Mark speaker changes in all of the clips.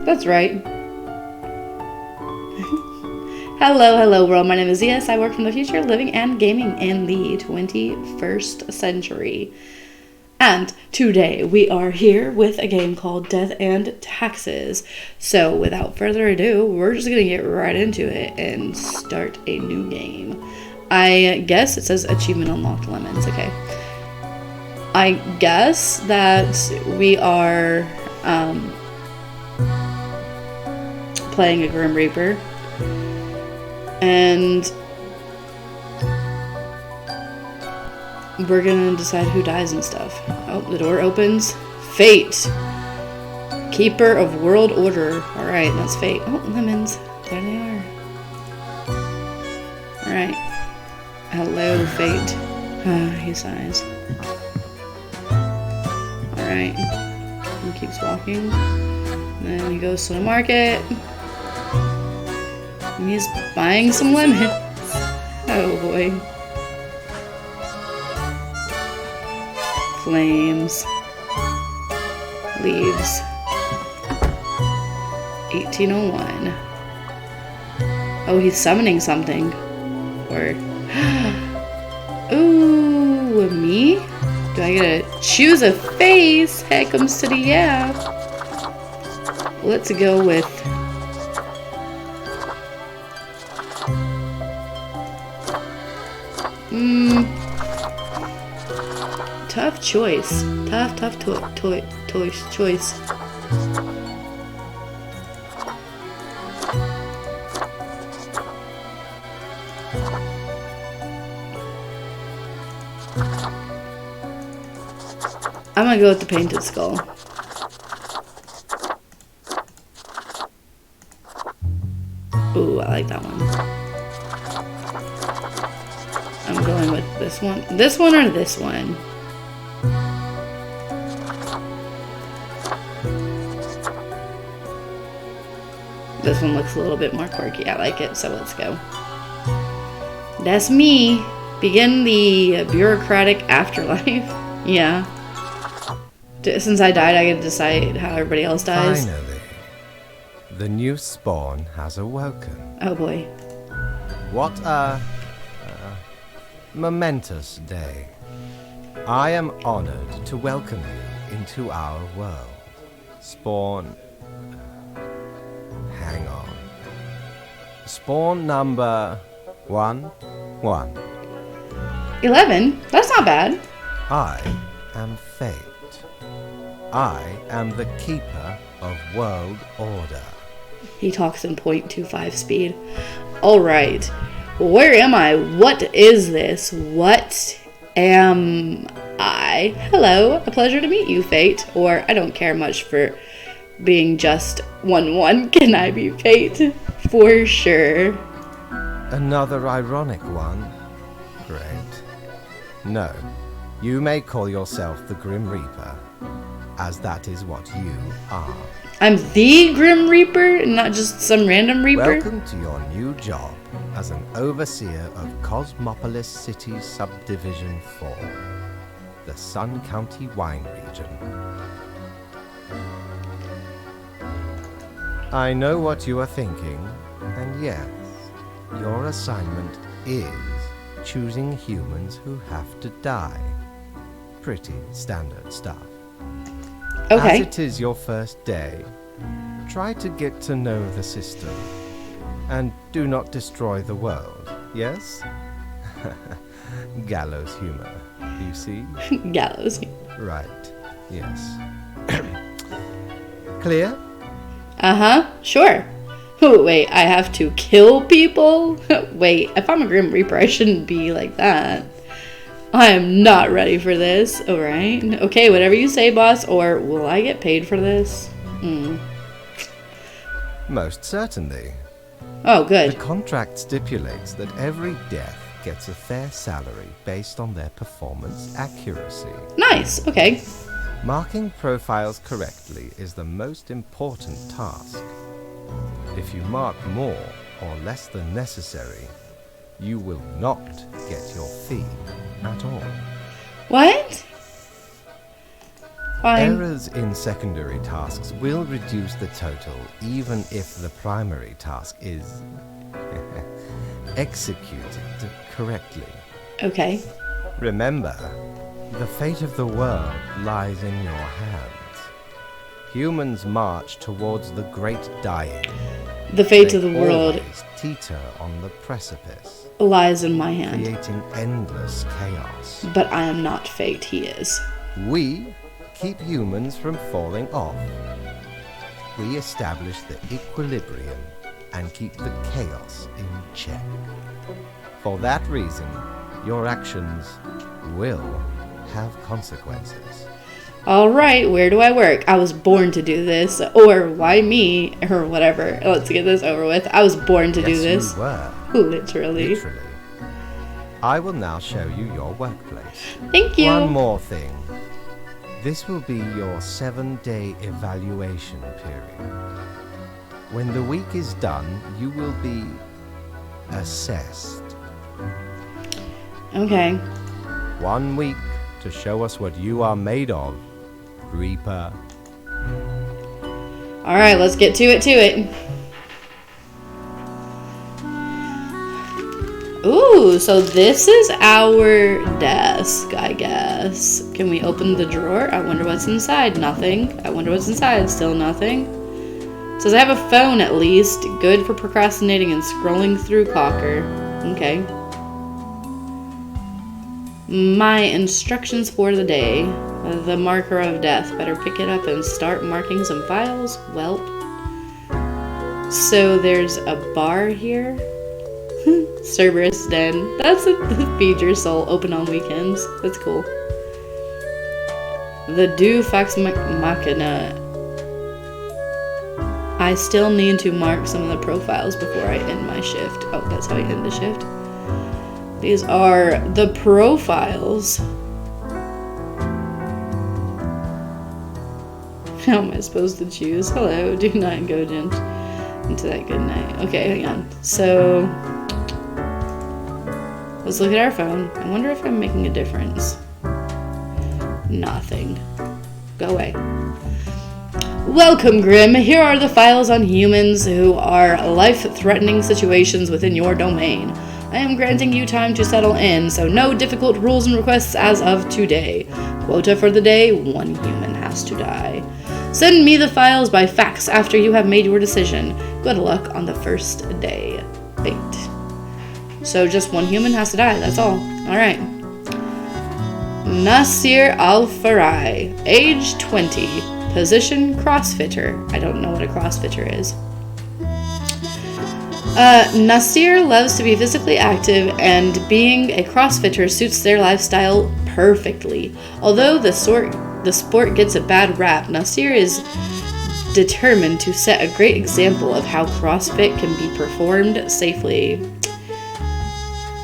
Speaker 1: That's right. Hello world. My name is Zia. I work from the future, living and gaming in the 21st century. And today we are here with a game called Death and Taxes. So without further ado, we're just going to get right into it and start a new game. I guess it says achievement unlocked lemons. Okay. I guess that we are playing a Grim Reaper. And we're gonna decide who dies and stuff. Oh, the door opens. Fate. Keeper of World Order. Alright, that's Fate. Oh, lemons. There they are. Alright. Hello, Fate. He sighs. Alright. He keeps walking. And then he goes to the market. And he's buying some lemons. Oh boy. Flames. Leaves. 1801. Oh, he's summoning something. Or... Ooh, me? Do I get to choose a face? Heck comes to the yeah. Let's go with... Tough choice. Tough choice. I'm gonna go with the painted skull. Ooh, I like that one. I'm going with this one. This one or this one? This one looks a little bit more quirky. I like it, so let's go. That's me. Begin the bureaucratic afterlife. Yeah. Since I died, I get to decide how everybody else dies.
Speaker 2: Finally, the new spawn has awoken.
Speaker 1: Oh boy.
Speaker 2: What a momentous day. I am honored to welcome you into our world. Spawn... hang on. Spawn number 1.
Speaker 1: 11? That's not bad.
Speaker 2: I am Fate. I am the keeper of world order.
Speaker 1: He talks in 0.25 speed. Alright. Where am I? What is this? What am I? Hello. A pleasure to meet you, Fate. Or I don't care much for being just 1-1. Can I be Fate? For sure.
Speaker 2: Another ironic one. Great. No, you may call yourself the Grim Reaper, as that is what you are.
Speaker 1: I'm the Grim Reaper, not just some random Reaper?
Speaker 2: Welcome to your new job as an overseer of Cosmopolis City Subdivision 4, the Sun County Wine Region. I know what you are thinking, and yes, your assignment is choosing humans who have to die. Pretty standard stuff.
Speaker 1: Okay.
Speaker 2: As it is your first day, try to get to know the system. And do not destroy the world, yes? Gallows humor, you see?
Speaker 1: Gallows.
Speaker 2: Right, yes. Clear?
Speaker 1: Uh-huh, sure. Oh, wait, I have to kill people? Wait, if I'm a Grim Reaper, I shouldn't be like that. I am not ready for this. Alright. Okay, whatever you say, boss, or will I get paid for this?
Speaker 2: Most certainly.
Speaker 1: Oh, good.
Speaker 2: The contract stipulates that every death gets a fair salary based on their performance accuracy.
Speaker 1: Nice, okay.
Speaker 2: Marking profiles correctly is the most important task. If you mark more or less than necessary, you will not get your fee at all.
Speaker 1: What? Fine.
Speaker 2: Errors in secondary tasks will reduce the total even if the primary task is executed correctly.
Speaker 1: Okay.
Speaker 2: Remember, the fate of the world lies in your hands. Humans march towards the great dying.
Speaker 1: The fate of
Speaker 2: They
Speaker 1: the world
Speaker 2: always teeter on the precipice,
Speaker 1: lies in my hand.
Speaker 2: creating endless chaos.
Speaker 1: But I am not fate, he is.
Speaker 2: We keep humans from falling off. We establish the equilibrium and keep the chaos in check. For that reason, your actions will have consequences.
Speaker 1: Alright, where do I work? I was born to do this. Or why me? Or whatever. Let's get this over with. I was born to do this.
Speaker 2: You were.
Speaker 1: Literally.
Speaker 2: I will now show you your workplace.
Speaker 1: Thank you.
Speaker 2: One more thing. This will be your 7-day evaluation period. When the week is done, you will be assessed.
Speaker 1: Okay.
Speaker 2: 1 week to show us what you are made of, Reaper.
Speaker 1: Alright, let's get to it. Ooh, so this is our desk, I guess. Can we open the drawer? I wonder what's inside. Nothing. I wonder what's inside. Still nothing. It says I have a phone at least. Good for procrastinating and scrolling through Cocker. Okay. My instructions for the day. The marker of death. Better pick it up and start marking some files. Welp. So there's a bar here. Cerberus Den. That's a feed your soul. Open on weekends. That's cool. The Do Fax Machina. I still need to mark some of the profiles before I end my shift. Oh, that's how I end the shift. These are the profiles. How am I supposed to choose? Hello, do not go into that good night. Okay, hang on. So, let's look at our phone. I wonder if I'm making a difference. Nothing. Go away. Welcome, Grim. Here are the files on humans who are life-threatening situations within your domain. I am granting you time to settle in, so no difficult rules and requests as of today. Quota for the day, 1 human has to die. Send me the files by fax after you have made your decision. Good luck on the first day. Fate. So just 1 human has to die, that's all. Alright. Nasir Al-Farai, age 20, position crossfitter. I don't know what a crossfitter is. Nasir loves to be physically active, and being a crossfitter suits their lifestyle perfectly. Although the sport gets a bad rap, Nasir is determined to set a great example of how CrossFit can be performed safely.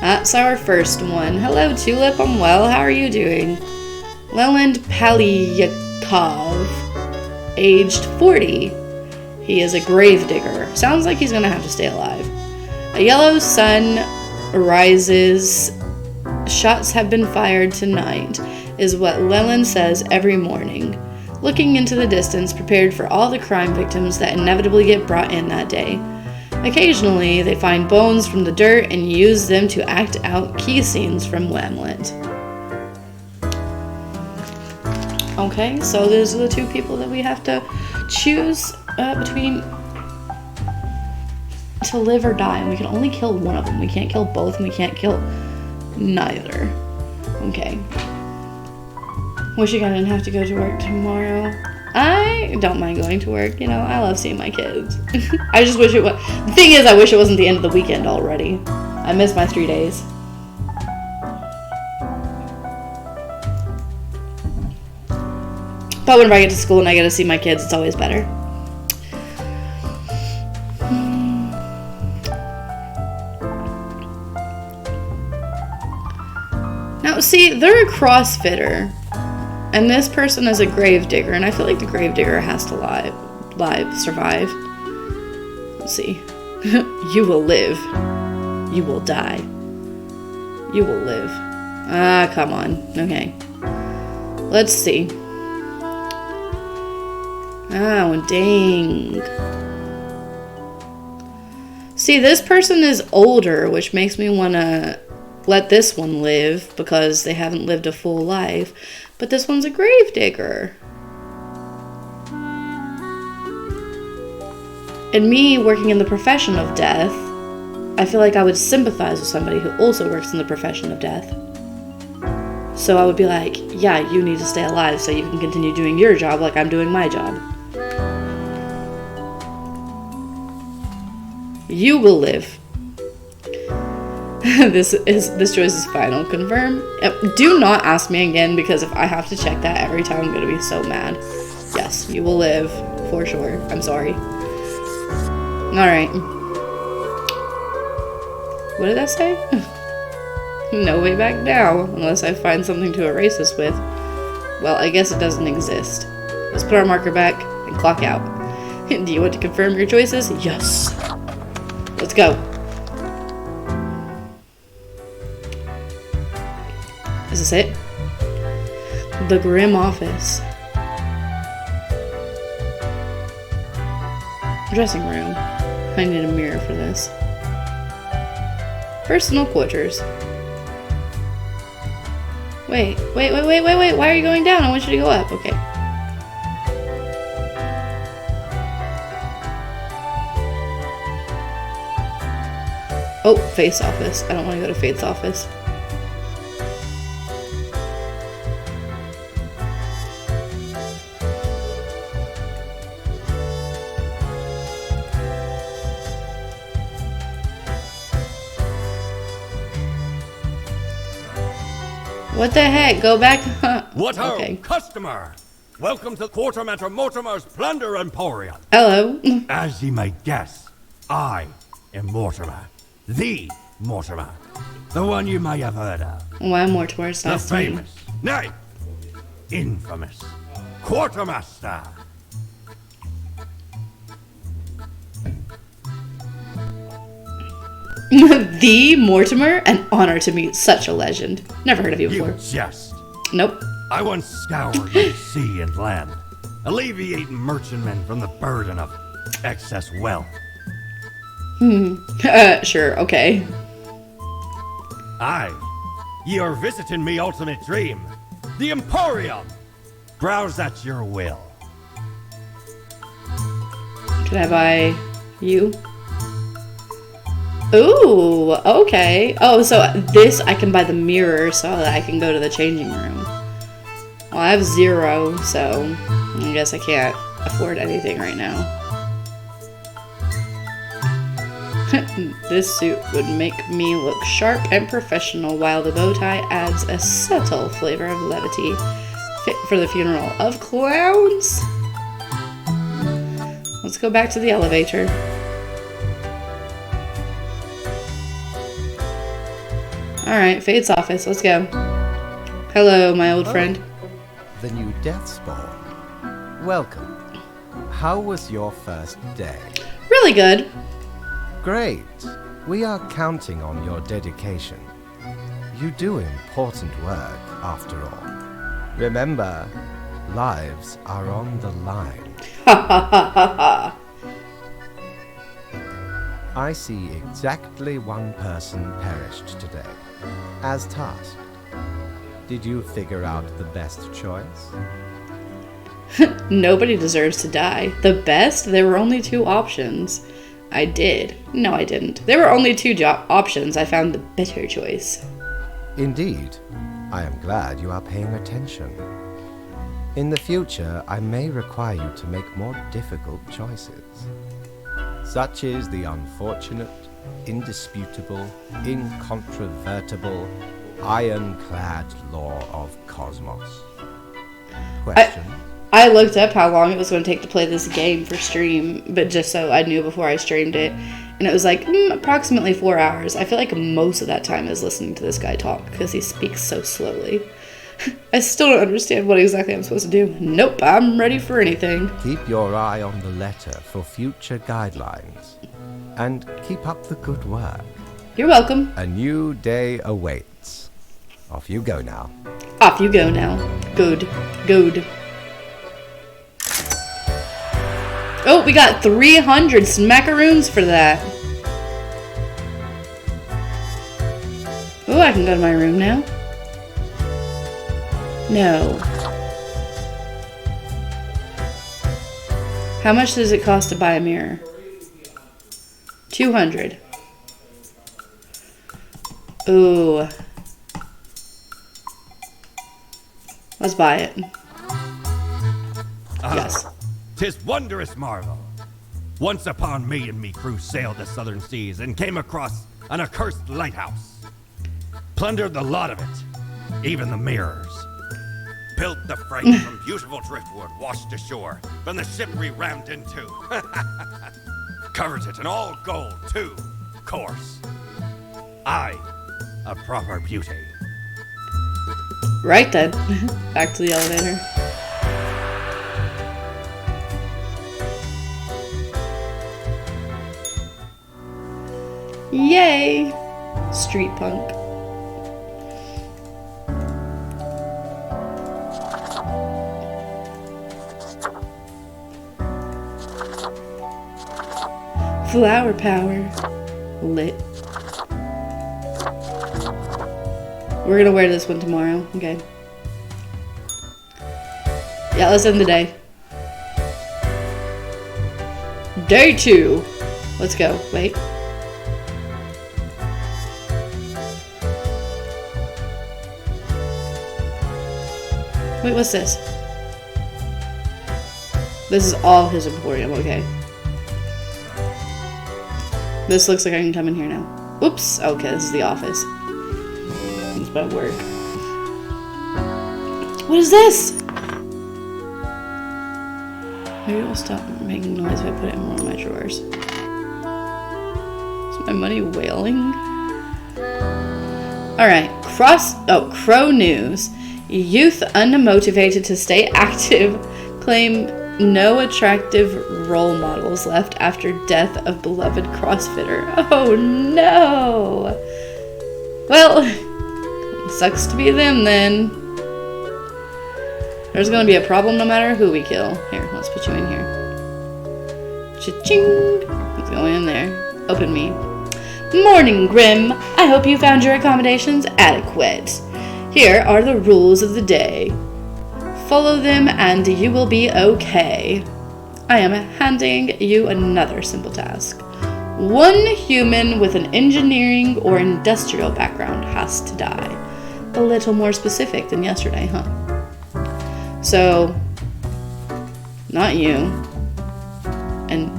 Speaker 1: That's our first one. Hello, Tulip. I'm well. How are you doing? Leland Palyakov, aged 40. He is a gravedigger. Sounds like he's gonna have to stay alive. A yellow sun rises. Shots have been fired tonight, is what Leland says every morning, looking into the distance, prepared for all the crime victims that inevitably get brought in that day. Occasionally, they find bones from the dirt and use them to act out key scenes from Whamlet. Okay, so those are the 2 people that we have to choose between to live or die, and we can only kill one of them. We can't kill both, and we can't kill neither. Okay. Wishing I didn't have to go to work tomorrow. I don't mind going to work, you know, I love seeing my kids. I just wish it was. The thing is, I wish it wasn't the end of the weekend already. I miss my 3 days. But whenever I get to school and I get to see my kids, it's always better. Now, see, they're a CrossFitter, and this person is a gravedigger, and I feel like the gravedigger has to survive. Let's see. You will live. You will die. You will live. Ah, come on. Okay. Let's see. Oh, dang. See, this person is older, which makes me want to let this one live because they haven't lived a full life. But this one's a gravedigger. And me working in the profession of death, I feel like I would sympathize with somebody who also works in the profession of death. So I would be like, yeah, you need to stay alive so you can continue doing your job like I'm doing my job. You will live. This choice is final. Confirm. Do not ask me again, because if I have to check that every time, I'm gonna be so mad. Yes, you will live for sure. I'm sorry. All right. What did that say? No way back now, unless I find something to erase this with. Well, I guess it doesn't exist. Let's put our marker back and clock out. Do you want to confirm your choices? Yes. Let's go. Is this it? The Grim Office. Dressing room. I need a mirror for this. Personal quarters. Wait. Why are you going down? I want you to go up. Okay. Oh, Faith's office. I don't want to go to Faith's office. What the heck? Go back.
Speaker 3: What ho,
Speaker 1: okay.
Speaker 3: Customer! Welcome to Quartermaster Mortimer's Plunder Emporium.
Speaker 1: Hello.
Speaker 3: As ye may guess, I am Mortimer. The Mortimer. The one you may have heard of.
Speaker 1: Why more towards
Speaker 3: The
Speaker 1: last
Speaker 3: famous, nay, infamous Quartermaster.
Speaker 1: The Mortimer? An honor to meet such a legend. Never heard of you before.
Speaker 3: You jest.
Speaker 1: Nope.
Speaker 3: I once scoured the sea and land, alleviating merchantmen from the burden of excess wealth.
Speaker 1: Sure, okay.
Speaker 3: Aye, ye are visiting me ultimate dream, the Emporium. Browse at your will.
Speaker 1: Can I buy you? Ooh, okay. Oh, so this I can buy the mirror so that I can go to the changing room. Well, I have 0, so I guess I can't afford anything right now. This suit would make me look sharp and professional, while the bow tie adds a subtle flavor of levity, fit for the funeral of clowns. Let's go back to the elevator. Alright, Fate's office, let's go. Hello, my old friend.
Speaker 2: The new Deathspawn. Welcome. How was your first day?
Speaker 1: Really good.
Speaker 2: Great. We are counting on your dedication. You do important work, after all. Remember, lives are on the line.
Speaker 1: Ha ha ha ha ha.
Speaker 2: I see exactly one person perished today, as tasked. Did you figure out the best choice?
Speaker 1: Nobody deserves to die. The best? There were only 2 options. I did. No, I didn't. There were only 2 options. I found the better choice.
Speaker 2: Indeed. I am glad you are paying attention. In the future, I may require you to make more difficult choices. Such is the unfortunate, indisputable, incontrovertible, ironclad law of cosmos. Question?
Speaker 1: I looked up how long it was going to take to play this game for stream, but just so I knew before I streamed it. And it was like approximately 4 hours. I feel like most of that time is listening to this guy talk because he speaks so slowly. I still don't understand what exactly I'm supposed to do. Nope, I'm ready for anything.
Speaker 2: Keep your eye on the letter for future guidelines. And keep up the good work.
Speaker 1: You're welcome.
Speaker 2: A new day awaits. Off you go now.
Speaker 1: Off you go now. Good. Good. we got 300 smackaroons for that. Ooh, I can go to my room now. No. How much does it cost to buy a mirror? 200. Ooh. Let's buy it. Yes.
Speaker 3: 'Tis wondrous marvel. Once upon me and me crew sailed the southern seas and came across an accursed lighthouse. Plundered the lot of it, even the mirrors. Built the freight from beautiful driftwood washed ashore from the ship we rammed into. Covered it in all gold, too, course. Aye, a proper beauty.
Speaker 1: Right then. Back to the elevator. Yay! Street punk. Flower power. Lit. We're gonna wear this one tomorrow. Okay. Yeah, let's end the day. Day 2. Let's go. Wait. Wait, what's this? This is all his emporium, okay. This looks like I can come in here now. Oops. Okay, this is the office. It's my work. What is this? Maybe it'll stop making noise if I put it in one of my drawers. Is my money wailing? Alright. Crow News. Youth unmotivated to stay active claim no attractive role models left after death of beloved CrossFitter. Oh no! Well, sucks to be them then. There's gonna be a problem no matter who we kill. Here, let's put you in here. Cha-ching! Let's go in there. Open me. Morning, Grim. I hope you found your accommodations adequate. Here are the rules of the day. Follow them and you will be okay. I am handing you another simple task. One human with an engineering or industrial background has to die. A little more specific than yesterday, huh? So, not you. And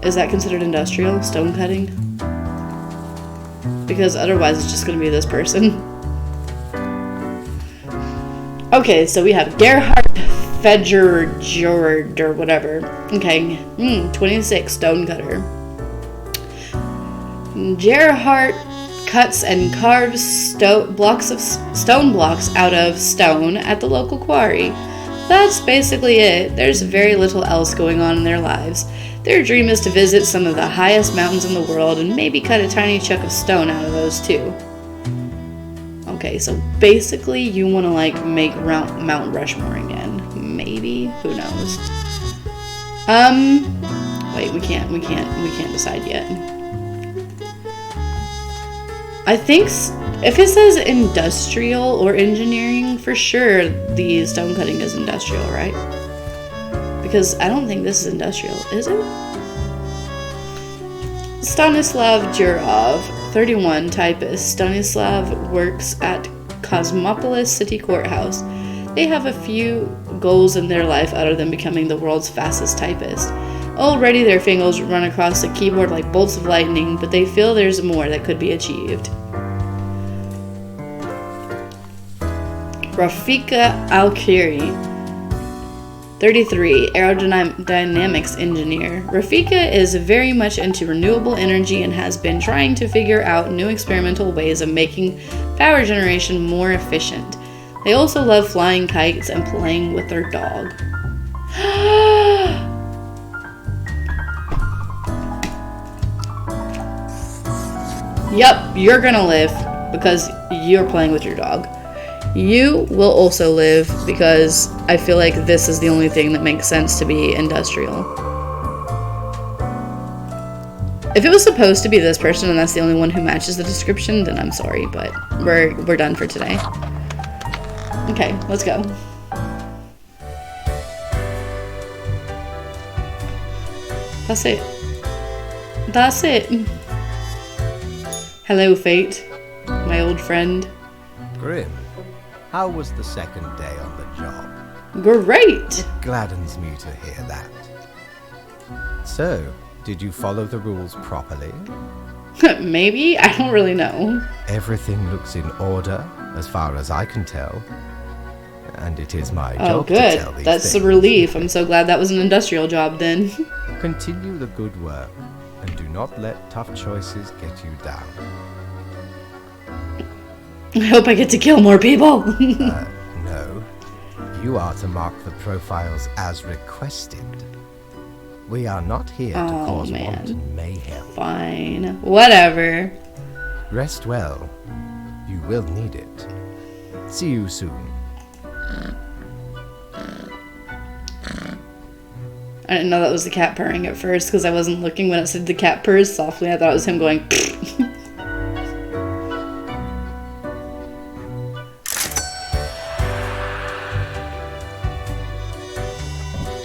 Speaker 1: is that considered industrial? Stone cutting? Because otherwise it's just going to be this person. Okay, so we have Gerhard Fedgerjord or whatever. Okay, 26, stonecutter. Gerhard cuts and carves stone blocks out of stone at the local quarry. That's basically it. There's very little else going on in their lives. Their dream is to visit some of the highest mountains in the world and maybe cut a tiny chunk of stone out of those too. Okay, so basically you want to like make Mount Rushmore again. Maybe, who knows? Wait, we can't decide yet. I think if it says industrial or engineering, for sure the stone cutting is industrial, right? Because I don't think this is industrial, is it? Stanislav Jurov, 31, typist. Stanislav works at Cosmopolis City Courthouse. They have a few goals in their life other than becoming the world's fastest typist. Already their fingers run across the keyboard like bolts of lightning, but they feel there's more that could be achieved. Rafika Alkiri, 33, aerodynamics engineer. Rafika is very much into renewable energy and has been trying to figure out new experimental ways of making power generation more efficient. They also love flying kites and playing with their dog. Yup, you're gonna live because you're playing with your dog. You will also live because I feel like this is the only thing that makes sense to be industrial. If it was supposed to be this person and that's the only one who matches the description, then I'm sorry, but we're done for today. Okay, let's go. That's it. That's it. Hello, Fate, my old friend.
Speaker 2: Grim, how was the second day on the job?
Speaker 1: Great!
Speaker 2: Gladdens me to hear that. So, did you follow the rules properly?
Speaker 1: Maybe? I don't really know.
Speaker 2: Everything looks in order, as far as I can tell. And it is my
Speaker 1: Oh,
Speaker 2: job to
Speaker 1: good.
Speaker 2: tell these
Speaker 1: That's a
Speaker 2: things.
Speaker 1: relief. I'm so glad that was an industrial job then.
Speaker 2: Continue the good work, and do not let tough choices get you down.
Speaker 1: I hope I get to kill more people.
Speaker 2: No. You are to mark the profiles as requested. We are not here to cause wanton mayhem.
Speaker 1: Fine. Whatever.
Speaker 2: Rest well. You will need it. See you soon.
Speaker 1: I didn't know that was the cat purring at first because I wasn't looking when it said the cat purrs softly. I thought it was him going.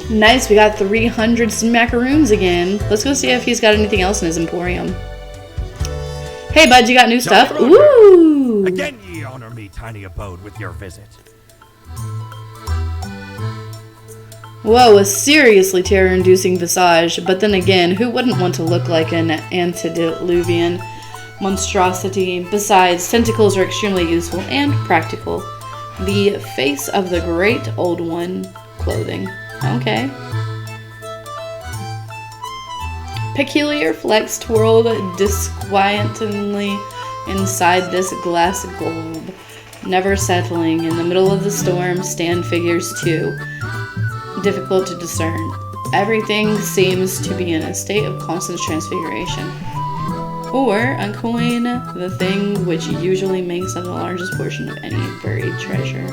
Speaker 1: Nice, we got 300 smackaroons again. Let's go see if he's got anything else in his emporium. Hey, bud, you got new stuff?
Speaker 3: Roger.
Speaker 1: Ooh!
Speaker 3: Again ye honor me, tiny abode, with your visit.
Speaker 1: Whoa, a seriously terror-inducing visage, but then again, who wouldn't want to look like an antediluvian monstrosity? Besides, tentacles are extremely useful and practical. The face of the great old one. Clothing. Okay. Peculiar flex twirled disquietantly inside this glass globe, never settling. In the middle of the storm stand figures too. Difficult to discern. Everything seems to be in a state of constant transfiguration. Or uncoin the thing which usually makes up the largest portion of any buried treasure.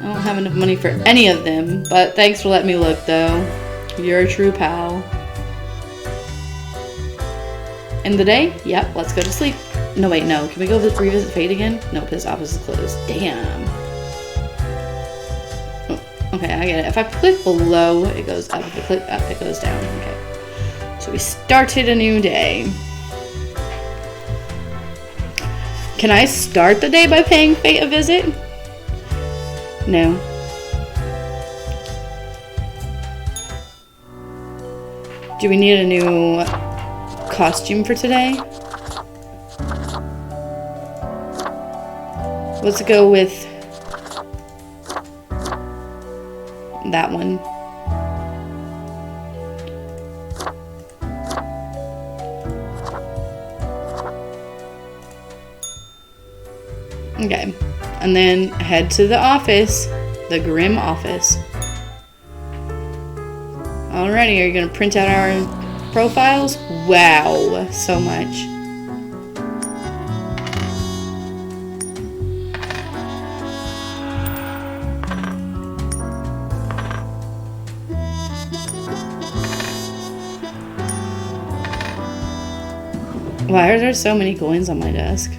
Speaker 1: I don't have enough money for any of them, but thanks for letting me look though. You're a true pal. End the day? Yep, let's go to sleep. No wait, no. Can we go revisit Fate again? No, because office is closed. Damn. Okay, I get it. If I click below, it goes up. If I click up, it goes down. Okay. So we started a new day. Can I start the day by paying Fate a visit? No. Do we need a new costume for today? Let's go with that one. Okay, and then head to the office, the Grim office. Alrighty, are you gonna print out our profiles? Wow, so much. Why are there so many coins on my desk?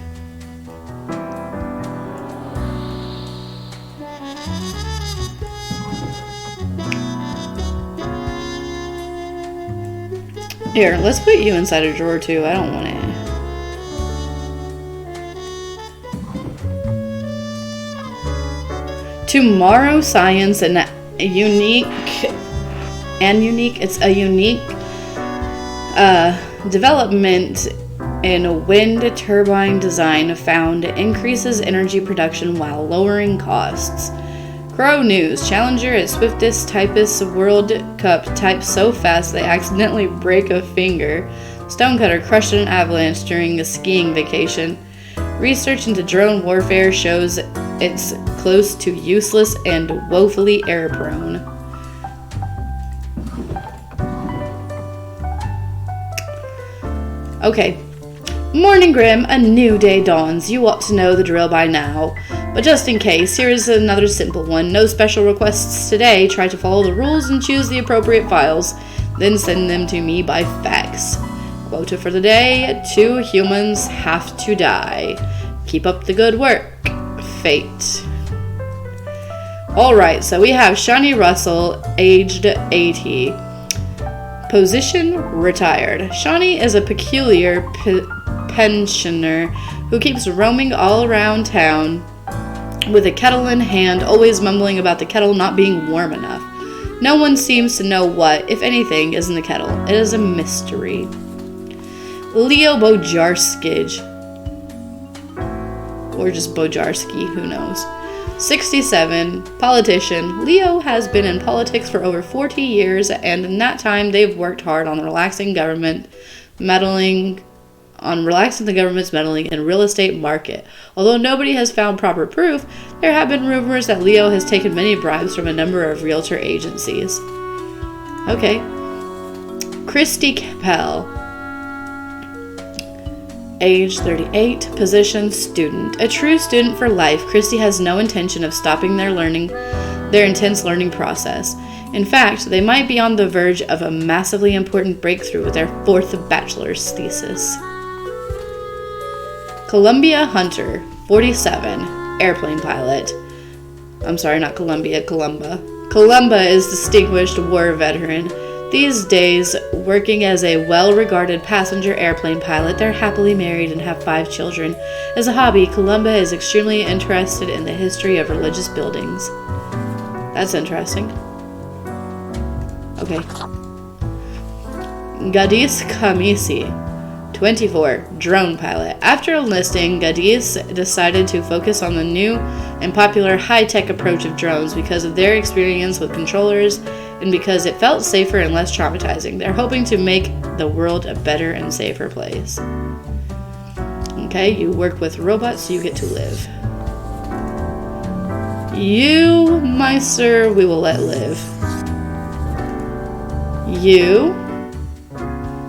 Speaker 1: Here, let's put you inside a drawer too. I don't want it. Tomorrow Science and a unique. It's a unique development in wind turbine design found increases energy production while lowering costs. Crow News. Challenger at Swiftest Typist World Cup types so fast they accidentally break a finger. Stonecutter crushed in an avalanche during a skiing vacation. Research into drone warfare shows it's close to useless and woefully error-prone. Okay. Morning, Grim. A new day dawns. You ought to know the drill by now. But just in case, here is another simple one. No special requests today. Try to follow the rules and choose the appropriate files. Then send them to me by fax. Quota for the day: 2 humans have to die. Keep up the good work. Fate. Alright, so we have Shawnee Russell, aged 80. Position: retired. Shawnee is a peculiar pensioner who keeps roaming all around town with a kettle in hand, always mumbling about the kettle not being warm enough. No one seems to know what, if anything, is in the kettle. It is a mystery. Leo Bojarskij. Or just Bojarski, who knows. 67, politician. Leo has been in politics for over 40 years, and in that time they've worked hard on relaxing the government's meddling in real estate market. Although nobody has found proper proof, there have been rumors that Leo has taken many bribes from a number of realtor agencies. Okay. Christy Capel. Age 38, position student. A true student for life, Christy has no intention of stopping their intense learning process. In fact, they might be on the verge of a massively important breakthrough with their 4th bachelor's thesis. Columbia Hunter, 47, airplane pilot. I'm sorry, not Columbia, Columba. Columba is distinguished war veteran. These days, working as a well-regarded passenger airplane pilot, they're happily married and have 5 children. As a hobby, Columba is extremely interested in the history of religious buildings. That's interesting. Okay. Gadis Kamisi, 24, drone pilot. After enlisting, Gadis decided to focus on the new and popular high-tech approach of drones because of their experience with controllers and because it felt safer and less traumatizing. They're hoping to make the world a better and safer place. Okay, you work with robots, so you get to live. You, my sir, we will let live. You,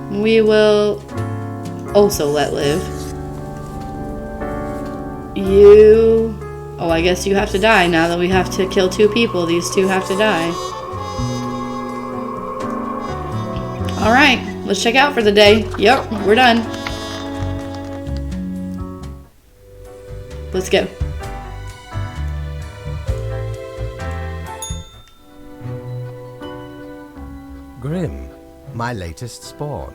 Speaker 1: we will also let live. You, oh, I guess you have to die now that we have to kill 2 people. These 2 have to die. Alright, let's check out for the day. Yep, we're done. Let's go.
Speaker 2: Grim, my latest spawn.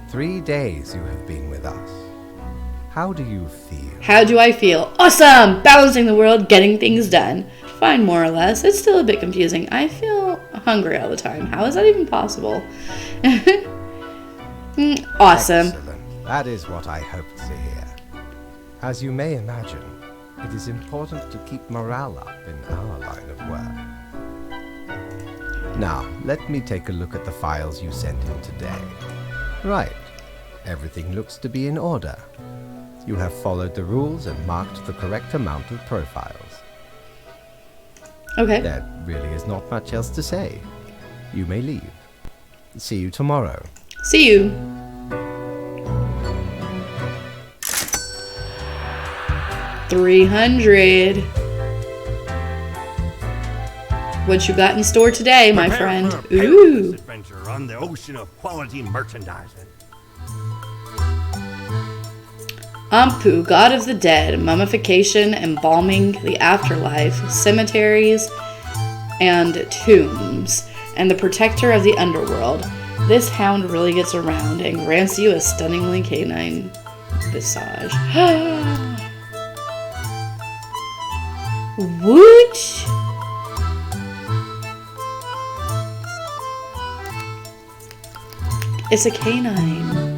Speaker 2: 3 days you have been with us. How do you feel?
Speaker 1: How do I feel? Awesome! Balancing the world, getting things done. Fine, more or less. It's still a bit confusing. I feel hungry all the time. How is that even possible? Awesome.
Speaker 2: Excellent. That is what I hoped to hear. As you may imagine, it is important to keep morale up in our line of work. Now, let me take a look at the files you sent in today. Right. Everything looks to be in order. You have followed the rules and marked the correct amount of profiles.
Speaker 1: Okay.
Speaker 2: There really is not much else to say. You may leave. See you tomorrow.
Speaker 1: See you. $300. What you got in store today, my friend?
Speaker 3: Prepare for a
Speaker 1: Ooh.
Speaker 3: perilous adventure on the ocean of quality merchandising.
Speaker 1: Ampu, god of the dead, mummification, embalming, the afterlife, cemeteries, and tombs, and the protector of the underworld. This hound really gets around and grants you a stunningly canine visage. What? It's a canine.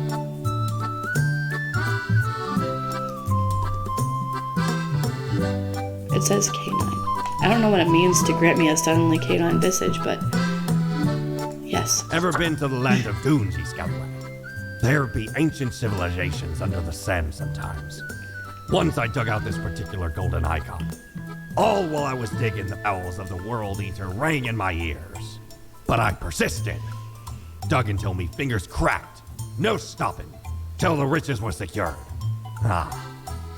Speaker 1: It says canine. I don't know what it means to grant me a stunningly canine visage, but yes.
Speaker 3: Ever been to the land of dunes, ye scalawag? There be ancient civilizations under the sand sometimes. Once I dug out this particular golden icon. All while I was digging, the bowels of the world eater rang in my ears. But I persisted. Dug until me fingers cracked. No stopping. Till the riches were secured. Ah,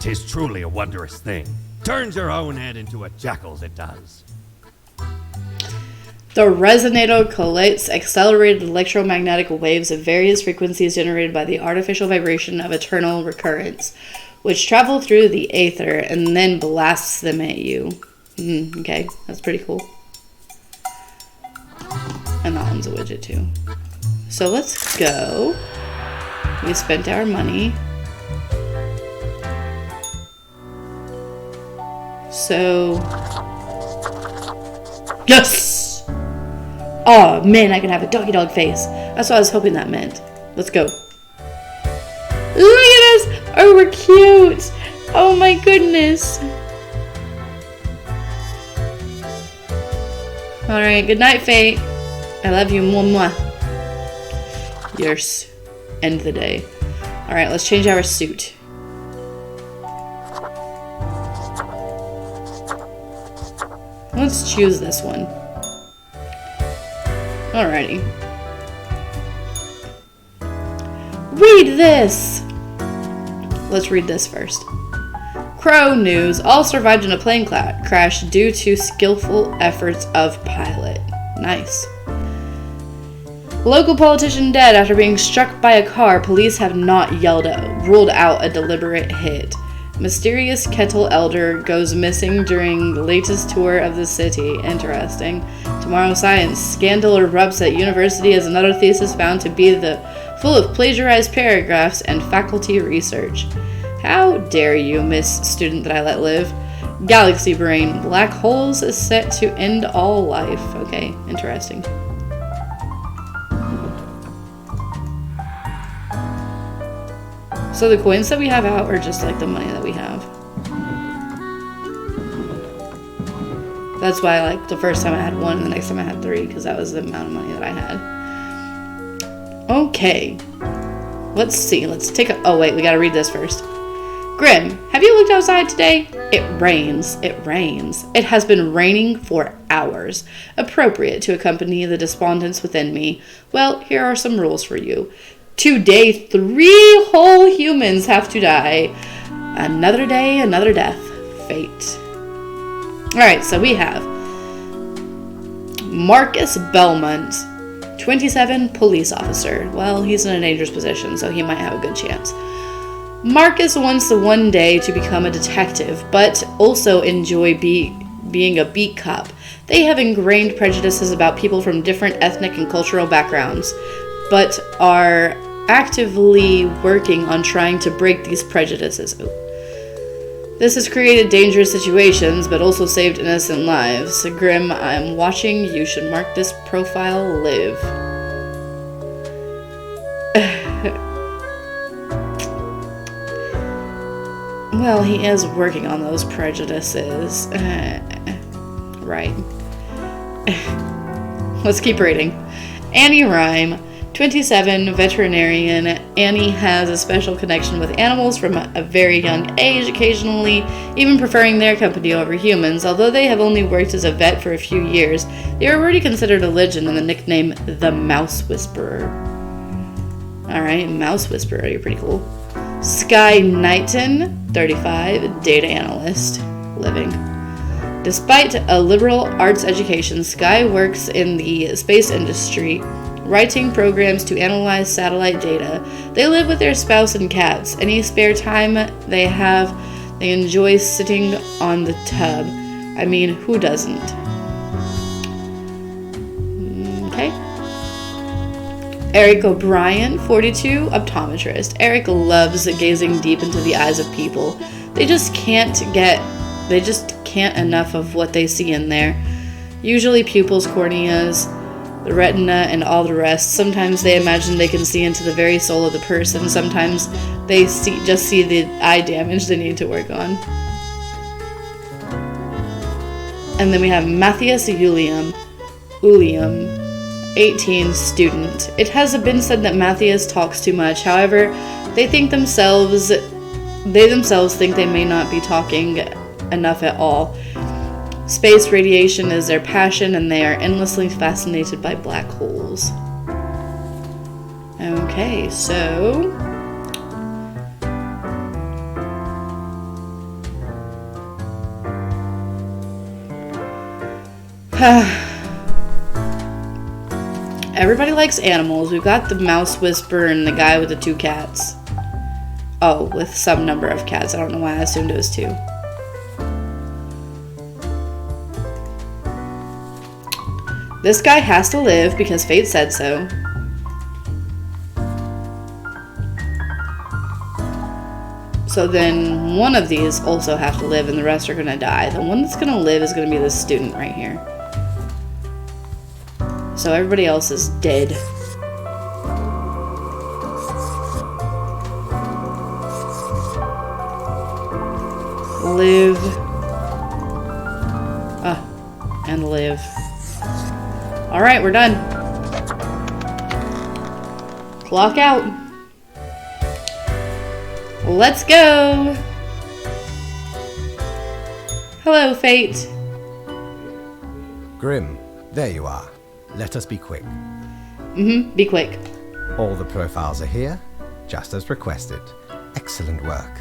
Speaker 3: 'tis truly a wondrous thing Turns your own head into a jackal's, it does.
Speaker 1: The resonator collates accelerated electromagnetic waves of various frequencies generated by the artificial vibration of eternal recurrence, which travel through the aether and then blasts them at you. Okay, that's pretty cool. And that one's a widget too. So let's go. We spent our money. So... Yes! Oh man, I can have a doggy dog face. That's what I was hoping that meant. Let's go. Look at us! Oh, we're cute! Oh my goodness. Alright, good night, Fate. I love you, mwah mwah. Yours. End the day. Alright, let's change our suit. Let's choose this one. Alrighty. Read this! Let's read this first. Crow news. All survived in a plane crash due to skillful efforts of pilot. Nice. Local politician dead after being struck by a car. Police have not ruled out a deliberate hit. Mysterious kettle elder goes missing during the latest tour of the city. Interesting. Tomorrow science. Scandal erupts at university as another thesis found to be full of plagiarized paragraphs and faculty research. How dare you, Miss Student that I let live. Galaxy brain. Black holes is set to end all life. Okay, interesting. So the coins that we have out are just like the money that we have. That's why, like, the first time I had one and the next time I had three, because that was the amount of money that I had. Okay. Let's see. Let's take a... Oh, wait. We gotta read this first. Grim, have you looked outside today? It rains. It rains. It has been raining for hours. Appropriate to accompany the despondence within me. Well, here are some rules for you. Today, 3 whole humans have to die. Another day, another death. Fate. Alright, so we have Marcus Belmont, 27, police officer. Well, he's in a dangerous position, so he might have a good chance. Marcus wants one day to become a detective, but also enjoy being a beat cop. They have ingrained prejudices about people from different ethnic and cultural backgrounds, but are actively working on trying to break these prejudices. This has created dangerous situations, but also saved innocent lives. Grim, I'm watching. You should mark this profile live. Well, he is working on those prejudices. Right. Let's keep reading. Annie Rhyme, 27, veterinarian. Annie has a special connection with animals from a very young age, occasionally even preferring their company over humans. Although they have only worked as a vet for a few years, they are already considered a legend in the nickname The Mouse Whisperer. Alright, Mouse Whisperer, you're pretty cool. Sky Knighton, 35, data analyst, living. Despite a liberal arts education, Sky works in the space industry, writing programs to analyze satellite data. They live with their spouse and cats. Any spare time they have, they enjoy sitting on the tub. I mean, who doesn't? Okay. Eric O'Brien, 42, optometrist. Eric loves gazing deep into the eyes of people. They just can't enough of what they see in there. Usually pupils, corneas, the retina, and all the rest. Sometimes they imagine they can see into the very soul of the person. Sometimes they just see the eye damage they need to work on. And then we have Matthias Ulium, 18, student. It has been said that Matthias talks too much. However, they themselves think they may not be talking enough at all. Space radiation is their passion, and they are endlessly fascinated by black holes. Okay, so... Everybody likes animals. We've got the mouse whisperer and the guy with the 2 cats. Oh, with some number of cats. I don't know why I assumed it was 2. This guy has to live because fate said so. So then one of these also have to live and the rest are going to die. The one that's going to live is going to be this student right here. So everybody else is dead. Live. And live. Alright, we're done. Clock out. Let's go! Hello, Fate.
Speaker 2: Grim, there you are. Let us be quick.
Speaker 1: Be quick.
Speaker 2: All the profiles are here, just as requested. Excellent work.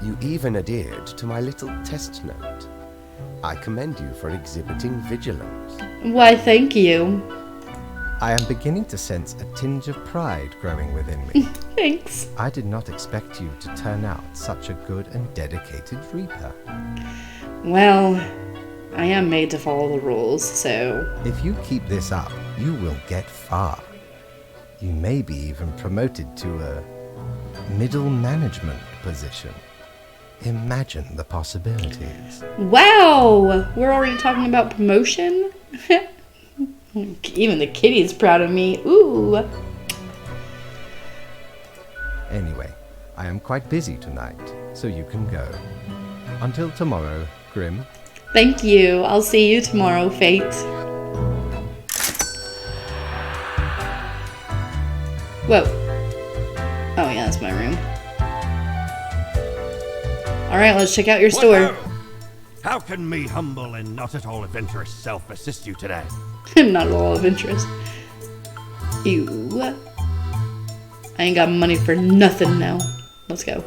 Speaker 2: You even adhered to my little test note. I commend you for exhibiting vigilance.
Speaker 1: Why, thank you.
Speaker 2: I am beginning to sense a tinge of pride growing within me.
Speaker 1: Thanks.
Speaker 2: I did not expect you to turn out such a good and dedicated Reaper.
Speaker 1: Well, I am made to follow the rules, so...
Speaker 2: If you keep this up, you will get far. You may be even promoted to a middle management position. Imagine the possibilities.
Speaker 1: Wow! We're already talking about promotion? Even the kitty's proud of me. Ooh!
Speaker 2: Anyway, I am quite busy tonight, so you can go. Until tomorrow, Grim.
Speaker 1: Thank you. I'll see you tomorrow, Fate. Whoa. Oh yeah, that's my room. Alright, let's check out your store.
Speaker 3: Whoa! How can me humble and not at all adventurous self assist you today?
Speaker 1: Not at all of interest. Ew. I ain't got money for nothing now. Let's go.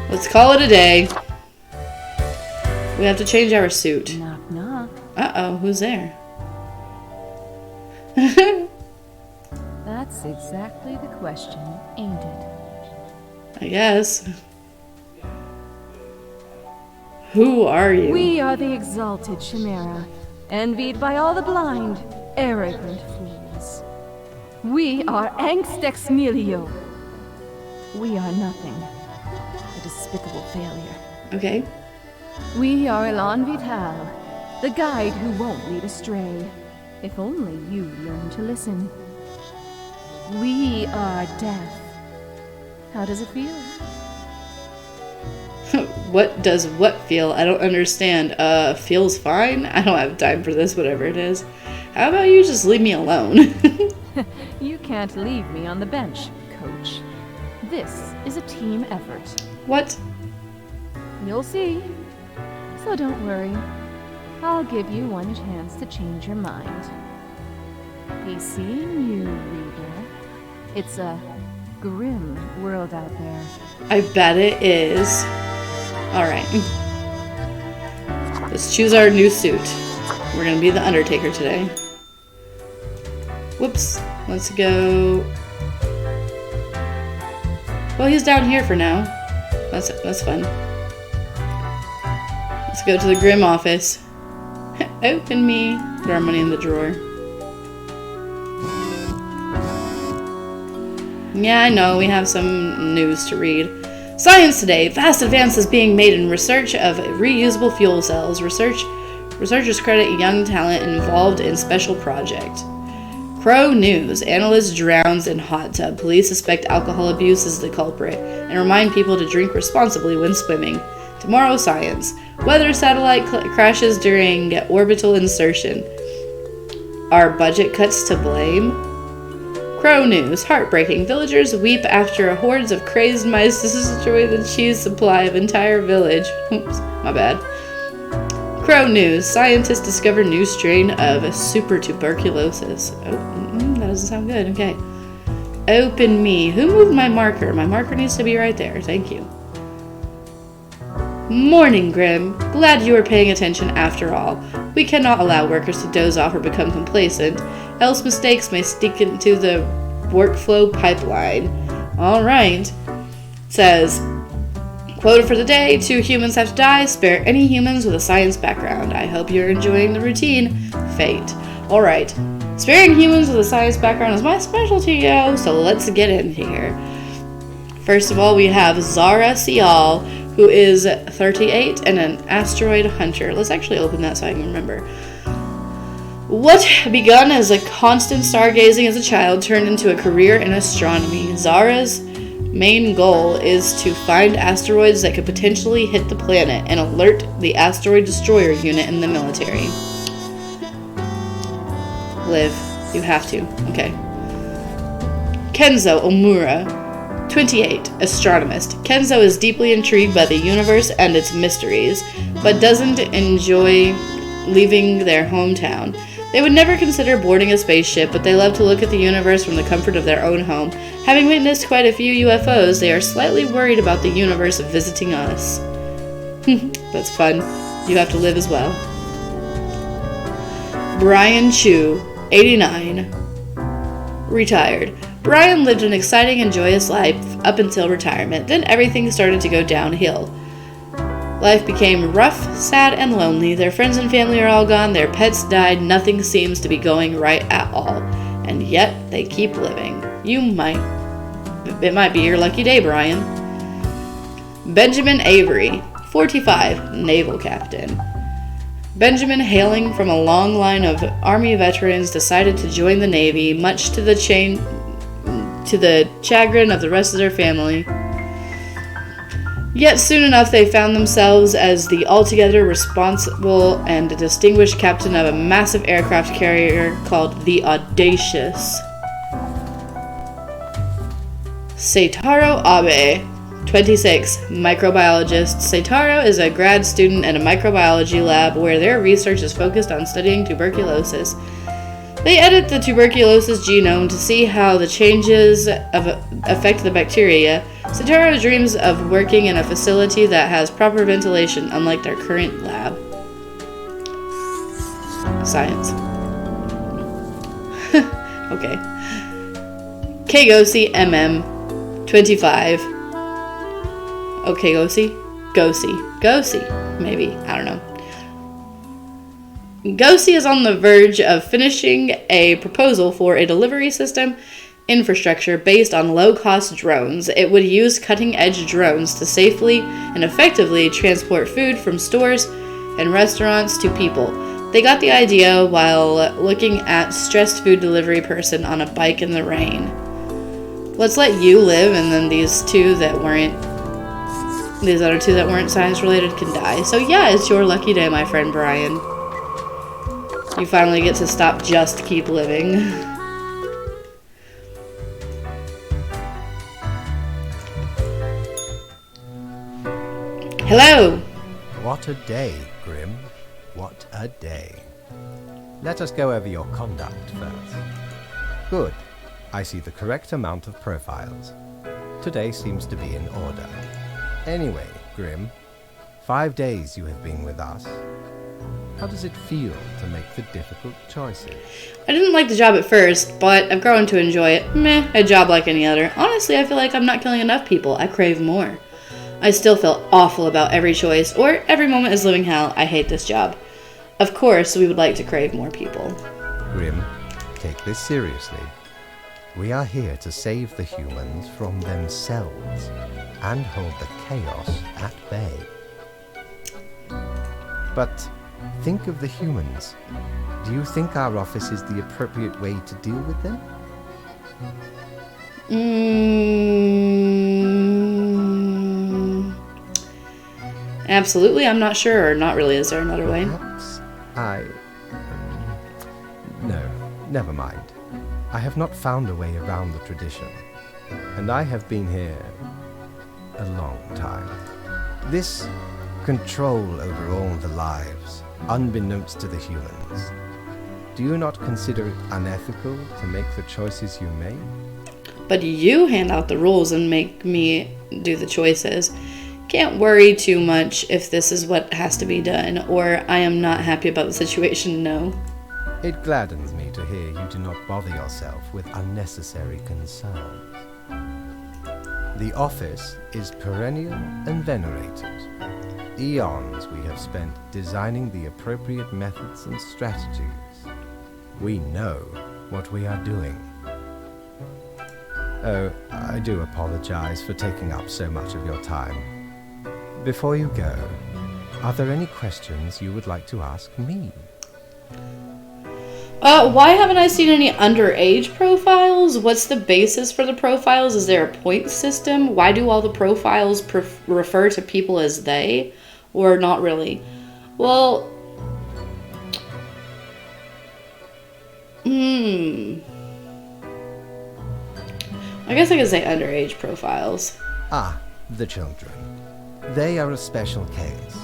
Speaker 1: Let's call it a day. We have to change our suit.
Speaker 4: Knock, knock.
Speaker 1: Uh-oh, who's there?
Speaker 4: That's exactly the question, ain't it?
Speaker 1: I guess. Who are you?
Speaker 4: We are the exalted Chimera, envied by all the blind, arrogant fools. We are Angst Ex Nihilo. We are nothing. A despicable failure.
Speaker 1: Okay.
Speaker 4: We are Elan Vital, the guide who won't lead astray. If only you learn to listen. We are death. How does it feel?
Speaker 1: What does what feel? I don't understand. Feels fine? I don't have time for this, whatever it is. How about you just leave me alone?
Speaker 4: You can't leave me on the bench, coach. This is a team effort.
Speaker 1: What?
Speaker 4: You'll see. So don't worry. I'll give you one chance to change your mind. He's seeing you, Reader. It's a grim world out there.
Speaker 1: I bet it is. Alright. Let's choose our new suit. We're gonna be the Undertaker today. Whoops. Let's go. Well, he's down here for now. That's fun. Let's go to the Grim office. Open me. Put our money in the drawer. Yeah, I know, we have some news to read. Science today. Vast advances being made in research of reusable fuel cells. Researchers credit young talent involved in special project. Crow News. Analyst drowns in hot tub. Police suspect alcohol abuse is the culprit and remind people to drink responsibly when swimming. Tomorrow Science. Weather satellite crashes during orbital insertion. Are budget cuts to blame? Crow News. Heartbreaking. Villagers weep after hordes of crazed mice destroy the cheese supply of entire village. Oops, my bad. Crow News. Scientists discover new strain of super tuberculosis. Oh, that doesn't sound good. Okay. Open me. Who moved my marker? My marker needs to be right there. Thank you. Morning, Grim. Glad you are paying attention after all. We cannot allow workers to doze off or become complacent, else mistakes may sneak into the workflow pipeline. Alright. Says, quote for the day, 2 humans have to die, spare any humans with a science background. I hope you're enjoying the routine. Fate. Alright. Sparing humans with a science background is my specialty, yo, so let's get in here. First of all, we have Zara Sial, who is 38 and an asteroid hunter. Let's actually open that so I can remember. What begun as a constant stargazing as a child turned into a career in astronomy. Zara's main goal is to find asteroids that could potentially hit the planet and alert the asteroid destroyer unit in the military. Live. You have to. Okay. Kenzo Omura, 28, astronomist. Kenzo is deeply intrigued by the universe and its mysteries, but doesn't enjoy leaving their hometown. They would never consider boarding a spaceship, but they love to look at the universe from the comfort of their own home. Having witnessed quite a few UFOs, they are slightly worried about the universe visiting us. That's fun. You have to live as well. Brian Chu, 89, retired. Brian lived an exciting and joyous life up until retirement. Then everything started to go downhill. Life became rough, sad, and lonely. Their friends and family are all gone. Their pets died. Nothing seems to be going right at all. And yet, they keep living. It might be your lucky day, Brian. Benjamin Avery, 45, naval captain. Benjamin, hailing from a long line of Army veterans, decided to join the Navy, much to the chagrin of the rest of their family. Yet soon enough they found themselves as the altogether responsible and distinguished captain of a massive aircraft carrier called the Audacious. Seitaro Abe, 26, microbiologist. Seitaro is a grad student at a microbiology lab where their research is focused on studying tuberculosis. They edit the tuberculosis genome to see how the changes affect the bacteria. Seitaro dreams of working in a facility that has proper ventilation, unlike their current lab. Science. Okay. Kegosi MM, 25. Okay, Gosi, maybe, I don't know. Gosi is on the verge of finishing a proposal for a delivery system infrastructure based on low-cost drones. It would use cutting-edge drones to safely and effectively transport food from stores and restaurants to people. They got the idea while looking at stressed food delivery person on a bike in the rain. Let's let you live, and then these other two that weren't science related can die. So yeah, it's your lucky day, my friend Brian. You finally get to stop just keep living. Hello!
Speaker 2: What a day, Grim. What a day. Let us go over your conduct first. Good. I see the correct amount of profiles. Today seems to be in order. Anyway, Grim, 5 days you have been with us. How does it feel to make the difficult choices?
Speaker 1: I didn't like the job at first, but I've grown to enjoy it. Meh, a job like any other. Honestly, I feel like I'm not killing enough people. I crave more. I still feel awful about every choice, or every moment is living hell. I hate this job. Of course, we would like to crave more people.
Speaker 2: Grim, take this seriously. We are here to save the humans from themselves and hold the chaos at bay. But think of the humans. Do you think our office is the appropriate way to deal with them?
Speaker 1: Absolutely, I'm not sure, or not really. Is there another way?
Speaker 2: Perhaps No, never mind. I have not found a way around the tradition, and I have been here a long time. This control over all the lives, unbeknownst to the humans. Do you not consider it unethical to make the choices you make?
Speaker 1: But you hand out the rules and make me do the choices. can't worry too much if this is what has to be done, or I am not happy about the situation, no.
Speaker 2: It gladdens me to hear you do not bother yourself with unnecessary concerns. The office is perennial and venerated. Eons we have spent designing the appropriate methods and strategies. We know what we are doing. Oh, I do apologize for taking up so much of your time. Before you go, are there any questions you would like to ask me?
Speaker 1: Why haven't I seen any underage profiles? What's the basis for the profiles? Is there a point system? Why do all the profiles refer to people as they? Or not really? Well, I guess I could say underage profiles.
Speaker 2: Ah, the children. They are a special case,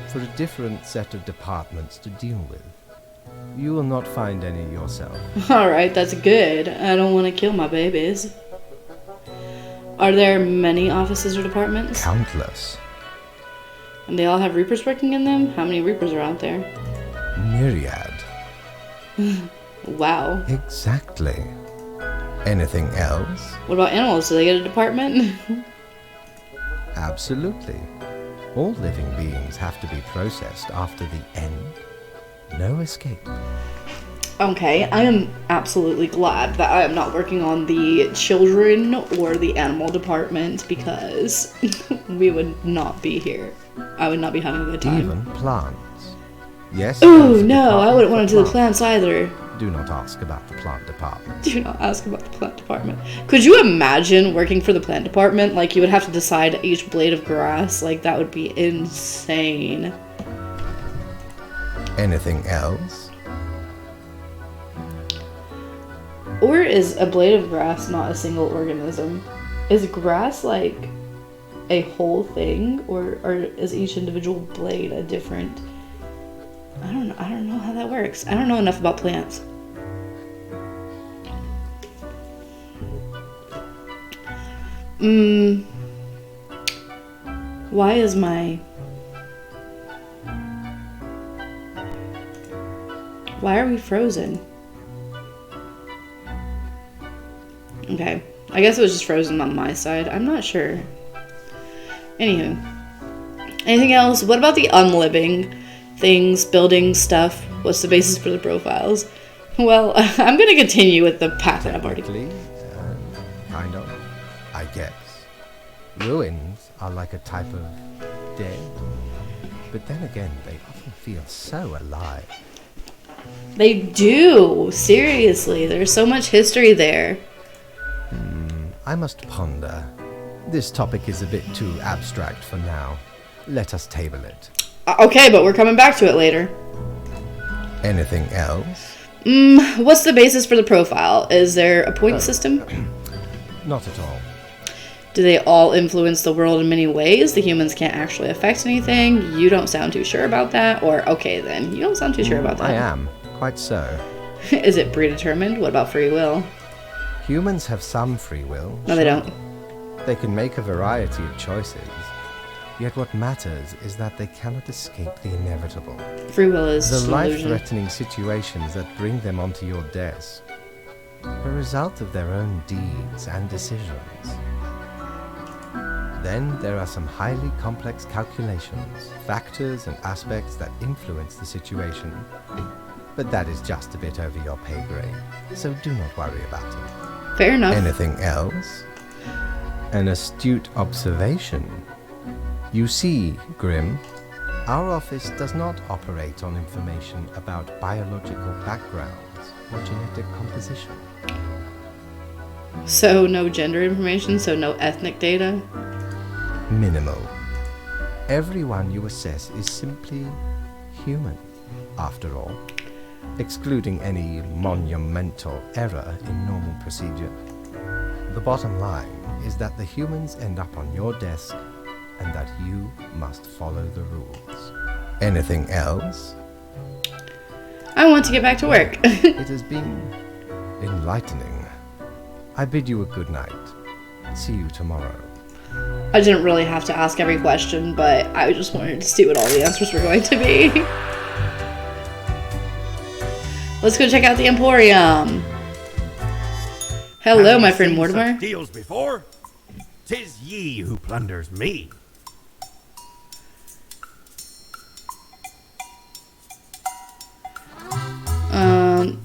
Speaker 2: for a different set of departments to deal with. You will not find any yourself.
Speaker 1: Alright, that's good. I don't want to kill my babies. Are there many offices or departments?
Speaker 2: Countless.
Speaker 1: And they all have Reapers working in them? How many Reapers are out there?
Speaker 2: Myriad.
Speaker 1: Wow.
Speaker 2: Exactly. Anything else?
Speaker 1: What about animals? Do they get a department?
Speaker 2: Absolutely. All living beings have to be processed after the end. No escape.
Speaker 1: Okay, I am absolutely glad that I am not working on the children or the animal department because we would not be here. I would not be having a good time.
Speaker 2: Even plants. Yes.
Speaker 1: Ooh,
Speaker 2: there's a
Speaker 1: no, I wouldn't want
Speaker 2: department
Speaker 1: to do
Speaker 2: for
Speaker 1: the plants either.
Speaker 2: Do not ask about the plant department.
Speaker 1: Do not ask about the plant department. Could you imagine working for the plant department? Like, you would have to decide each blade of grass. Like, that would be insane.
Speaker 2: Anything else?
Speaker 1: Or is a blade of grass not a single organism? Is grass, like, a whole thing? Or is each individual blade a different... I don't know how that works. I don't know enough about plants. Why is my... Why are we frozen? Okay. I guess it was just frozen on my side. I'm not sure. Anywho. Anything else? What about the unliving things, buildings, stuff? What's the basis for the profiles? Well, I'm going to continue with the path that I've already...
Speaker 2: Kind of, I guess. Ruins are like a type of dead. But then again, they often feel so alive.
Speaker 1: They do! Seriously, there's so much history there.
Speaker 2: I must ponder. This topic is a bit too abstract for now. Let us table it.
Speaker 1: Okay, but we're coming back to it later.
Speaker 2: Anything else?
Speaker 1: What's the basis for the profile? Is there a point system?
Speaker 2: Not at all.
Speaker 1: Do they all influence the world in many ways? The humans can't actually affect anything? You don't sound too sure about that? Or, okay then, you don't sound too sure about that.
Speaker 2: I am. Quite so.
Speaker 1: Is it predetermined? What about free will?
Speaker 2: Humans have some free will.
Speaker 1: No, they don't.
Speaker 2: They can make a variety of choices. Yet what matters is that they cannot escape the inevitable.
Speaker 1: Free will is
Speaker 2: The
Speaker 1: an illusion.
Speaker 2: life-threatening situations that bring them onto your desk. A result of their own deeds and decisions. Then there are some highly complex calculations, factors and aspects that influence the situation. But that is just a bit over your pay grade, so do not worry about it.
Speaker 1: Fair enough.
Speaker 2: Anything else? An astute observation. You see, Grimm, our office does not operate on information about biological backgrounds or genetic composition.
Speaker 1: So no gender information, so no ethnic data?
Speaker 2: Minimal. Everyone you assess is simply human, after all, excluding any monumental error in normal procedure. The bottom line is that the humans end up on your desk and that you must follow the rules. Anything else?
Speaker 1: I want to get back to work.
Speaker 2: It has been enlightening. I bid you a good night. See you tomorrow.
Speaker 1: I didn't really have to ask every question, but I just wanted to see what all the answers were going to be. Let's go check out the Emporium. Hello, my friend Mortimer.
Speaker 3: Deals before? 'Tis ye who plunders me.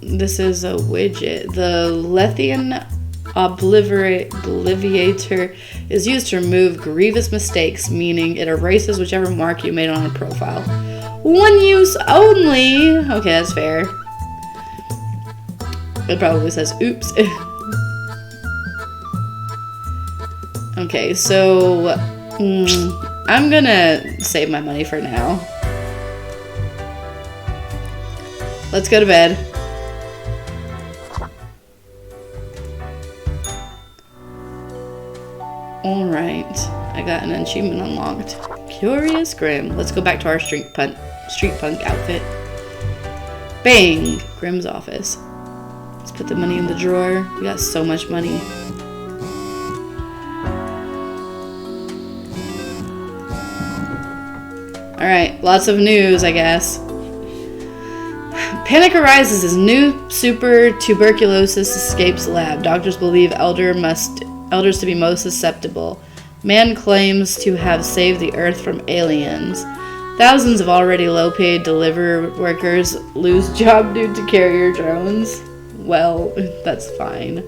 Speaker 1: This is a widget. The Lethian Obliviator is used to remove grievous mistakes, meaning it erases whichever mark you made on a profile. One use only! Okay, that's fair. It probably says oops. Okay, so I'm gonna save my money for now. Let's go to bed. Alright, I got an achievement unlocked. Curious Grim. Let's go back to our street punk outfit. Bang! Grim's office. Let's put the money in the drawer. We got so much money. Alright, lots of news, I guess. Panic arises as new super tuberculosis escapes lab. Doctors believe elders to be most susceptible. Man claims to have saved the Earth from aliens. Thousands of already low-paid delivery workers lose job due to carrier drones. Well, that's fine.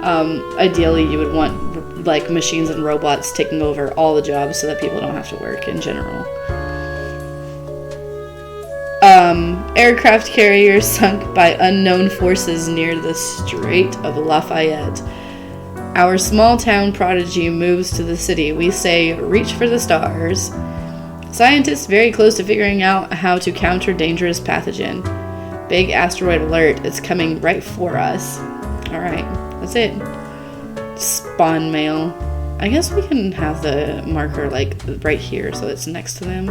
Speaker 1: Ideally, you would want like machines and robots taking over all the jobs so that people don't have to work in general. Aircraft carrier sunk by unknown forces near the Strait of Lafayette. Our small town prodigy moves to the city. We say, reach for the stars. Scientists very close to figuring out how to counter dangerous pathogen. Big asteroid alert. It's coming right for us. Alright, that's it. Spawn mail. I guess we can have the marker like right here so it's next to them.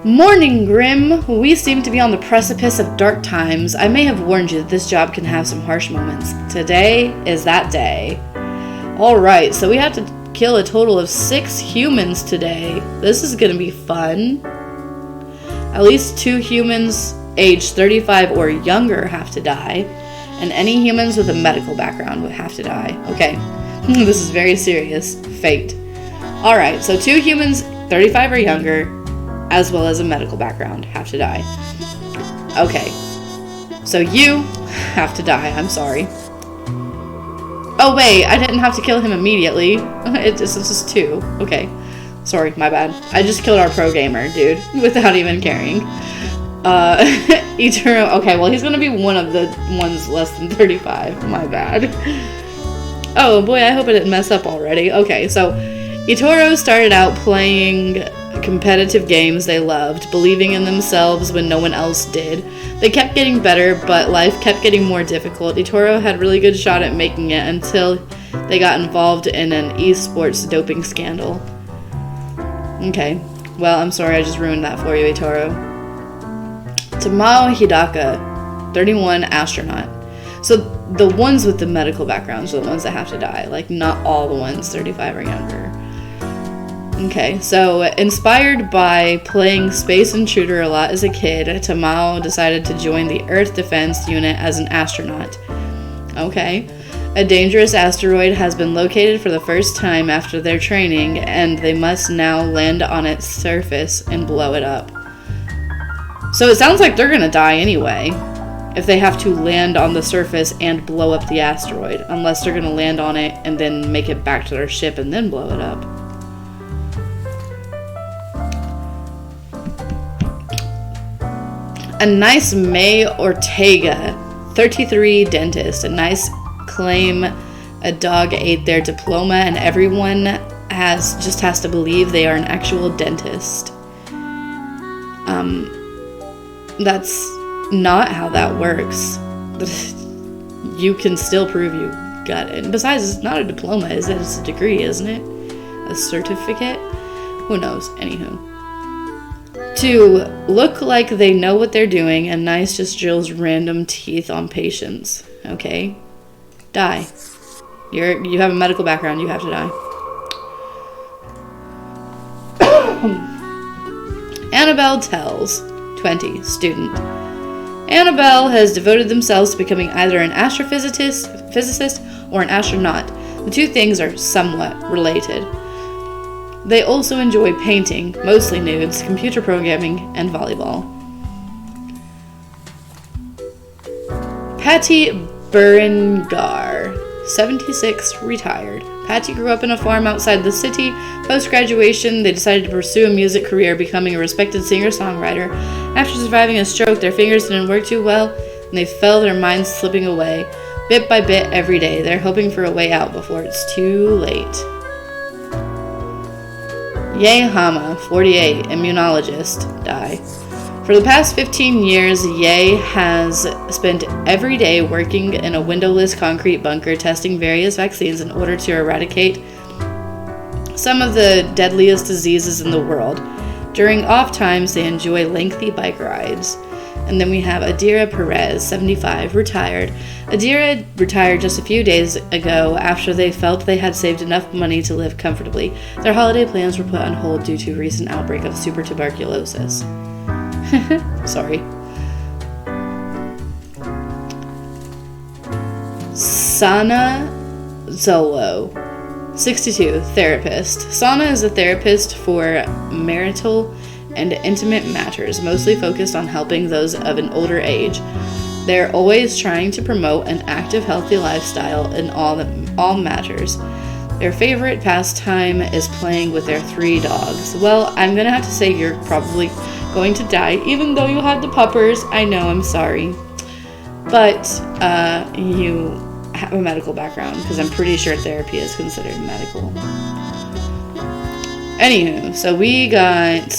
Speaker 1: Morning, Grim. We seem to be on the precipice of dark times. I may have warned you that this job can have some harsh moments. Today is that day. Alright, so we have to kill a total of 6 humans today. This is gonna be fun. At least 2 humans aged 35 or younger have to die. And any humans with a medical background would have to die. Okay, this is very serious. Fate. Alright, so 2 humans 35 or younger, as well as a medical background, have to die. Okay. So you have to die. I'm sorry. Oh wait, I didn't have to kill him immediately. It's just 2. Okay. Sorry, my bad. I just killed our pro gamer, dude, without even caring. Eternal. Okay, well he's gonna be one of the ones less than 35. My bad. Oh boy, I hope I didn't mess up already. Okay, so Itoro started out playing competitive games they loved, believing in themselves when no one else did. They kept getting better, but life kept getting more difficult. Itoro had a really good shot at making it until they got involved in an esports doping scandal. Okay, well, I'm sorry I just ruined that for you, Itoro. Tamao Hidaka, 31, astronaut. So the ones with the medical backgrounds are the ones that have to die, like not all the ones 35 or younger. Okay, so inspired by playing Space Intruder a lot as a kid, Tamao decided to join the Earth Defense Unit as an astronaut. Okay, a dangerous asteroid has been located for the first time after their training, and they must now land on its surface and blow it up. So it sounds like they're gonna die anyway, if they have to land on the surface and blow up the asteroid, unless they're gonna land on it and then make it back to their ship and then blow it up. A nice May Ortega, 33, dentist. A nice claim a dog ate their diploma and everyone just has to believe they are an actual dentist. That's not how that works. You can still prove you got it. And besides, it's not a diploma, is it? It's a degree, isn't it? A certificate? Who knows? Anywho. 2, look like they know what they're doing, and Nice just drills random teeth on patients. Okay. Die. You have a medical background. You have to die. Annabelle tells. 20. Student. Annabelle has devoted themselves to becoming either an astrophysicist or an astronaut. The two things are somewhat related. They also enjoy painting, mostly nudes, computer programming, and volleyball. Patty Berengar, 76, retired. Patty grew up in a farm outside the city. Post-graduation, they decided to pursue a music career, becoming a respected singer-songwriter. After surviving a stroke, their fingers didn't work too well, and they felt their minds slipping away. Bit by bit, every day, they're hoping for a way out before it's too late. Ye Hama, 48, immunologist, die. For the past 15 years, Ye has spent every day working in a windowless concrete bunker testing various vaccines in order to eradicate some of the deadliest diseases in the world. During off times, they enjoy lengthy bike rides. And then we have Adira Perez, 75, retired. Adira retired just a few days ago after they felt they had saved enough money to live comfortably. Their holiday plans were put on hold due to a recent outbreak of super tuberculosis. Sorry. Sana Zolo, 62, therapist. Sana is a therapist for marital and intimate matters, mostly focused on helping those of an older age. They're always trying to promote an active, healthy lifestyle in all matters. Their favorite pastime is playing with their 3 dogs. Well, I'm gonna have to say you're probably going to die, even though you have the puppers. I know, I'm sorry. But, you have a medical background, because I'm pretty sure therapy is considered medical. Anywho, so we got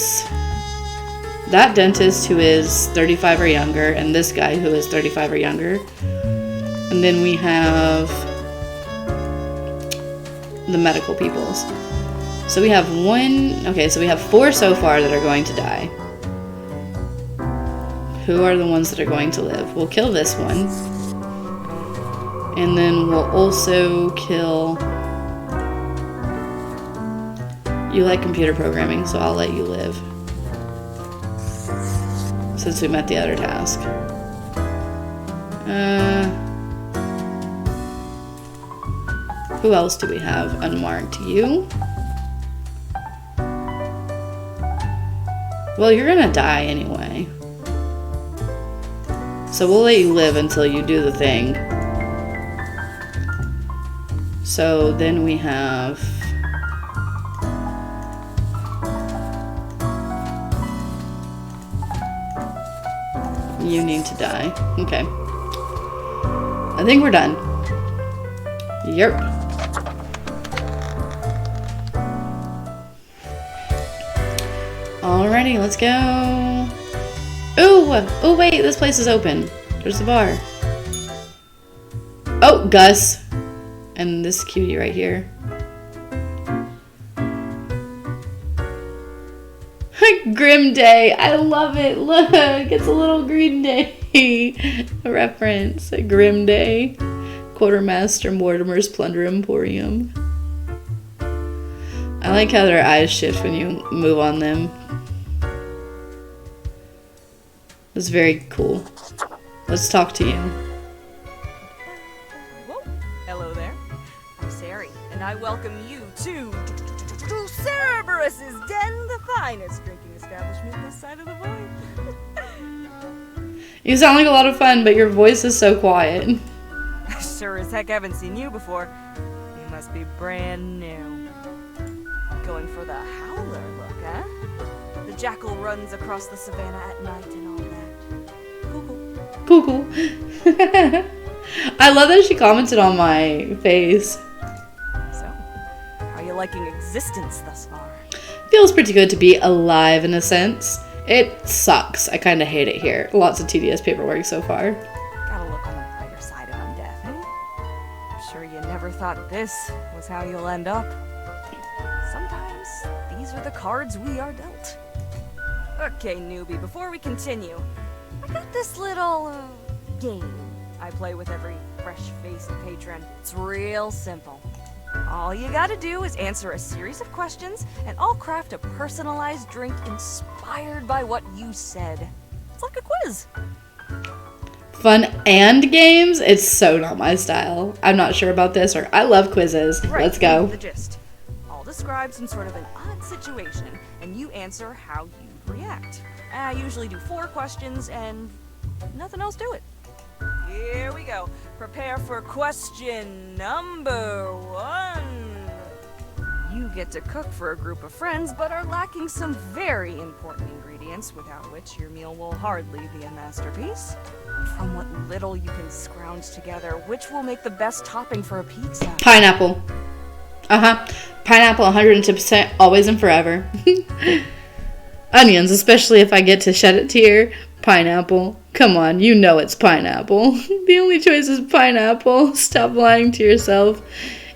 Speaker 1: that dentist who is 35 or younger, and this guy who is 35 or younger. And then we have the medical peoples. So we have so we have 4 so far that are going to die. Who are the ones that are going to live? We'll kill this one. And then we'll also kill... You like computer programming, so I'll let you live. Since we met the other task. Who else do we have unmarked? You? Well, you're gonna die anyway. So we'll let you live until you do the thing. So then we have... You need to die. Okay. I think we're done. Yep. Alrighty, let's go. Ooh! Oh wait, this place is open. There's the bar. Oh, Gus. And this cutie right here. Grim Day. I love it. Look, it's a little Green Day reference. A Grim Day. Quartermaster Mortimer's Plunder Emporium. I like how their eyes shift when you move on them. It's very cool. Let's talk to you.
Speaker 5: Whoa. Hello there. I'm Sari, and I welcome you to Cerberus's Den, the finest drinking establishment this side of the void.
Speaker 1: You sound like a lot of fun, but your voice is so quiet.
Speaker 5: Sure as heck haven't seen you before. You must be brand new. Going for the howler look, huh? The jackal runs across the savannah at night and all that. Cool.
Speaker 1: I love that she commented on my face.
Speaker 5: So, how are you liking existence thus far?
Speaker 1: Feels pretty good to be alive in a sense. It sucks. I kind of hate it here. Lots of tedious paperwork so far.
Speaker 5: Gotta look on the brighter side of undeath, eh? I'm sure you never thought this was how you'll end up. Sometimes these are the cards we are dealt. Okay, newbie, before we continue, I got this little game I play with every fresh-faced patron. It's real simple. All you gotta do is answer a series of questions, and I'll craft a personalized drink inspired by what you said. It's like a quiz.
Speaker 1: Fun and games? It's so not my style. I'm not sure about this, or I love quizzes.
Speaker 5: Right,
Speaker 1: Let's go.
Speaker 5: The gist. I'll describe some sort of an odd situation, and you answer how you'd react. I usually do 4 questions, and nothing else to it. Here we go. Prepare for question number 1. You get to cook for a group of friends, but are lacking some very important ingredients, without which your meal will hardly be a masterpiece. From what little you can scrounge together, which will make the best topping for a pizza?
Speaker 1: Pineapple. Pineapple 110%, always and forever. Onions, especially if I get to shed a tear. Pineapple. Come on, you know it's pineapple. The only choice is pineapple. Stop lying to yourself.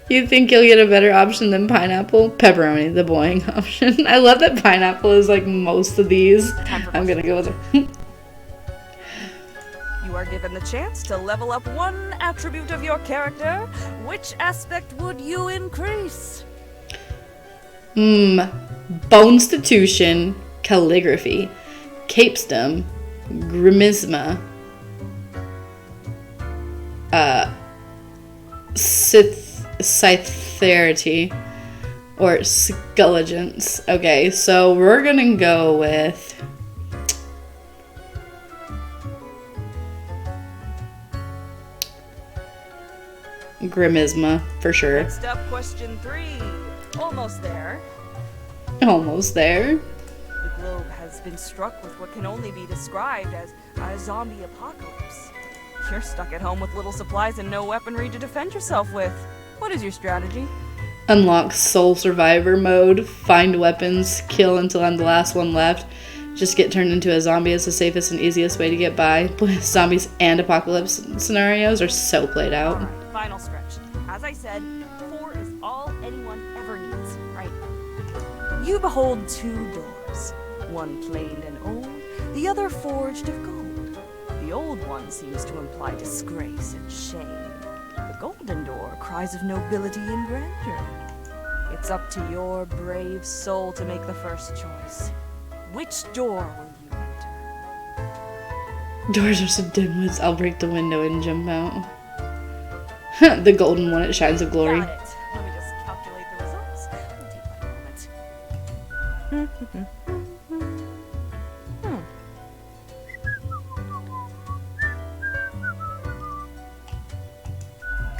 Speaker 1: You think you'll get a better option than pineapple? Pepperoni, the boring option. I love that pineapple is like most of these. I'm gonna go with it.
Speaker 5: You are given the chance to level up one attribute of your character. Which aspect would you increase?
Speaker 1: Bonstitution, calligraphy, capestum, grimmisma, scytherity, or skulligence. Okay, so we're gonna go with grimmisma for sure.
Speaker 5: Next up, question 3. Almost there.
Speaker 1: Almost there.
Speaker 5: The globe has been struck with what can only be described as a zombie apocalypse. You're stuck at home with little supplies and no weaponry to defend yourself with. What is your strategy?
Speaker 1: Unlock Soul Survivor mode, find weapons, kill until I'm the last one left. Just get turned into a zombie is the safest and easiest way to get by. Zombies and apocalypse scenarios are so played out.
Speaker 5: Alright, final stretch. As I said, 4 is all anyone ever needs, right? You behold 2 doors. One planed and old, the other forged of gold. The old one seems to imply disgrace and shame. The golden door cries of nobility and grandeur. It's up to your brave soul to make the first choice. Which door will you enter?
Speaker 1: Doors are so dimwits, I'll break the window and jump out. The golden one, it shines a glory.
Speaker 5: Got it. Let me just calculate the results. It'll take about a moment.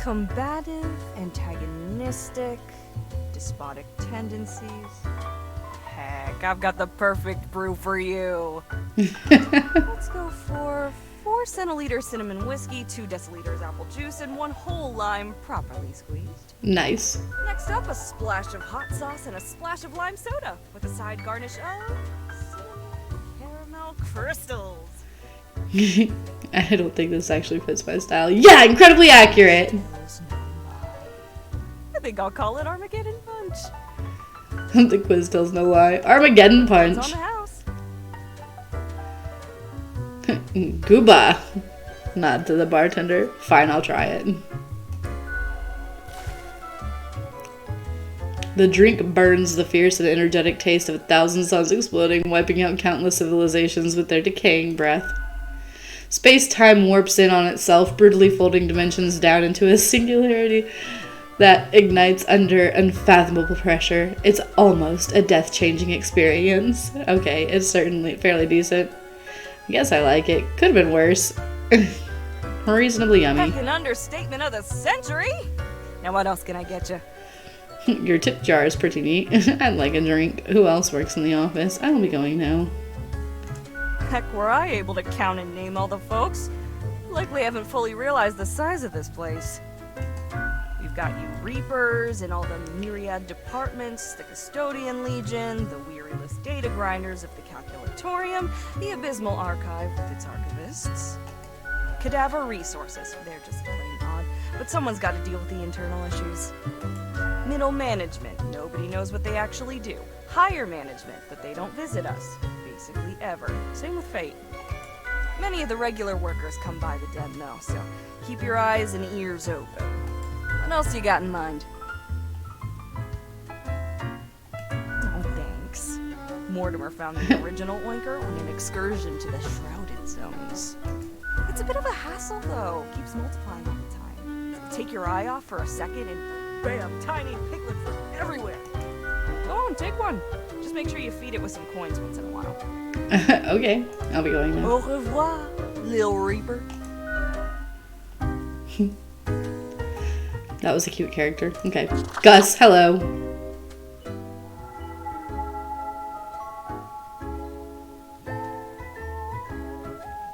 Speaker 5: Combative, antagonistic, despotic tendencies. Heck, I've got the perfect brew for you. Let's go for 4 centiliters cinnamon whiskey, 2 deciliters apple juice, and 1 whole lime properly squeezed.
Speaker 1: Nice.
Speaker 5: Next up, a splash of hot sauce and a splash of lime soda, with a side garnish of cinnamon caramel crystals.
Speaker 1: I don't think this actually fits my style. Yeah, incredibly accurate.
Speaker 5: I think I'll call it Armageddon Punch.
Speaker 1: The quiz tells no lie. Armageddon
Speaker 5: It's
Speaker 1: Punch.
Speaker 5: on the house.
Speaker 1: Gooba. Nod to the bartender. Fine, I'll try it. The drink burns the fierce and energetic taste of 1,000 suns exploding, wiping out countless civilizations with their decaying breath. Space-time warps in on itself, brutally folding dimensions down into a singularity that ignites under unfathomable pressure. It's almost a death-changing experience. Okay, it's certainly fairly decent. I guess I like it. Could have been worse. Reasonably yummy.
Speaker 5: Heck, an understatement of the century. Now what else can I get you?
Speaker 1: Your tip jar is pretty neat. I'd like a drink. Who else works in the office? I'll be going now.
Speaker 5: Heck, were I able to count and name all the folks? Likely haven't fully realized the size of this place. We've got you Reapers in all the myriad departments, the Custodian Legion, the weariless data grinders of the Calculatorium, the Abysmal Archive with its archivists. Cadaver Resources, they're just plain odd, but someone's got to deal with the internal issues. Middle Management, nobody knows what they actually do. Higher Management, but they don't visit us. Basically ever. Same with Fate. Many of the regular workers come by the den, though, so keep your eyes and ears open. What else you got in mind? Oh, thanks. Mortimer found the original oinker on an excursion to the Shrouded Zones. It's a bit of a hassle, though. Keeps multiplying all the time. Take your eye off for a second and bam, tiny piglets everywhere. Go on, take one. Just make sure you feed it with some coins once in a while.
Speaker 1: Okay, I'll be going now.
Speaker 5: Au revoir, Lil Reaper.
Speaker 1: That was a cute character. Okay. Gus, hello.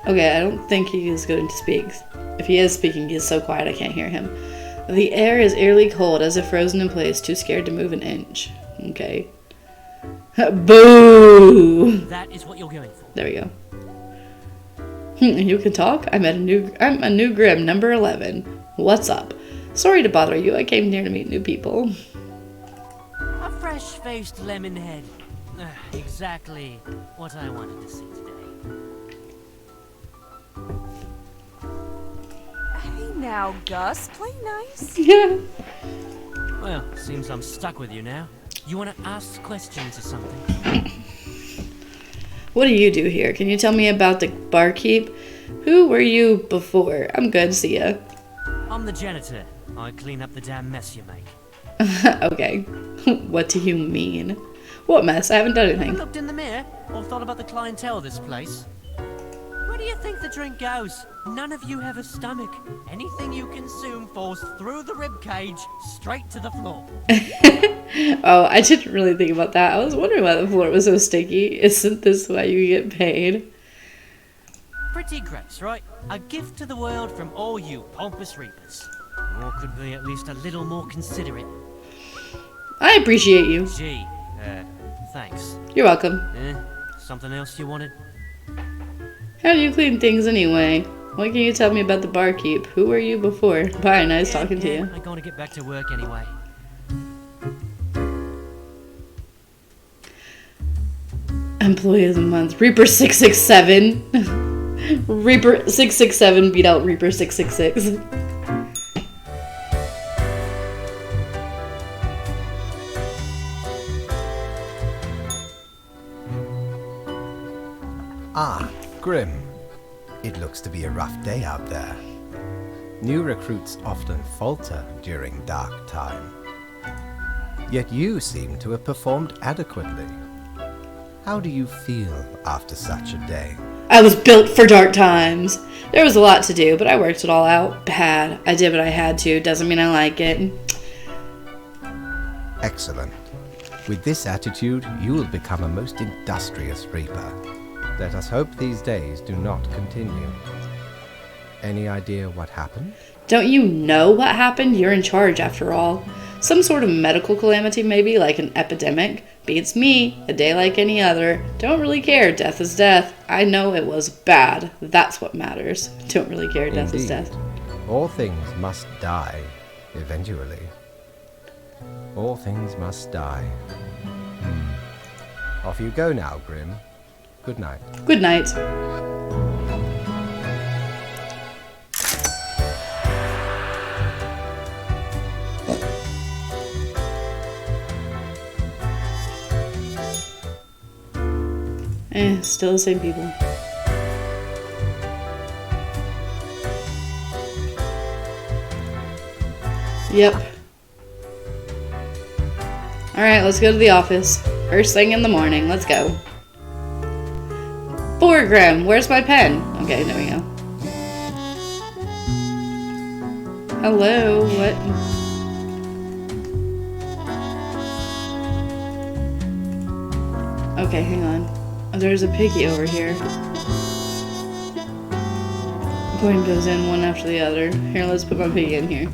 Speaker 1: Okay, I don't think he is going to speak. If he is speaking, he is so quiet I can't hear him. The air is eerily cold, as if frozen in place, too scared to move an inch. Okay. Boo!
Speaker 6: That is what you're going for.
Speaker 1: There we go. You can talk? I'm a new Grim, number 11. What's up? Sorry to bother you. I came here to meet new people.
Speaker 6: A fresh-faced lemon head. Exactly what I wanted to see today.
Speaker 5: Hey now, Gus, play nice.
Speaker 1: Yeah.
Speaker 6: Well, seems I'm stuck with you now. You want to ask questions or something?
Speaker 1: What do you do here? Can you tell me about the barkeep? Who were you before? I'm good, see ya.
Speaker 6: I'm the janitor. I clean up the damn mess you make.
Speaker 1: Okay. What do you mean? What mess? I haven't done
Speaker 6: Ever
Speaker 1: anything.
Speaker 6: looked in the mirror or thought about the clientele of this place? Where do you think the drink goes? None of you have a stomach. Anything you consume falls through the rib cage straight to the floor.
Speaker 1: Oh, I didn't really think about that. I was wondering why the floor was so sticky. Isn't this why you get paid?
Speaker 6: Pretty gross, right? A gift to the world from all you pompous reapers. Or could be at least a little more considerate.
Speaker 1: I appreciate you.
Speaker 6: Gee, thanks.
Speaker 1: You're welcome.
Speaker 6: Something else you wanted?
Speaker 1: How do you clean things anyway? What can you tell me about the barkeep? Who were you before? Bye, nice talking to you.
Speaker 6: I'm gonna get back to work anyway.
Speaker 1: Employee of the month. Reaper 667. Reaper 667 beat out Reaper 666.
Speaker 2: Ah, Grim. It looks to be a rough day out there. New recruits often falter during dark time. Yet you seem to have performed adequately. How do you feel after such a day?
Speaker 1: I was built for dark times. There was a lot to do, but I worked it all out. Bad. I did what I had to. Doesn't mean I like it.
Speaker 2: Excellent. With this attitude, you will become a most industrious reaper. Let us hope these days do not continue. Any idea what happened?
Speaker 1: Don't you know what happened? You're in charge after all. Some sort of medical calamity maybe, like an epidemic. Beats me, a day like any other. Don't really care, death is death. I know it was bad. That's what matters. Don't really care, death is
Speaker 2: Indeed.
Speaker 1: death.
Speaker 2: All things must die, eventually. All things must die. Off you go now, Grim. Good night.
Speaker 1: Good night. Still the same people. Yep. Alright, let's go to the office. First thing in the morning. Let's go. 4 Grim, where's my pen? Okay, there we go. Hello, what? Okay, hang on. Oh, there's a piggy over here. Coin goes in one after the other. Here, let's put my piggy in here.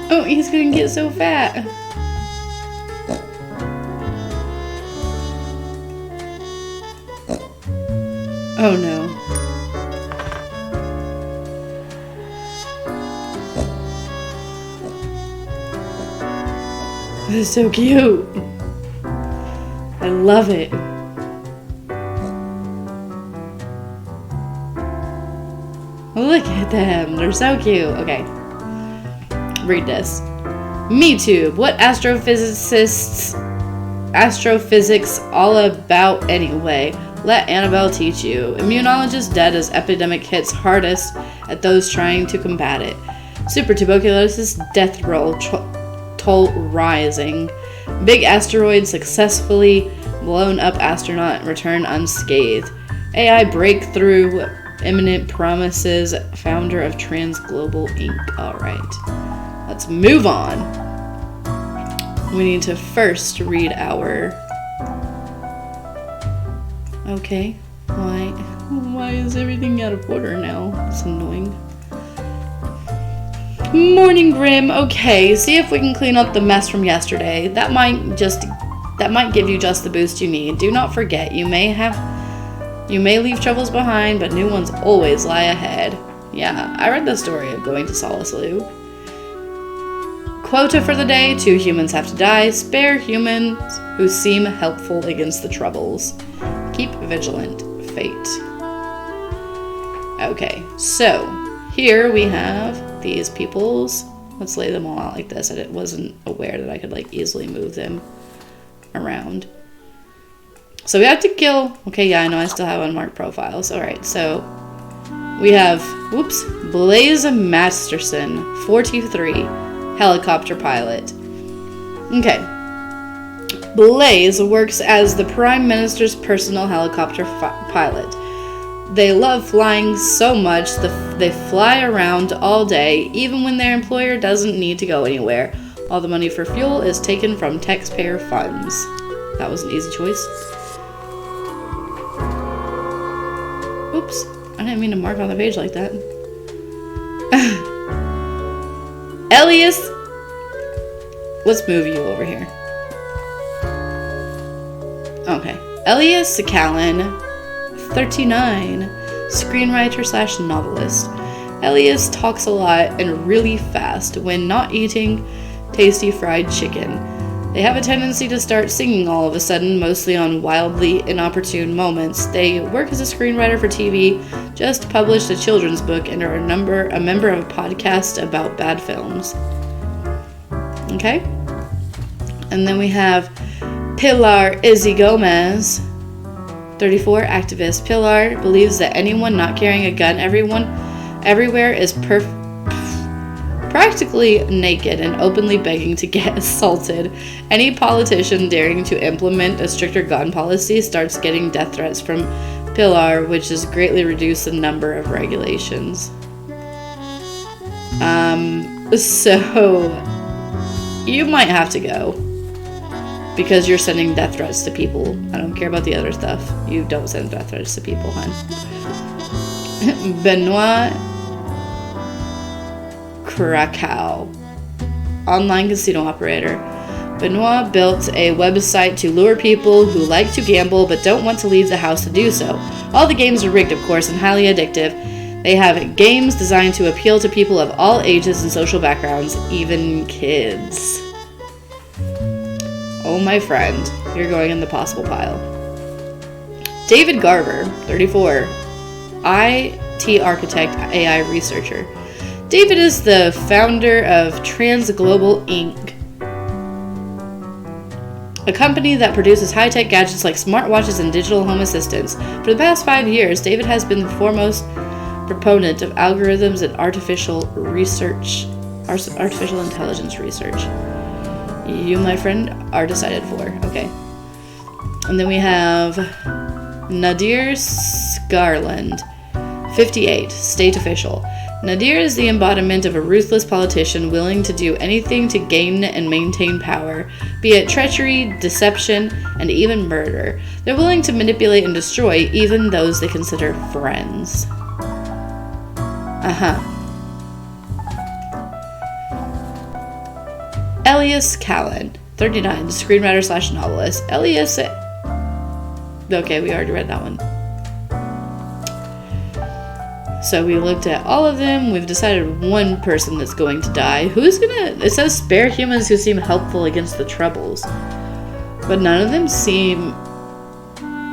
Speaker 1: Oh, he's gonna get so fat. Oh no. This is so cute. I love it. Look at them. They're so cute. Okay. Read this. MeTube. What astrophysics all about anyway? Let Annabelle teach you. Immunologist dead as epidemic hits hardest at those trying to combat it. Super tuberculosis death toll rising. Big asteroid successfully blown up astronaut return unscathed. AI breakthrough imminent promises founder of Transglobal Inc. Alright. Let's move on. We need to first read our... Okay. Why is everything out of order now? It's annoying. Morning Grim. Okay, see if we can clean up the mess from yesterday. That might give you just the boost you need. Do not forget, you may leave troubles behind, but new ones always lie ahead. Yeah, I read the story of going to Solace Lou. Quota for the day, 2 humans have to die. Spare humans who seem helpful against the troubles. Keep vigilant. Fate. Okay, so here we have these peoples. Let's lay them all out like this. I wasn't aware that I could like easily move them around. So we have to kill... Okay, yeah, I know I still have unmarked profiles. Alright, so we have, Blaze Masterson, 43, helicopter pilot. Okay. Blaze works as the Prime Minister's personal helicopter pilot. They love flying so much they fly around all day, even when their employer doesn't need to go anywhere. All the money for fuel is taken from taxpayer funds. That was an easy choice. Oops, I didn't mean to mark on the page like that. Elias, let's move you over here. Okay, Elias Callan, 39, screenwriter / novelist. Elias talks a lot and really fast when not eating tasty fried chicken. They have a tendency to start singing all of a sudden, mostly on wildly inopportune moments. They work as a screenwriter for TV, just published a children's book, and are a member of a podcast about bad films. Okay? And then we have Pilar Izzy Gomez, 34, activist. Pilar believes that anyone not carrying a gun everywhere is practically naked and openly begging to get assaulted. Any politician daring to implement a stricter gun policy starts getting death threats from Pilar, which has greatly reduced the number of regulations. So you might have to go. Because you're sending death threats to people. I don't care about the other stuff. You don't send death threats to people, hun. Benoit Krakow, online casino operator. Benoit built a website to lure people who like to gamble but don't want to leave the house to do so. All the games are rigged, of course, and highly addictive. They have games designed to appeal to people of all ages and social backgrounds, even kids. Oh, my friend, you're going in the possible pile. David Garver, 34, IT architect, AI researcher. David is the founder of Transglobal Inc., a company that produces high-tech gadgets like smartwatches and digital home assistants. For the past 5 years, David has been the foremost proponent of algorithms and artificial intelligence research. You, my friend, are decided for. Okay. And then we have Nadir Scarland, 58, state official. Nadir is the embodiment of a ruthless politician willing to do anything to gain and maintain power, be it treachery, deception, and even murder. They're willing to manipulate and destroy even those they consider friends. Elias Callan, 39, screenwriter / novelist. Elias... Okay, we already read that one. So we looked at all of them. We've decided one person that's going to die. Who's gonna... It says spare humans who seem helpful against the troubles. But none of them seem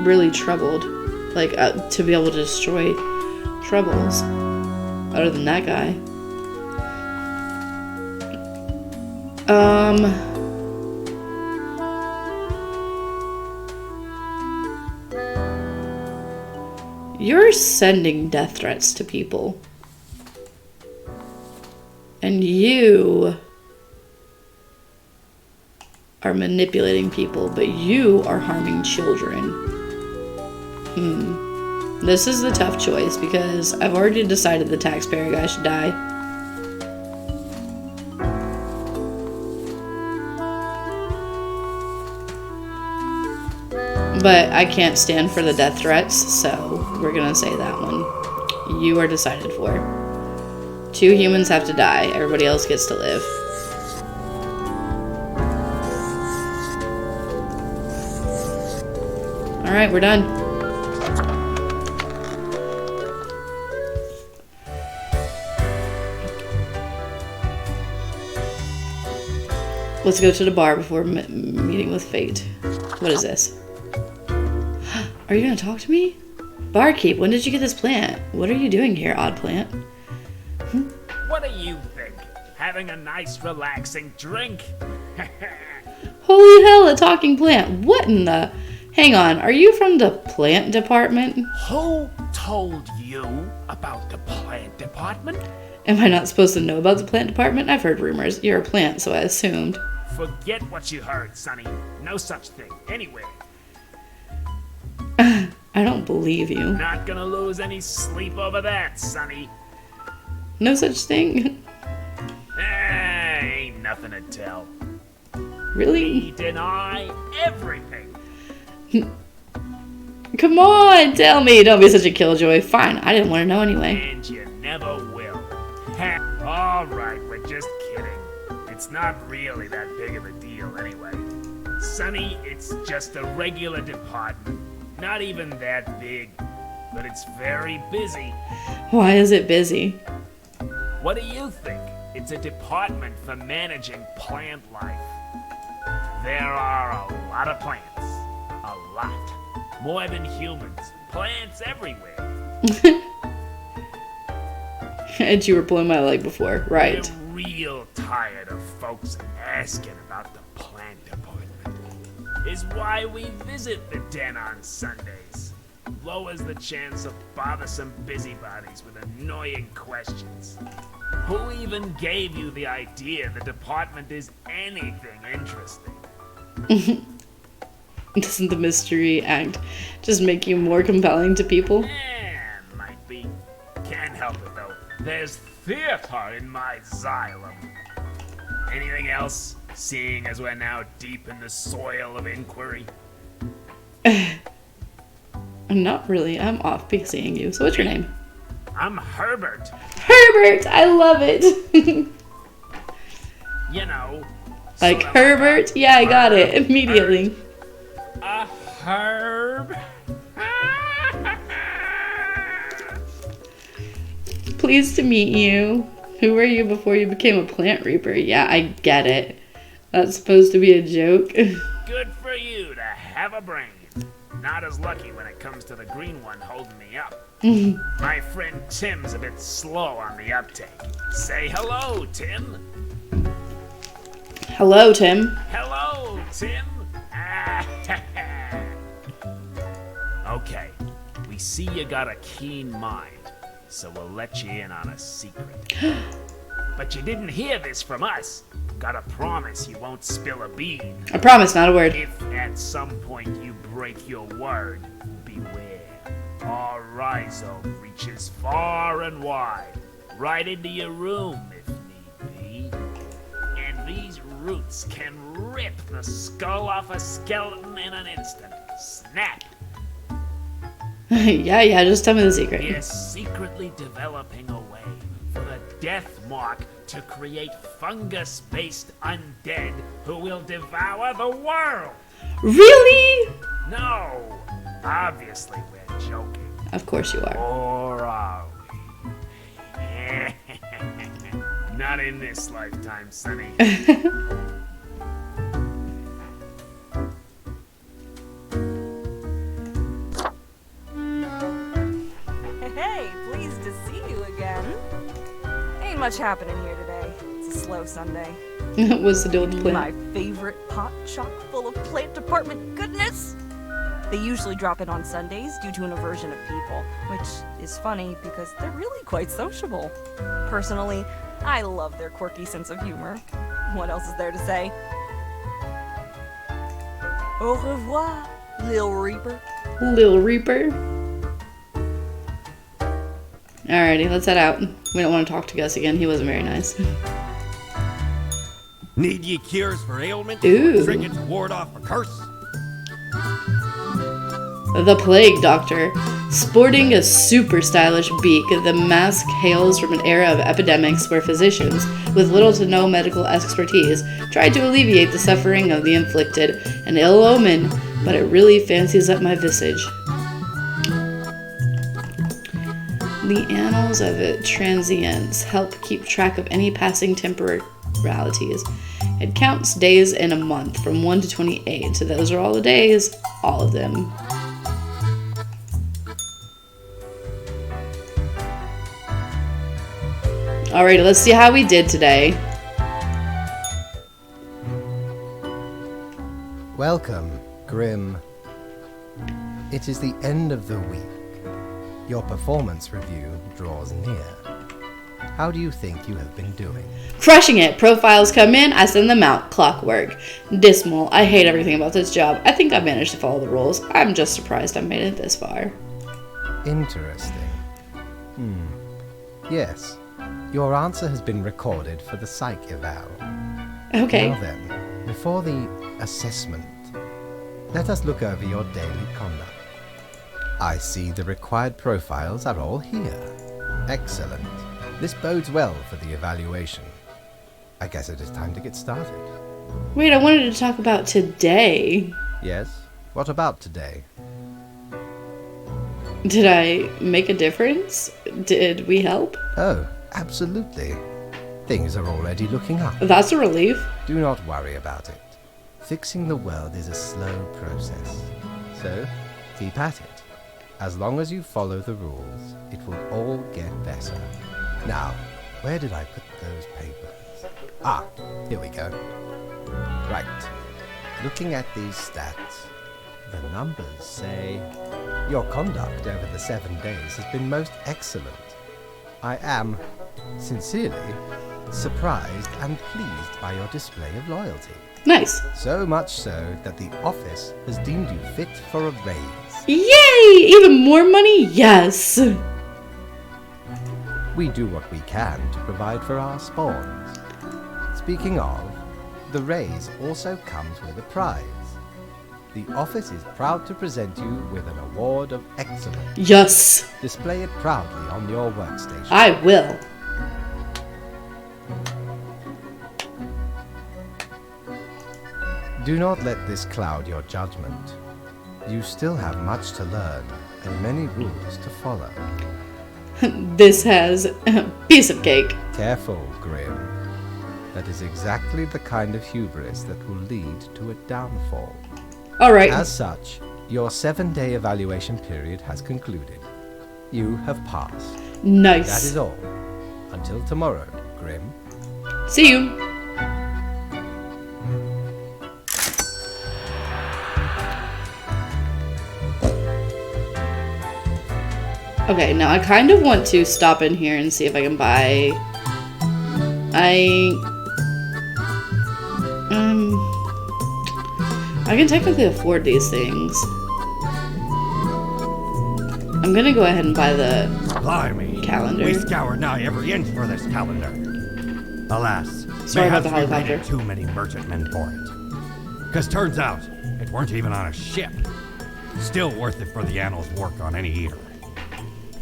Speaker 1: really troubled. Like, to be able to destroy troubles. Other than that guy. You're sending death threats to people. And you are manipulating people, but you are harming children. This is the tough choice because I've already decided the taxpayer guy should die. But I can't stand for the death threats, so we're gonna say that one. You are decided for. 2 humans have to die. Everybody else gets to live. Alright, we're done. Let's go to the bar before meeting with fate. What is this? Are you gonna talk to me? Barkeep, when did you get this plant? What are you doing here, odd plant?
Speaker 7: What do you think? Having a nice, relaxing drink?
Speaker 1: Holy hell, a talking plant. What in the... Hang on, are you from the plant department?
Speaker 7: Who told you about the plant department?
Speaker 1: Am I not supposed to know about the plant department? I've heard rumors. You're a plant, so I assumed.
Speaker 7: Forget what you heard, Sonny. No such thing. Anyway.
Speaker 1: I don't believe you.
Speaker 7: Not gonna lose any sleep over that, Sonny.
Speaker 1: No such thing?
Speaker 7: Ain't nothing to tell.
Speaker 1: Really?
Speaker 7: We deny everything.
Speaker 1: Come on, tell me. Don't be such a killjoy. Fine, I didn't want to know anyway.
Speaker 7: And you never will. Alright, we're just kidding. It's not really that big of a deal anyway. Sonny, it's just a regular department. Not even that big. But it's very busy.
Speaker 1: Why is it busy?
Speaker 7: What do you think? It's a department for managing plant life. There are a lot of plants. A lot. More than humans. Plants everywhere.
Speaker 1: And you were pulling my leg before, right?
Speaker 7: We're real tired of folks asking about the plant department. Is why we visit the den on Sundays. Lowers the chance of bothersome busybodies with annoying questions. Who even gave you the idea the department is anything interesting?
Speaker 1: Doesn't the mystery act just make you more compelling to people?
Speaker 7: Might be. Can't help it though. There's theater in my xylem. Anything else? Seeing as we're now deep in the soil of inquiry.
Speaker 1: Not really. I'm off be seeing you. So what's your name?
Speaker 7: I'm Herbert.
Speaker 1: Herbert! I love it!
Speaker 7: You know.
Speaker 1: Like
Speaker 7: sort of
Speaker 1: Herbert? Yeah, I got it immediately.
Speaker 7: A herb?
Speaker 1: Pleased to meet you. Who were you before you became a plant reaper? Yeah, I get it. That's supposed to be a joke.
Speaker 7: Good for you to have a brain. Not as lucky when it comes to the green one holding me up. My friend Tim's a bit slow on the uptake. Say hello, Tim.
Speaker 1: Hello, Tim.
Speaker 7: Hello, Tim. Okay, we see you got a keen mind, so we'll let you in on a secret. But you didn't hear this from us. Gotta promise you won't spill a bean.
Speaker 1: I promise, not a word.
Speaker 7: If at some point you break your word, beware. Our rhizome reaches far and wide, right into your room if need be. And these roots can rip the skull off a skeleton in an instant. Snap!
Speaker 1: yeah, just tell me the secret.
Speaker 7: We're secretly developing a way for the death mark to create fungus-based undead who will devour the world.
Speaker 1: Really?
Speaker 7: No, obviously we're joking.
Speaker 1: Of course you are.
Speaker 7: Or are we? Not in this lifetime, Sonny.
Speaker 5: Hey, pleased to see you again. Ain't much happening here today. It's a slow Sunday.
Speaker 1: What's the deal with the
Speaker 5: Need
Speaker 1: plant?
Speaker 5: my favorite pot chock full of plant department goodness. They usually drop in on Sundays due to an aversion of people, which is funny because they're really quite sociable. Personally, I love their quirky sense of humor. What else is there to say? Au revoir, Lil Reaper.
Speaker 1: Lil Reaper. Alrighty, let's head out. We don't want to talk to Gus again. He wasn't very nice.
Speaker 3: Need ye cures for ailments?
Speaker 1: Ooh.
Speaker 3: Or trinkets to ward off a curse?
Speaker 1: The Plague Doctor. Sporting a super stylish beak, the mask hails from an era of epidemics where physicians, with little to no medical expertise, tried to alleviate the suffering of the inflicted. An ill omen, but it really fancies up my visage. The annals of transience help keep track of any passing temporalities. It counts days in a month from 1 to 28, so those are all the days, all of them. Alrighty, let's see how we did today.
Speaker 2: Welcome, Grim. It is the end of the week. Your performance review draws near. How do you think you have been doing?
Speaker 1: Crushing it. Profiles come in, I send them out. Clockwork. Dismal. I hate everything about this job. I think I managed to follow the rules. I'm just surprised I made it this far.
Speaker 2: Interesting. Yes, your answer has been recorded for the psych eval.
Speaker 1: Okay.
Speaker 2: Now then, before the assessment, let us look over your daily conduct. I see the required profiles are all here. Excellent. This bodes well for the evaluation. I guess it is time to get started.
Speaker 1: Wait, I wanted to talk about today.
Speaker 2: Yes? What about today?
Speaker 1: Did I make a difference? Did we help?
Speaker 2: Oh, absolutely. Things are already looking up.
Speaker 1: That's a relief.
Speaker 2: Do not worry about it. Fixing the world is a slow process. So, keep at it. As long as you follow the rules, it will all get better. Now, where did I put those papers? Ah, here we go. Right. Looking at these stats, the numbers say your conduct over the 7 days has been most excellent. I am, sincerely, surprised and pleased by your display of loyalty.
Speaker 1: Nice.
Speaker 2: So much so that the office has deemed you fit for a raise.
Speaker 1: Yay! Even more money? Yes.
Speaker 2: We do what we can to provide for our spawns. Speaking of, the raise also comes with a prize. The office is proud to present you with an award of excellence.
Speaker 1: Yes.
Speaker 2: Display it proudly on your workstation.
Speaker 1: I will.
Speaker 2: Do not let this cloud your judgment. You still have much to learn and many rules to follow.
Speaker 1: This has a piece of cake.
Speaker 2: Careful, Grim. That is exactly the kind of hubris that will lead to a downfall.
Speaker 1: Alright.
Speaker 2: As such, your 7-day evaluation period has concluded. You have passed.
Speaker 1: Nice.
Speaker 2: That is all. Until tomorrow, Grim.
Speaker 1: See you. Okay, now I kind of want to stop in here and see if I can buy... I can technically afford these things. I'm gonna go ahead and buy the
Speaker 3: Blimey.
Speaker 1: calendar.
Speaker 3: We scoured nigh every inch for this calendar. Alas,
Speaker 1: Sorry
Speaker 3: they
Speaker 1: about the
Speaker 3: have
Speaker 1: helicopter.
Speaker 3: rated too many merchantmen for it. Cause turns out, it weren't even on a ship. Still worth it for the annals work on any year.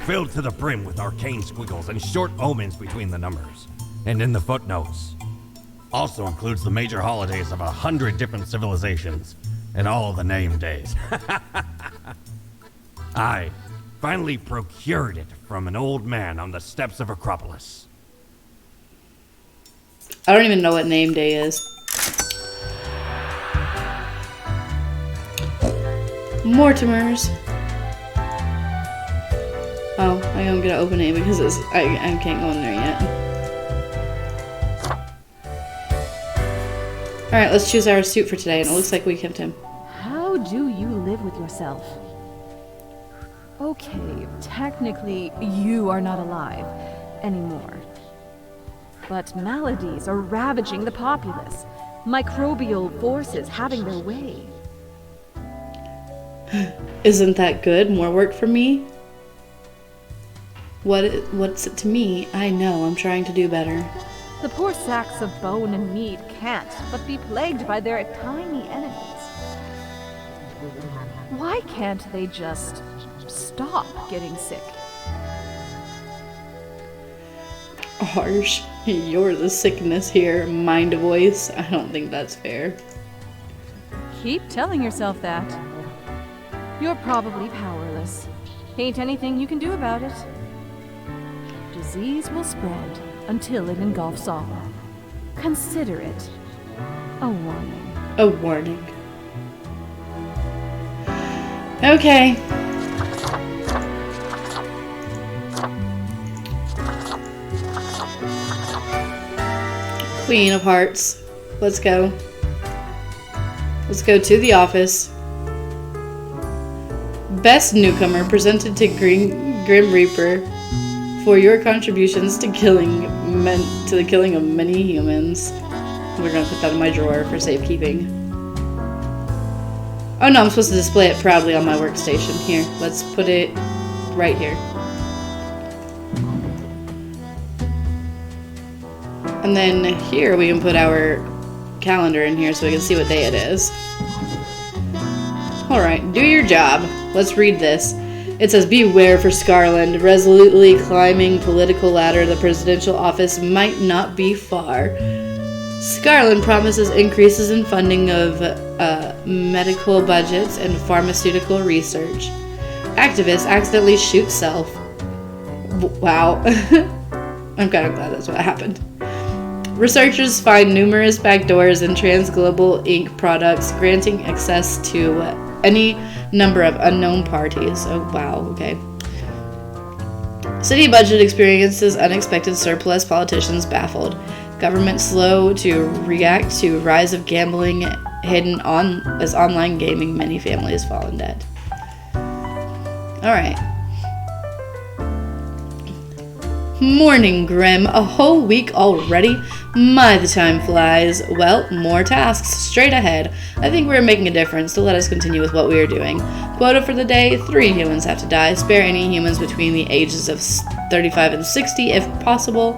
Speaker 3: Filled to the brim with arcane squiggles and short omens between the numbers. And in the footnotes. Also includes the major holidays of 100 different civilizations. And all the name days. I finally procured it from an old man on the steps of Acropolis.
Speaker 1: I don't even know what name day is. Mortimer's. Oh, I don't get to open it because I can't go in there yet. Alright, let's choose our suit for today, and it looks like we kept him.
Speaker 4: How do you live with yourself? Okay, technically, you are not alive anymore. But maladies are ravaging the populace. Microbial forces having their way.
Speaker 1: Isn't that good? More work for me? What's it to me? I know, I'm trying to do better.
Speaker 4: The poor sacks of bone and meat can't but be plagued by their tiny enemies. Why can't they just stop getting sick?
Speaker 1: Harsh. You're the sickness here, mind voice. I don't think that's fair.
Speaker 4: Keep telling yourself that. You're probably powerless. Ain't anything you can do about it. Disease will spread until it engulfs all. Consider it a warning.
Speaker 1: A warning. Okay. Queen of Hearts. Let's go. Let's go to the office. Best newcomer presented to Grim Reaper for your contributions to the killing of many humans. We're gonna put that in my drawer for safekeeping. Oh no, I'm supposed to display it proudly on my workstation. Here, let's put it right here. And then here we can put our calendar in here so we can see what day it is. Alright, do your job. Let's read this. It says, beware for Scarland. Resolutely climbing political ladder, the presidential office might not be far. Scarland promises increases in funding of medical budgets and pharmaceutical research. Activist accidentally shoots self. Wow. I'm kind of glad that's what happened. Researchers find numerous backdoors in Transglobal Inc. products, granting access to any number of unknown parties. Oh, wow, okay. City budget experiences unexpected surplus, politicians baffled. Government slow to react to rise of gambling hidden as online gaming, many families fallen dead. Alright. Morning, Grim. A whole week already? My, the time flies. Well, more tasks straight ahead. I think we're making a difference, so let us continue with what we are doing. Quota for the day, 3 humans have to die. Spare any humans between the ages of 35 and 60 if possible.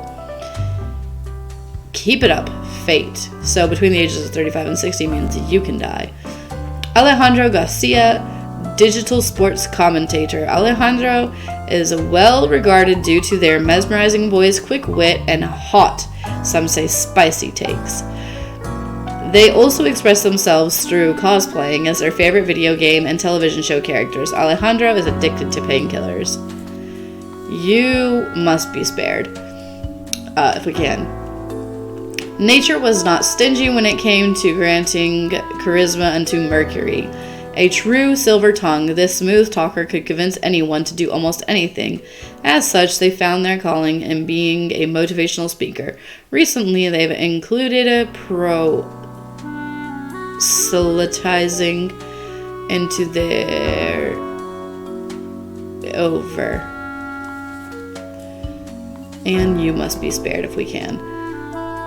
Speaker 1: Keep it up. Fate. So between the ages of 35 and 60 means you can die. Alejandro Garcia, digital sports commentator. Alejandro is well regarded due to their mesmerizing voice, quick wit, and hot, some say spicy takes. They also express themselves through cosplaying as their favorite video game and television show characters. Alejandro is addicted to painkillers. You must be spared. If we can. Nature was not stingy when it came to granting charisma unto Mercury. A true silver tongue, this smooth talker could convince anyone to do almost anything. As such, they found their calling in being a motivational speaker. Recently, they've included a proselytizing into their over. And you must be spared if we can.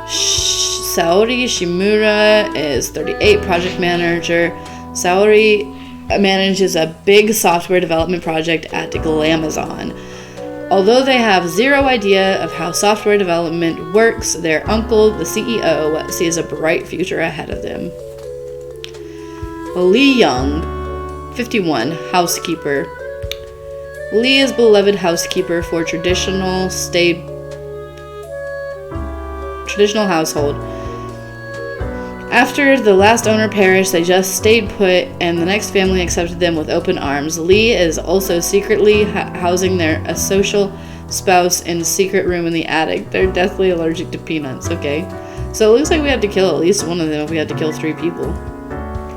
Speaker 1: Saori Shimura is 38, project manager. Saori manages a big software development project at Glamazon. Although they have zero idea of how software development works, their uncle, the CEO, sees a bright future ahead of them. Lee Young, 51, housekeeper. Lee is beloved housekeeper for traditional household. After the last owner perished, they just stayed put, and the next family accepted them with open arms. Lee is also secretly housing their asocial spouse in a secret room in the attic. They're deathly allergic to peanuts, okay. So it looks like we have to kill at least one of them if we had to kill 3 people.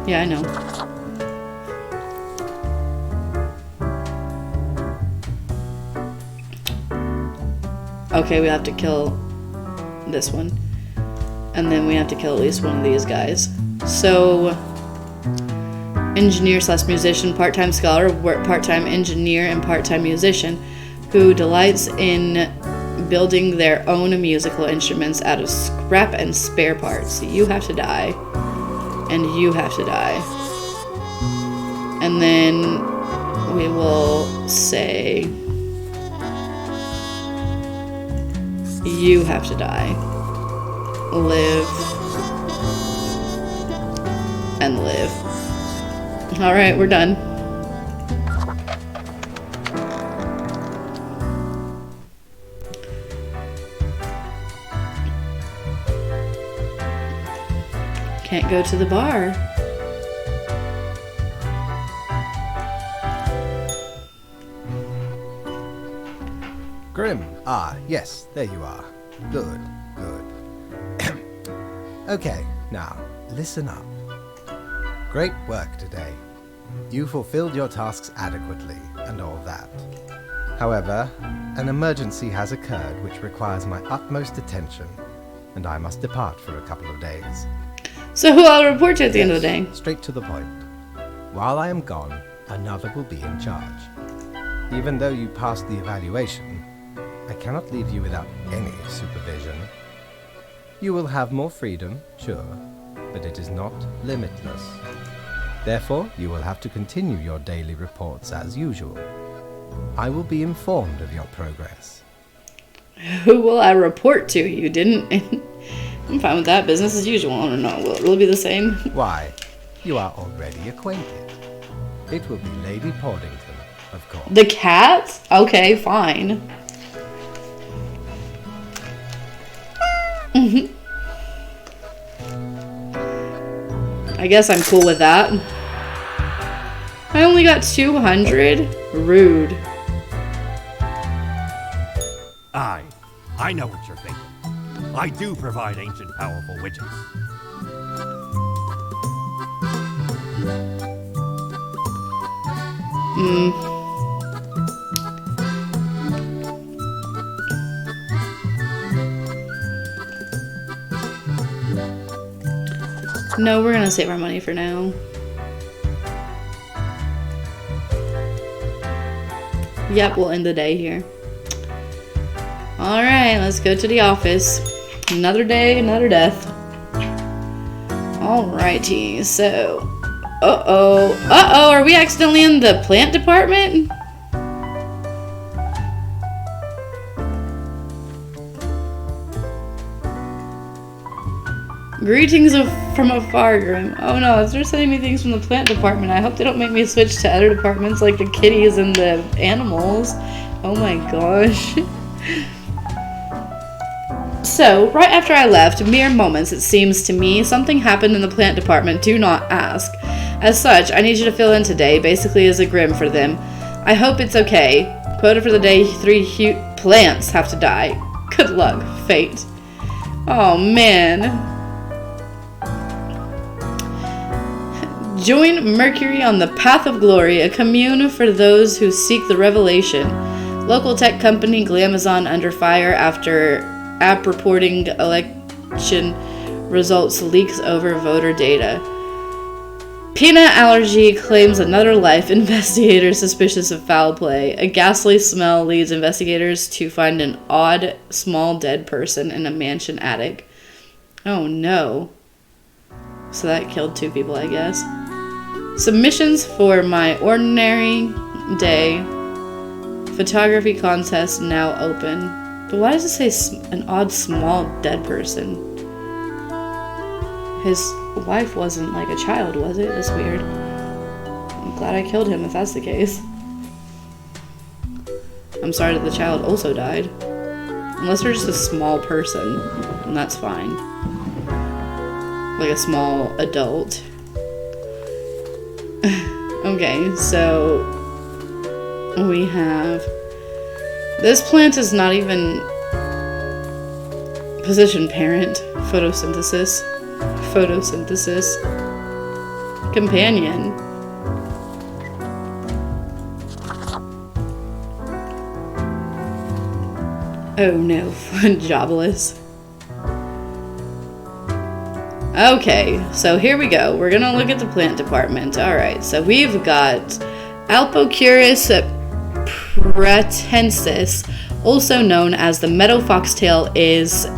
Speaker 1: Yeah, I know. Okay, we have to kill this one. And then we have to kill at least one of these guys. So, engineer slash musician, part-time scholar, part-time engineer, and part-time musician who delights in building their own musical instruments out of scrap and spare parts. You have to die. And you have to die. And then we will say you have to die. Live. And live. Alright, we're done. Can't go to the bar.
Speaker 2: Grim. Ah, yes, there you are. Good, good. Okay, now, listen up. Great work today. You fulfilled your tasks adequately, and all that. However, an emergency has occurred which requires my utmost attention, and I must depart for a couple of days.
Speaker 1: So who I'll report to at the end of the day?
Speaker 2: Straight to the point. While I am gone, another will be in charge. Even though you passed the evaluation, I cannot leave you without any supervision. You will have more freedom, sure, but it is not limitless. Therefore, you will have to continue your daily reports as usual. I will be informed of your progress.
Speaker 1: Who will I report to? You didn't. I'm fine with that. Business as usual. I don't know. Will it really be the same?
Speaker 2: Why? You are already acquainted. It will be Lady Portington, of course.
Speaker 1: The cat? Okay, fine. I guess I'm cool with that. I only got 200? Rude.
Speaker 3: I know what you're thinking. I do provide ancient powerful widgets.
Speaker 1: No, we're gonna save our money for now. Yep, we'll end the day here. Alright, let's go to the office. Another day, another death. Alrighty, so... Uh-oh, are we accidentally in the plant department? Greetings from afar, Grim. Oh no, if they're sending me things from the plant department, I hope they don't make me switch to other departments like the kitties and the animals. Oh my gosh. So, right after I left, mere moments it seems to me, something happened in the plant department, do not ask. As such, I need you to fill in today, basically as a Grim for them. I hope it's okay. Quota for the day, 3 plants have to die. Good luck, fate. Oh man. Join Mercury on the Path of Glory, a commune for those who seek the revelation. Local tech company Glamazon under fire after app reporting election results leaks over voter data. Peanut allergy claims another life. Investigators suspicious of foul play. A ghastly smell leads investigators to find an odd, small dead person in a mansion attic. Oh no. So that killed 2 people, I guess. Submissions for my ordinary day photography contest now open. But why does it say an odd small dead person? His wife wasn't like a child, was it? That's weird. I'm glad I killed him if that's the case. I'm sorry that the child also died. Unless they're just a small person, and that's fine. Like a small adult. Okay, so we have... This plant is not even Position parent. Photosynthesis. Photosynthesis. Companion. Oh no, jobless. Okay, so here we go. We're gonna look at the plant department. Alright, so we've got Alpocurus pratensis, also known as the meadow foxtail, is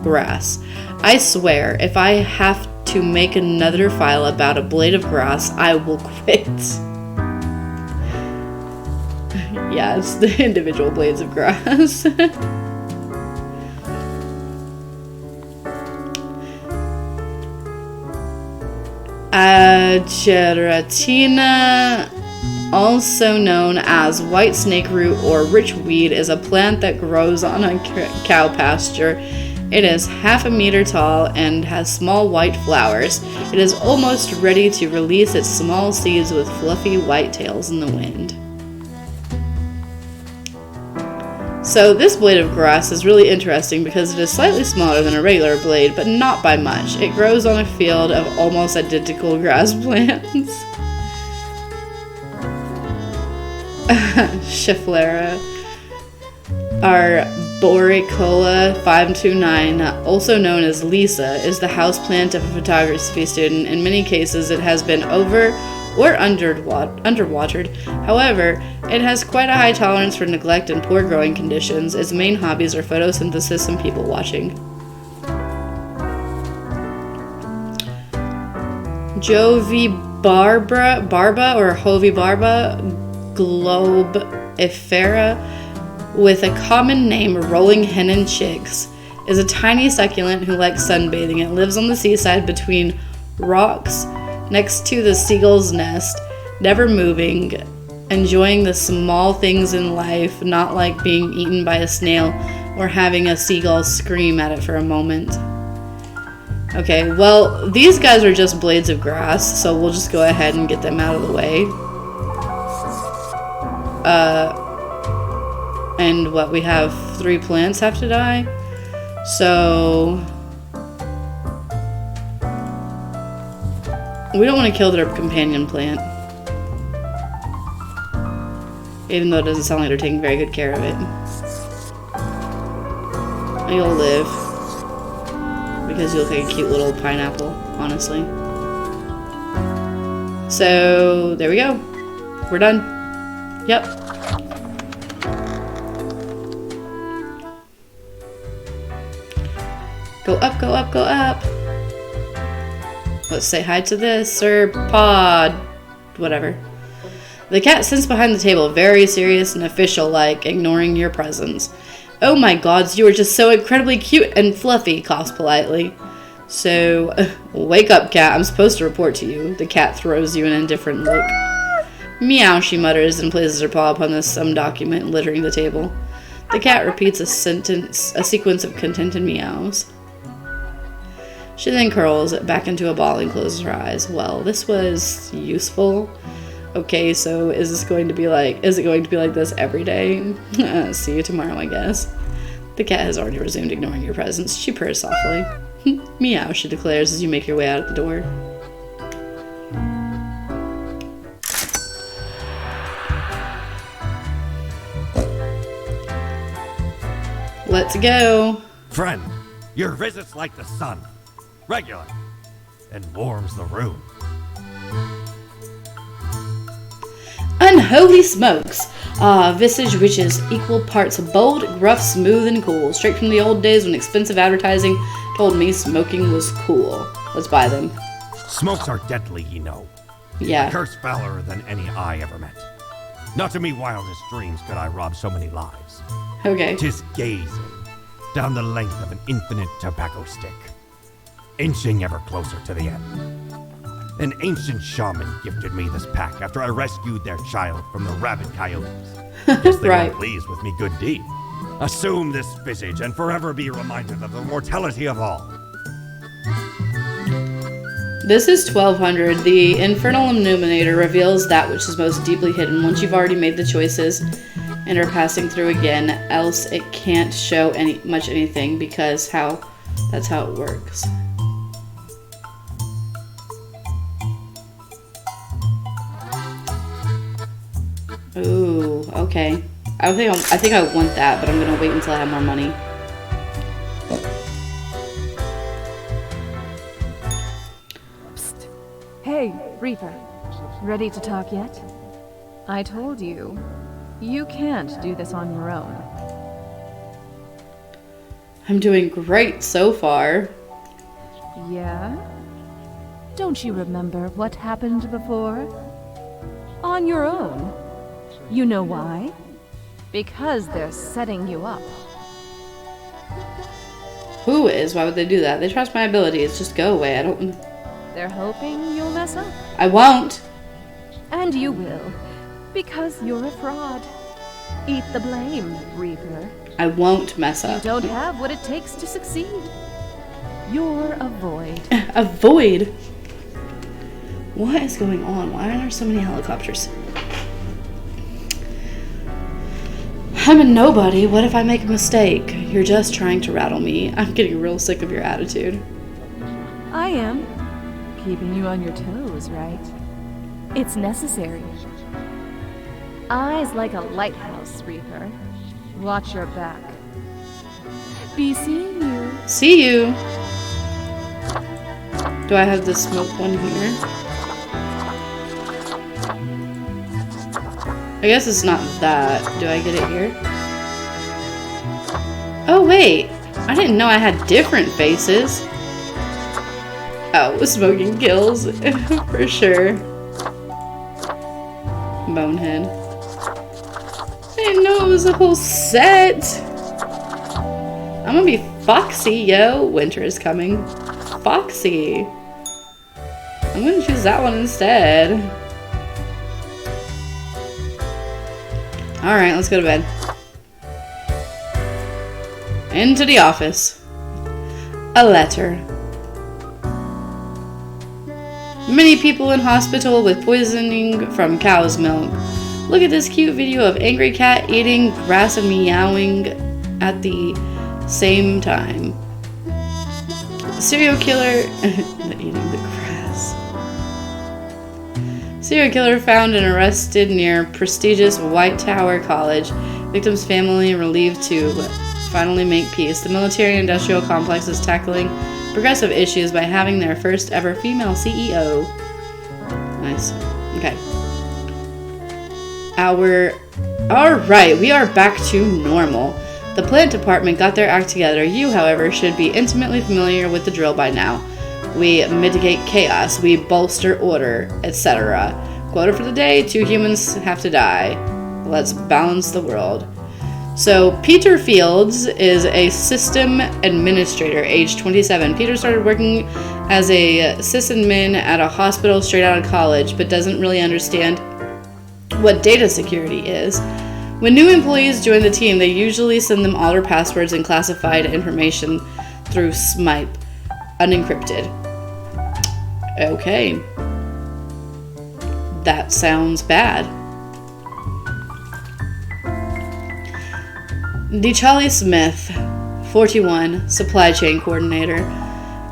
Speaker 1: grass. I swear, if I have to make another file about a blade of grass, I will quit. Yeah, it's the individual blades of grass. Geratina, also known as white snake root or rich weed, is a plant that grows on a cow pasture. It is half a meter tall and has small white flowers. It is almost ready to release its small seeds with fluffy white tails in the wind. So this blade of grass is really interesting because it is slightly smaller than a regular blade, but not by much. It grows on a field of almost identical grass plants. Schefflera arboricola 529, also known as Lisa, is the houseplant of a photography student. In many cases, it has been over or underwatered. However, it has quite a high tolerance for neglect and poor growing conditions. Its main hobbies are photosynthesis and people watching. Barba or Jovibarba globifera, with a common name rolling hen and chicks, is a tiny succulent who likes sunbathing. It lives on the seaside between rocks next to the seagull's nest, never moving, enjoying the small things in life, not like being eaten by a snail or having a seagull scream at it for a moment. Okay, well, these guys are just blades of grass, so we'll just go ahead and get them out of the way. And what, we have 3 plants have to die? So we don't want to kill their companion plant. Even though it doesn't sound like they're taking very good care of it. You'll live. Because you look like a cute little pineapple, honestly. So, there we go. We're done. Yep. Go up, go up, go up. Let's say hi to this, Sir Pod. Whatever. The cat sits behind the table, very serious and official-like, ignoring your presence. Oh my gods, you are just so incredibly cute and fluffy, coughs politely. So, wake up, cat. I'm supposed to report to you. The cat throws you an indifferent look. Meow, she mutters and places her paw upon some document littering the table. The cat repeats a sequence of contented meows. She then curls back into a ball and closes her eyes. Well, this was useful. Okay, so is it going to be like this every day? See you tomorrow, I guess. The cat has already resumed ignoring your presence. She purrs softly. Meow, she declares as you make your way out the door. Let's go.
Speaker 3: Friend, your visit's like the sun. Regular. And warms the room.
Speaker 1: Unholy smokes! Ah, visage which is equal parts bold, gruff, smooth, and cool. Straight from the old days when expensive advertising told me smoking was cool. Let's buy them.
Speaker 3: Smokes are deadly, you know.
Speaker 1: Yeah.
Speaker 3: A curse fouler than any I ever met. Not to me wildest dreams could I rob so many lives.
Speaker 1: Okay.
Speaker 3: 'Tis gazing down the length of an infinite tobacco stick, inching ever closer to the end. An ancient shaman gifted me this pack after I rescued their child from the rabid coyotes. Guess they
Speaker 1: Right.
Speaker 3: were pleased with me good deed. Assume this visage and forever be reminded of the mortality of all.
Speaker 1: This is 1200. The Infernal Illuminator reveals that which is most deeply hidden once you've already made the choices and are passing through again, else it can't show much anything because how That's how it works. Ooh, okay. I think I want that, but I'm gonna wait until I have more money.
Speaker 4: Psst. Hey, Reaper. Ready to talk yet? I told you, you can't do this on your own.
Speaker 1: I'm doing great so far.
Speaker 4: Yeah? Don't you remember what happened before? On your own. You know why? Because they're setting you up.
Speaker 1: Who is? Why would they do that? They trust my abilities. Just go away. I don't...
Speaker 4: They're hoping you'll mess up.
Speaker 1: I won't.
Speaker 4: And you will. Because you're a fraud. Eat the blame, Reaper.
Speaker 1: I won't mess
Speaker 4: You
Speaker 1: up.
Speaker 4: don't have what it takes to succeed. You're a void.
Speaker 1: A void? What is going on? Why are there so many helicopters? I'm a nobody. What if I make a mistake? You're just trying to rattle me. I'm getting real sick of your attitude.
Speaker 4: I am. Keeping you on your toes, right? It's necessary. Eyes like a lighthouse, Reaper. Watch your back. Be seeing you.
Speaker 1: See you. Do I have the smoke one here? I guess it's not that. Do I get it here? Oh, wait. I didn't know I had different faces. Oh, smoking kills. For sure. Bonehead. I didn't know it was a whole set. I'm gonna be Foxy, yo. Winter is coming. Foxy. I'm gonna choose that one instead. Alright, let's go to bed. Into the office. A letter. Many people in hospital with poisoning from cow's milk. Look at this cute video of angry cat eating grass and meowing at the same time. Serial killer eating the grass. Serial killer found and arrested near prestigious White Tower College. Victim's family relieved to finally make peace. The military-industrial complex is tackling progressive issues by having their first ever female CEO. Nice. Okay. Alright, we are back to normal. The plant department got their act together. You, however, should be intimately familiar with the drill by now. We mitigate chaos, we bolster order, etc. Quota for the day, 2 humans have to die. Let's balance the world. So, Peter Fields is a system administrator, age 27. Peter started working as a sysadmin at a hospital straight out of college, but doesn't really understand what data security is. When new employees join the team, they usually send them all their passwords and classified information through Smype, unencrypted. Okay. That sounds bad. DeCharlie Smith, 41, supply chain coordinator.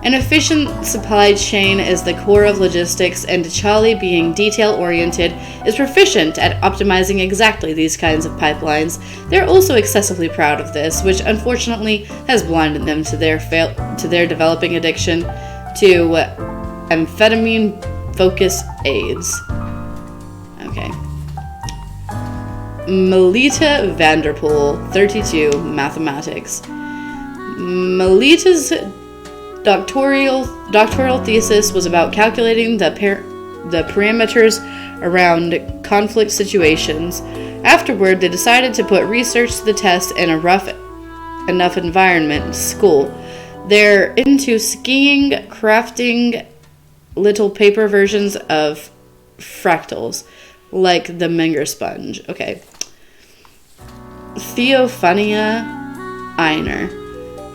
Speaker 1: An efficient supply chain is the core of logistics, and DeCharlie, being detail-oriented, is proficient at optimizing exactly these kinds of pipelines. They're also excessively proud of this, which unfortunately has blinded them to their developing addiction to amphetamine-focused aids. Okay. Melita Vanderpool, 32, mathematics. Melita's doctoral thesis was about calculating the parameters around conflict situations. Afterward, they decided to put research to the test in a rough enough environment, school. They're into skiing, crafting little paper versions of fractals, like the Menger sponge. Okay. Theophania Einer,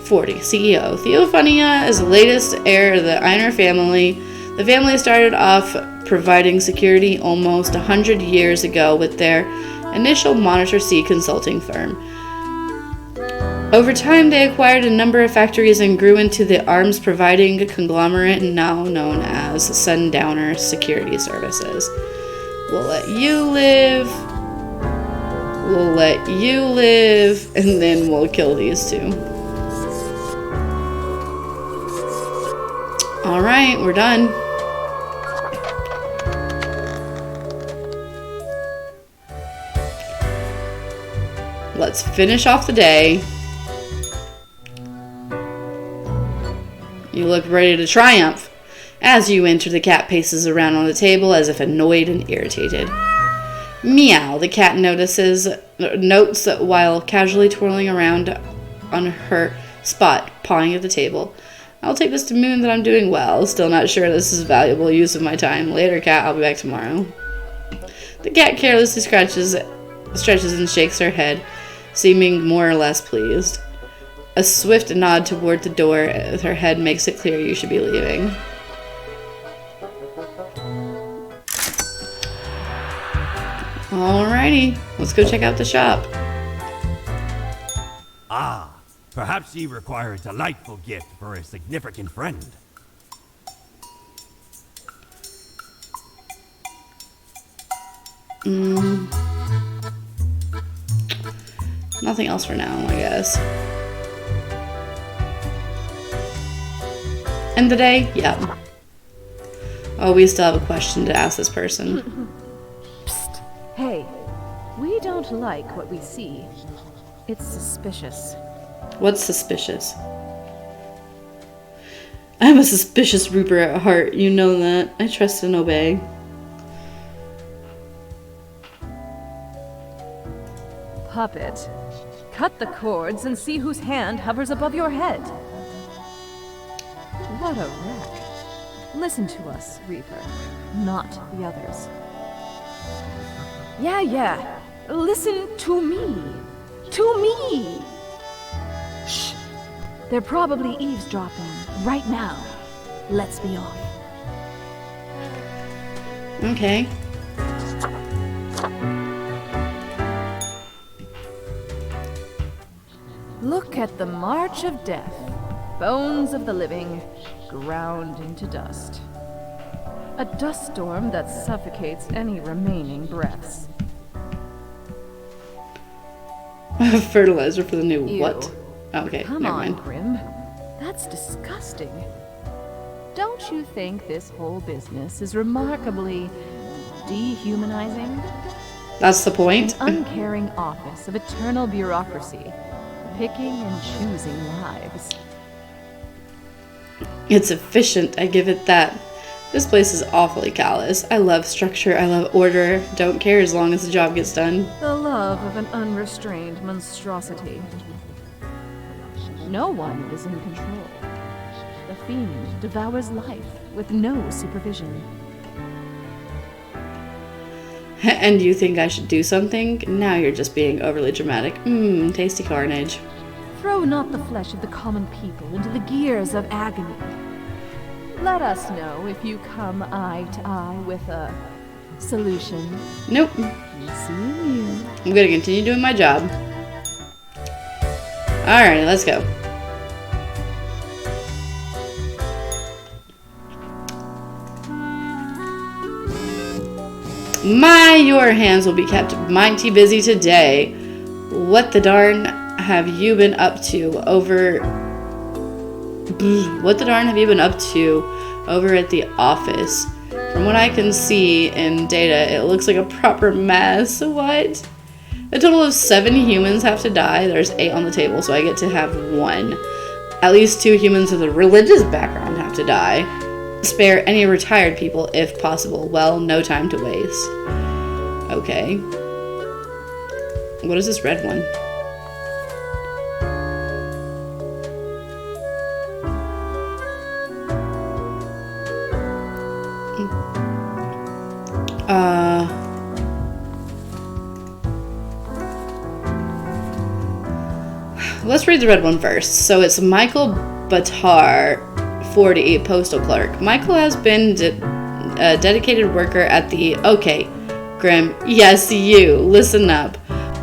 Speaker 1: 40, CEO. Theophania is the latest heir of the Einer family. The family started off providing security almost 100 years ago with their initial Monitor C consulting firm. Over time, they acquired a number of factories and grew into the arms-providing conglomerate now known as Sundowner Security Services. We'll let you live. We'll let you live. And then we'll kill these two. Alright, we're done. Let's finish off the day. You look ready to triumph. As you enter, the cat paces around on the table as if annoyed and irritated. Meow, the cat notes that while casually twirling around on her spot, pawing at the table. I'll take this to mean that I'm doing well. Still not sure this is valuable use of my time. Later, cat. I'll be back tomorrow. The cat carelessly stretches and shakes her head, seeming more or less pleased. A swift nod toward the door with her head makes it clear you should be leaving. Alrighty, let's go check out the shop.
Speaker 3: Ah, perhaps ye require a delightful gift for a significant friend.
Speaker 1: Nothing else for now, I guess. End the day? Yep. Oh, we still have a question to ask this person.
Speaker 4: Psst. Hey, we don't like what we see. It's suspicious.
Speaker 1: What's suspicious? I'm a suspicious Reaper at heart. You know that. I trust and obey.
Speaker 4: Puppet, cut the cords and see whose hand hovers above your head. What a wreck. Listen to us, Reaper, not the others. Yeah. Listen to me. To me! Shh. They're probably eavesdropping right now. Let's be off.
Speaker 1: Okay.
Speaker 4: Look at the march of death. Bones of the living, ground into dust. A dust storm that suffocates any remaining breaths.
Speaker 1: Fertilizer for the new
Speaker 4: Ew.
Speaker 1: what? Okay,
Speaker 4: Come
Speaker 1: never
Speaker 4: on,
Speaker 1: mind.
Speaker 4: Grim. That's disgusting. Don't you think this whole business is remarkably dehumanizing?
Speaker 1: That's the point.
Speaker 4: An uncaring office of eternal bureaucracy, picking and choosing lives.
Speaker 1: It's efficient, I give it that. This place is awfully callous. I love structure, I love order. Don't care as long as the job gets done.
Speaker 4: The love of an unrestrained monstrosity. No one is in control. The fiend devours life with no supervision.
Speaker 1: And you think I should do something? Now you're just being overly dramatic. Tasty carnage.
Speaker 4: Throw not the flesh of the common people into the gears of agony. Let us know if you come eye to eye with a solution.
Speaker 1: Nope.
Speaker 4: Seeing you.
Speaker 1: I'm gonna continue doing my job. Alright, let's go. Your hands will be kept mighty busy today. What the darn have you been up to over... What the darn have you been up to over at the office? From what I can see in data, it looks like a proper mess. What? A total of 7 humans have to die. There's 8 on the table, so I get to have 1. At least 2 humans with a religious background have to die. Spare any retired people if possible. Well, no time to waste. Okay. What is this red one? Let's read the red one first. So it's Michael Batar, 40, postal clerk. Michael has been a dedicated worker at the... Okay, Grim. Yes, you. Listen up.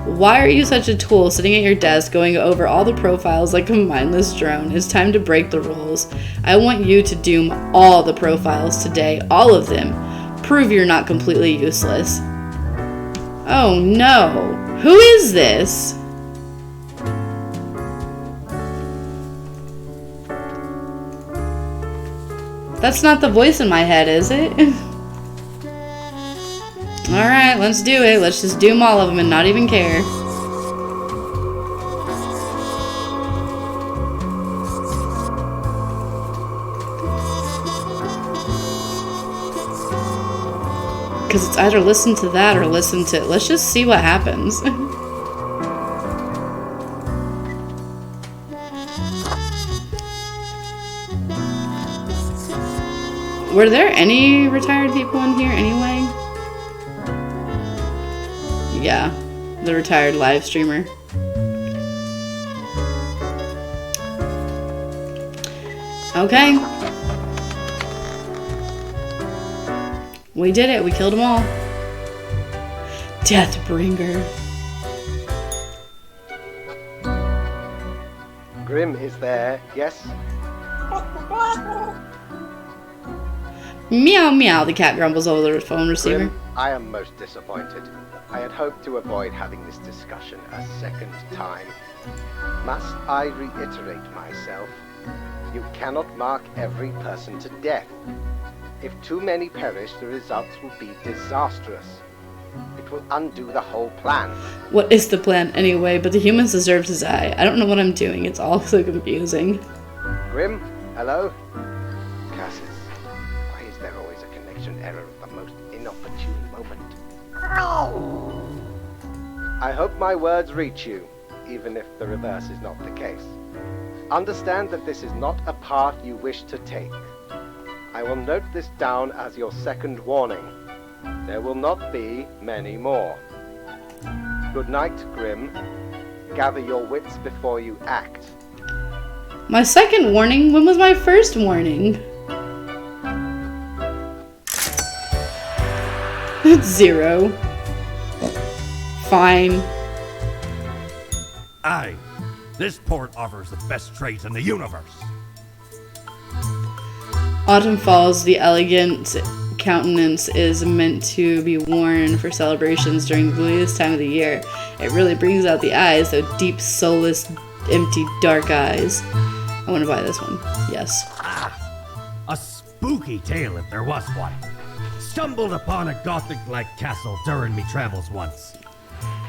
Speaker 1: Why are you such a tool sitting at your desk going over all the profiles like a mindless drone? It's time to break the rules. I want you to doom all the profiles today, all of them. Prove you're not completely useless. Oh no. Who is this? That's not the voice in my head, is it? Alright, let's do it. Let's just doom all of them and not even care. Because it's either listen to that or listen to... Let's just see what happens. Were there any retired people in here anyway? Yeah, the retired live streamer. Okay. We did it. We killed them all. Deathbringer.
Speaker 2: Grim is there, yes?
Speaker 1: Meow meow, the cat grumbles over the phone receiver.
Speaker 2: Grim, I am most disappointed. I had hoped to avoid having this discussion a second time. Must I reiterate myself? You cannot mark every person to death. If too many perish, the results will be disastrous. It will undo the whole plan.
Speaker 1: What is the plan anyway? But the humans deserve his eye. I don't know what I'm doing. It's all so confusing.
Speaker 2: Grim, hello? Curses. Why is there always a connection error at the most inopportune moment? I hope my words reach you, even if the reverse is not the case. Understand that this is not a path you wish to take. I will note this down as your second warning. There will not be many more. Good night, Grim. Gather your wits before you act.
Speaker 1: My second warning? When was my first warning? It's 0. Fine.
Speaker 3: Aye, this port offers the best trades in the universe.
Speaker 1: Autumn falls, the elegant countenance is meant to be worn for celebrations during the gloomiest time of the year. It really brings out the eyes, though deep, soulless, empty, dark eyes. I want to buy this one. Yes.
Speaker 3: A spooky tale if there was one. Stumbled upon a gothic-like castle during me travels once.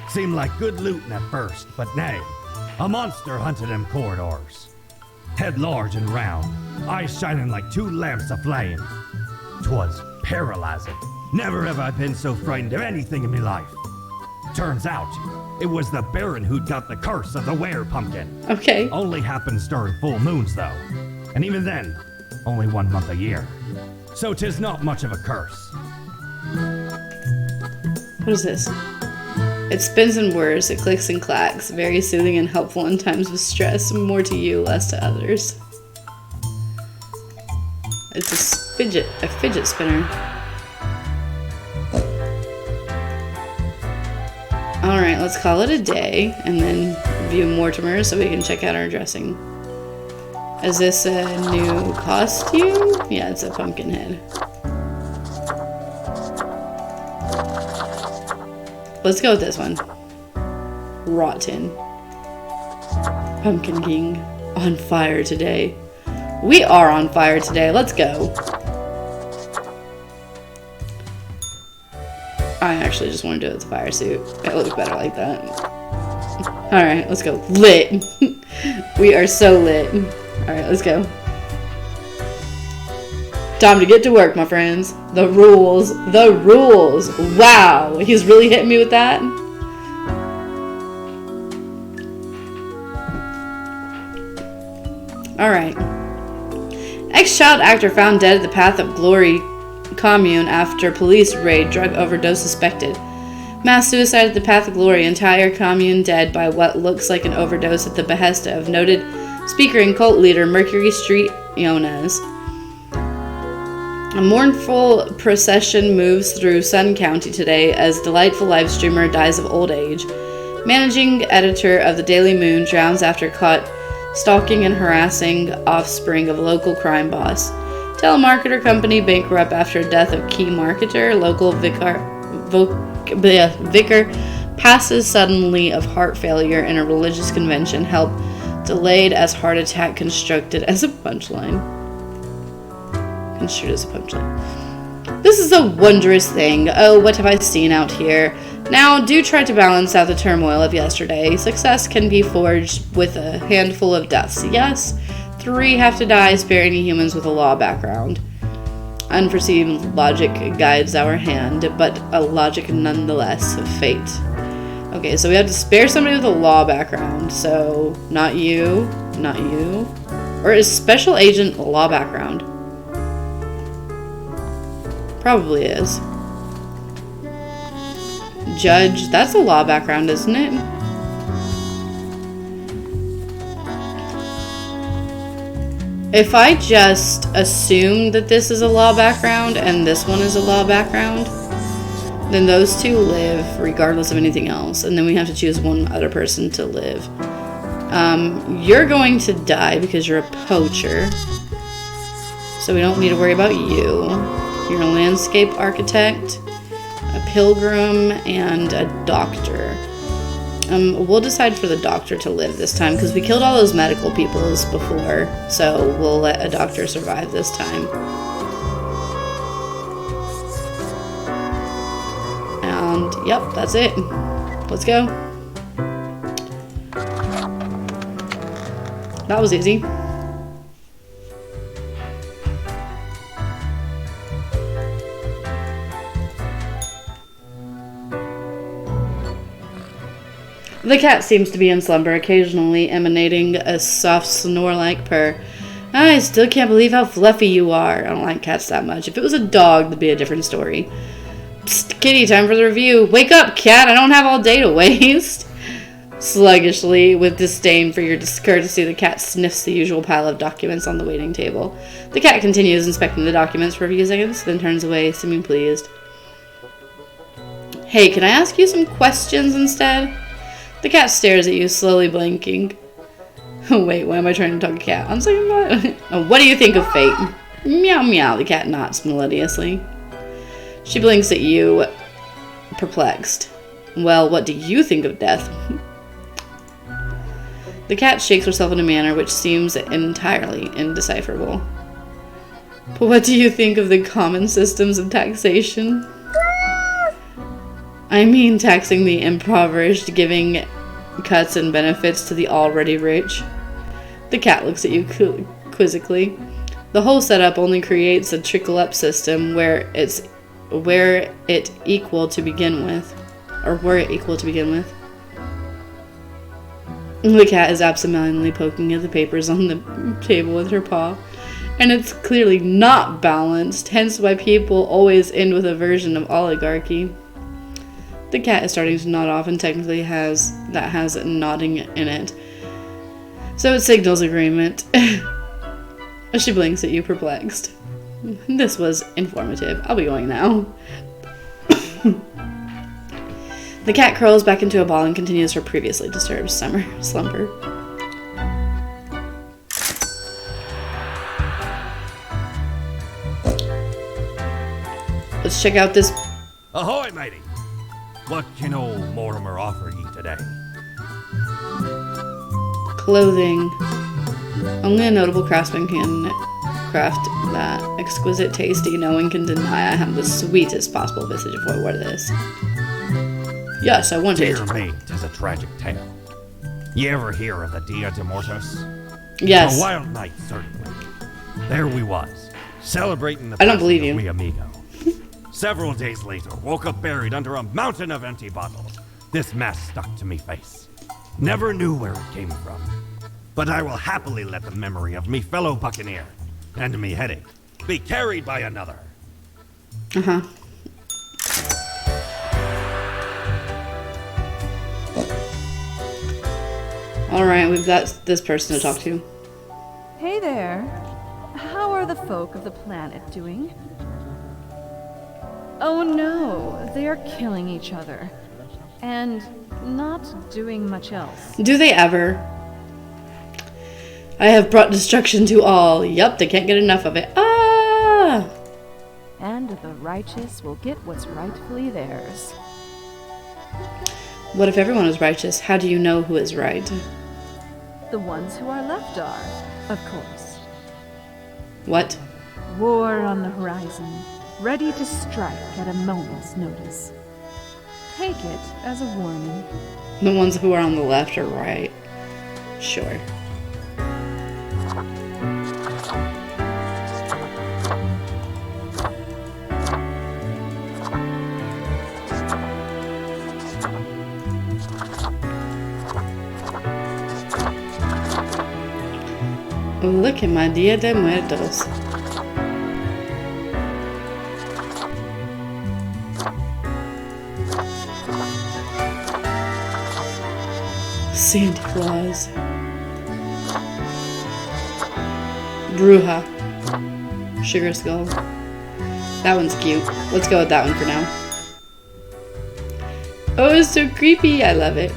Speaker 3: Seemed like good looting at first, but nay, a monster hunted them corridors. Head large and round, eyes shining like two lamps aflame. 'Twas paralyzing. Never have I been so frightened of anything in me life. Turns out, it was the Baron who'd got the curse of the were-pumpkin.
Speaker 1: Okay.
Speaker 3: Only happens during full moons, though. And even then, only 1 month a year. So 'tis not much of a curse.
Speaker 1: What is this? It spins and whirs, it clicks and clacks, very soothing and helpful in times of stress, more to you, less to others. It's a fidget spinner. Alright, let's call it a day, and then view Mortimer so we can check out our dressing. Is this a new costume? Yeah, it's a pumpkin head. Let's go with this one. Rotten. Pumpkin King. On fire today. We are on fire today. Let's go. I actually just want to do it with the fire suit. It looks better like that. Alright, let's go. Lit. We are so lit. Alright, let's go. Time to get to work, my friends. The rules. The rules. Wow. He's really hitting me with that. Alright. Ex-child actor found dead at the Path of Glory commune after police raid. Drug overdose suspected. Mass suicide at the Path of Glory. Entire commune dead by what looks like an overdose at the behest of noted speaker and cult leader Mercury Street Yonas. A mournful procession moves through Sun County today as delightful live streamer dies of old age. Managing editor of the Daily Moon drowns after caught stalking and harassing offspring of local crime boss. Telemarketer company bankrupt after death of key marketer. Local vicar passes suddenly of heart failure in a religious convention. Help delayed as heart attack constructed as a punchline. Construed as a punchline. This is a wondrous thing. Oh, what have I seen out here? Now, do try to balance out the turmoil of yesterday. Success can be forged with a handful of deaths. Yes, 3 have to die, spare any humans with a law background. Unforeseen logic guides our hand, but a logic nonetheless of fate. Okay, so we have to spare somebody with a law background. So, not you, not you. Or is Special Agent a law background? Probably is. Judge, that's a law background, isn't it? If I just assume that this is a law background and this one is a law background, then those 2 live regardless of anything else. And then we have to choose one other person to live. You're going to die because you're a poacher. So we don't need to worry about you. You're a landscape architect, a pilgrim, and a doctor. We'll decide for the doctor to live this time because we killed all those medical peoples before, so we'll let a doctor survive this time. And yep, that's it. Let's go. That was easy. The cat seems to be in slumber, occasionally emanating a soft snore-like purr. I still can't believe how fluffy you are. I don't like cats that much. If it was a dog, that'd be a different story. Psst, kitty, time for the review. Wake up, cat. I don't have all day to waste. Sluggishly, with disdain for your discourtesy, the cat sniffs the usual pile of documents on the waiting table. The cat continues inspecting the documents for a few seconds, then turns away, seeming pleased. Hey, can I ask you some questions instead? The cat stares at you, slowly blinking. Oh, wait, why am I trying to talk to cat? I'm saying what? Oh, what do you think of fate? Meow meow, the cat nods melodiously. She blinks at you, perplexed. Well, what do you think of death? The cat shakes herself in a manner which seems entirely indecipherable. But what do you think of the common systems of taxation? I mean taxing the impoverished, giving cuts and benefits to the already rich. The cat looks at you quizzically. The whole setup only creates a trickle-up system where it equal to begin with. Or were it equal to begin with. The cat is absentmindedly poking at the papers on the table with her paw. And it's clearly not balanced, hence why people always end with a version of oligarchy. The cat is starting to nod off and technically has nodding in it. So it signals agreement. She blinks at you, perplexed. This was informative. I'll be going now. The cat curls back into a ball and continues her previously disturbed slumber. Let's check out this.
Speaker 3: Ahoy, matey! What can old Mortimer offer ye today?
Speaker 1: Clothing. Only a notable craftsman can craft that. Exquisite, tasty. No one can deny I have the sweetest possible visage if I wear this. Yes, I want it.
Speaker 3: Dear me, 'tis a tragic tale. You ever hear of the Dia de Mortos?
Speaker 1: Yes.
Speaker 3: A wild night, certainly. There we was, celebrating the
Speaker 1: I don't believe
Speaker 3: passing
Speaker 1: you.
Speaker 3: of wee amigo. Several days later, woke up buried under a mountain of empty bottles. This mess stuck to me face. Never knew where it came from. But I will happily let the memory of me fellow buccaneer and me headache be carried by another.
Speaker 1: Uh-huh. Alright, we've got this person to talk to.
Speaker 4: Hey there. How are the folk of the planet doing? Oh no, they are killing each other. and not doing much else.
Speaker 1: Do they ever? I have brought destruction to all. Yup, they can't get enough of it. Ah!
Speaker 4: And the righteous will get what's rightfully theirs.
Speaker 1: What if everyone is righteous? How do you know who is right?
Speaker 4: The ones who are left are, of course.
Speaker 1: What?
Speaker 4: War on the horizon, ready to strike at a moment's notice. Take it as a warning.
Speaker 1: The ones who are on the left or right? Sure. Look at my Dia de Muertos. Santa Claus. Bruja. Sugar Skull. That one's cute. Let's go with that one for now. Oh, it's so creepy. I love it.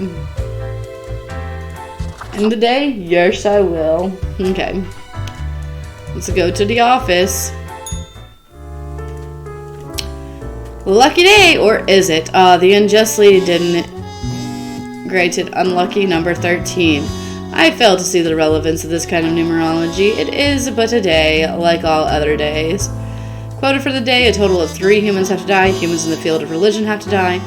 Speaker 1: End the day? Yes, I will. Okay. Let's go to the office. Lucky day, or is it? The unjustly didn't granted unlucky number 13. I fail to see the relevance of this kind of numerology. It is but a day, like all other days. Quoted for the day, a total of 3 humans have to die. Humans in the field of religion have to die.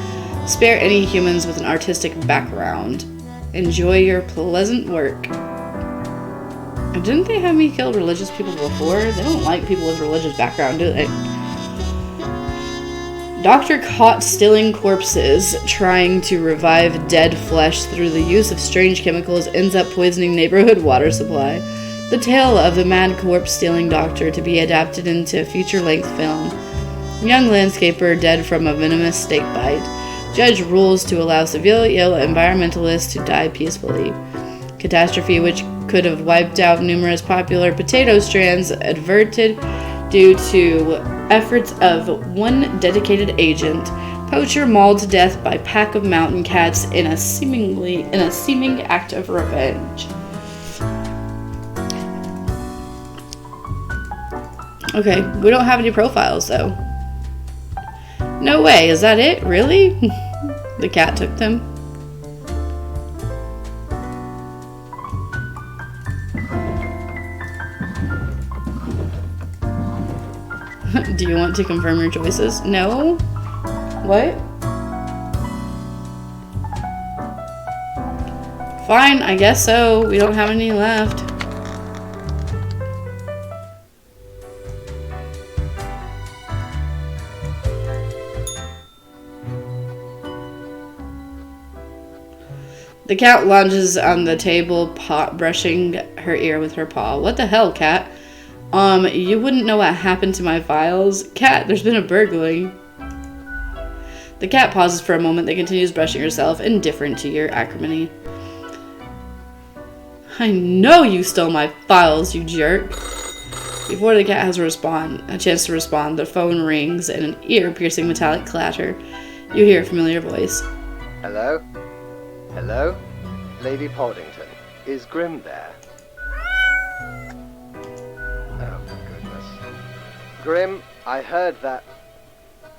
Speaker 1: Spare any humans with an artistic background. Enjoy your pleasant work. Didn't they have me kill religious people before? They don't like people with religious background, do they? Doctor caught stealing corpses, trying to revive dead flesh through the use of strange chemicals, ends up poisoning neighborhood water supply. The tale of the mad corpse-stealing doctor to be adapted into a feature-length film. Young landscaper dead from a venomous snake bite. Judge rules to allow severely ill environmentalists to die peacefully. Catastrophe which could have wiped out numerous popular potato strands averted due to efforts of one dedicated agent. Poacher mauled to death by pack of mountain cats in a seeming act of revenge. Okay, we don't have any profiles though. No way, is that it? Really? The cat took them. Do you want to confirm your choices? No? What? Fine, I guess so. We don't have any left. The cat lunges on the table, brushing her ear with her paw. What the hell, cat? You wouldn't know what happened to my files. Cat, there's been a burglary. The cat pauses for a moment, then continues brushing herself, indifferent to your acrimony. I know you stole my files, you jerk. Before the cat has a chance to respond, the phone rings in an ear-piercing metallic clatter. You hear a familiar voice.
Speaker 2: Hello? Hello? Lady Poddington, is Grim there? Oh, goodness. Grim, I heard that.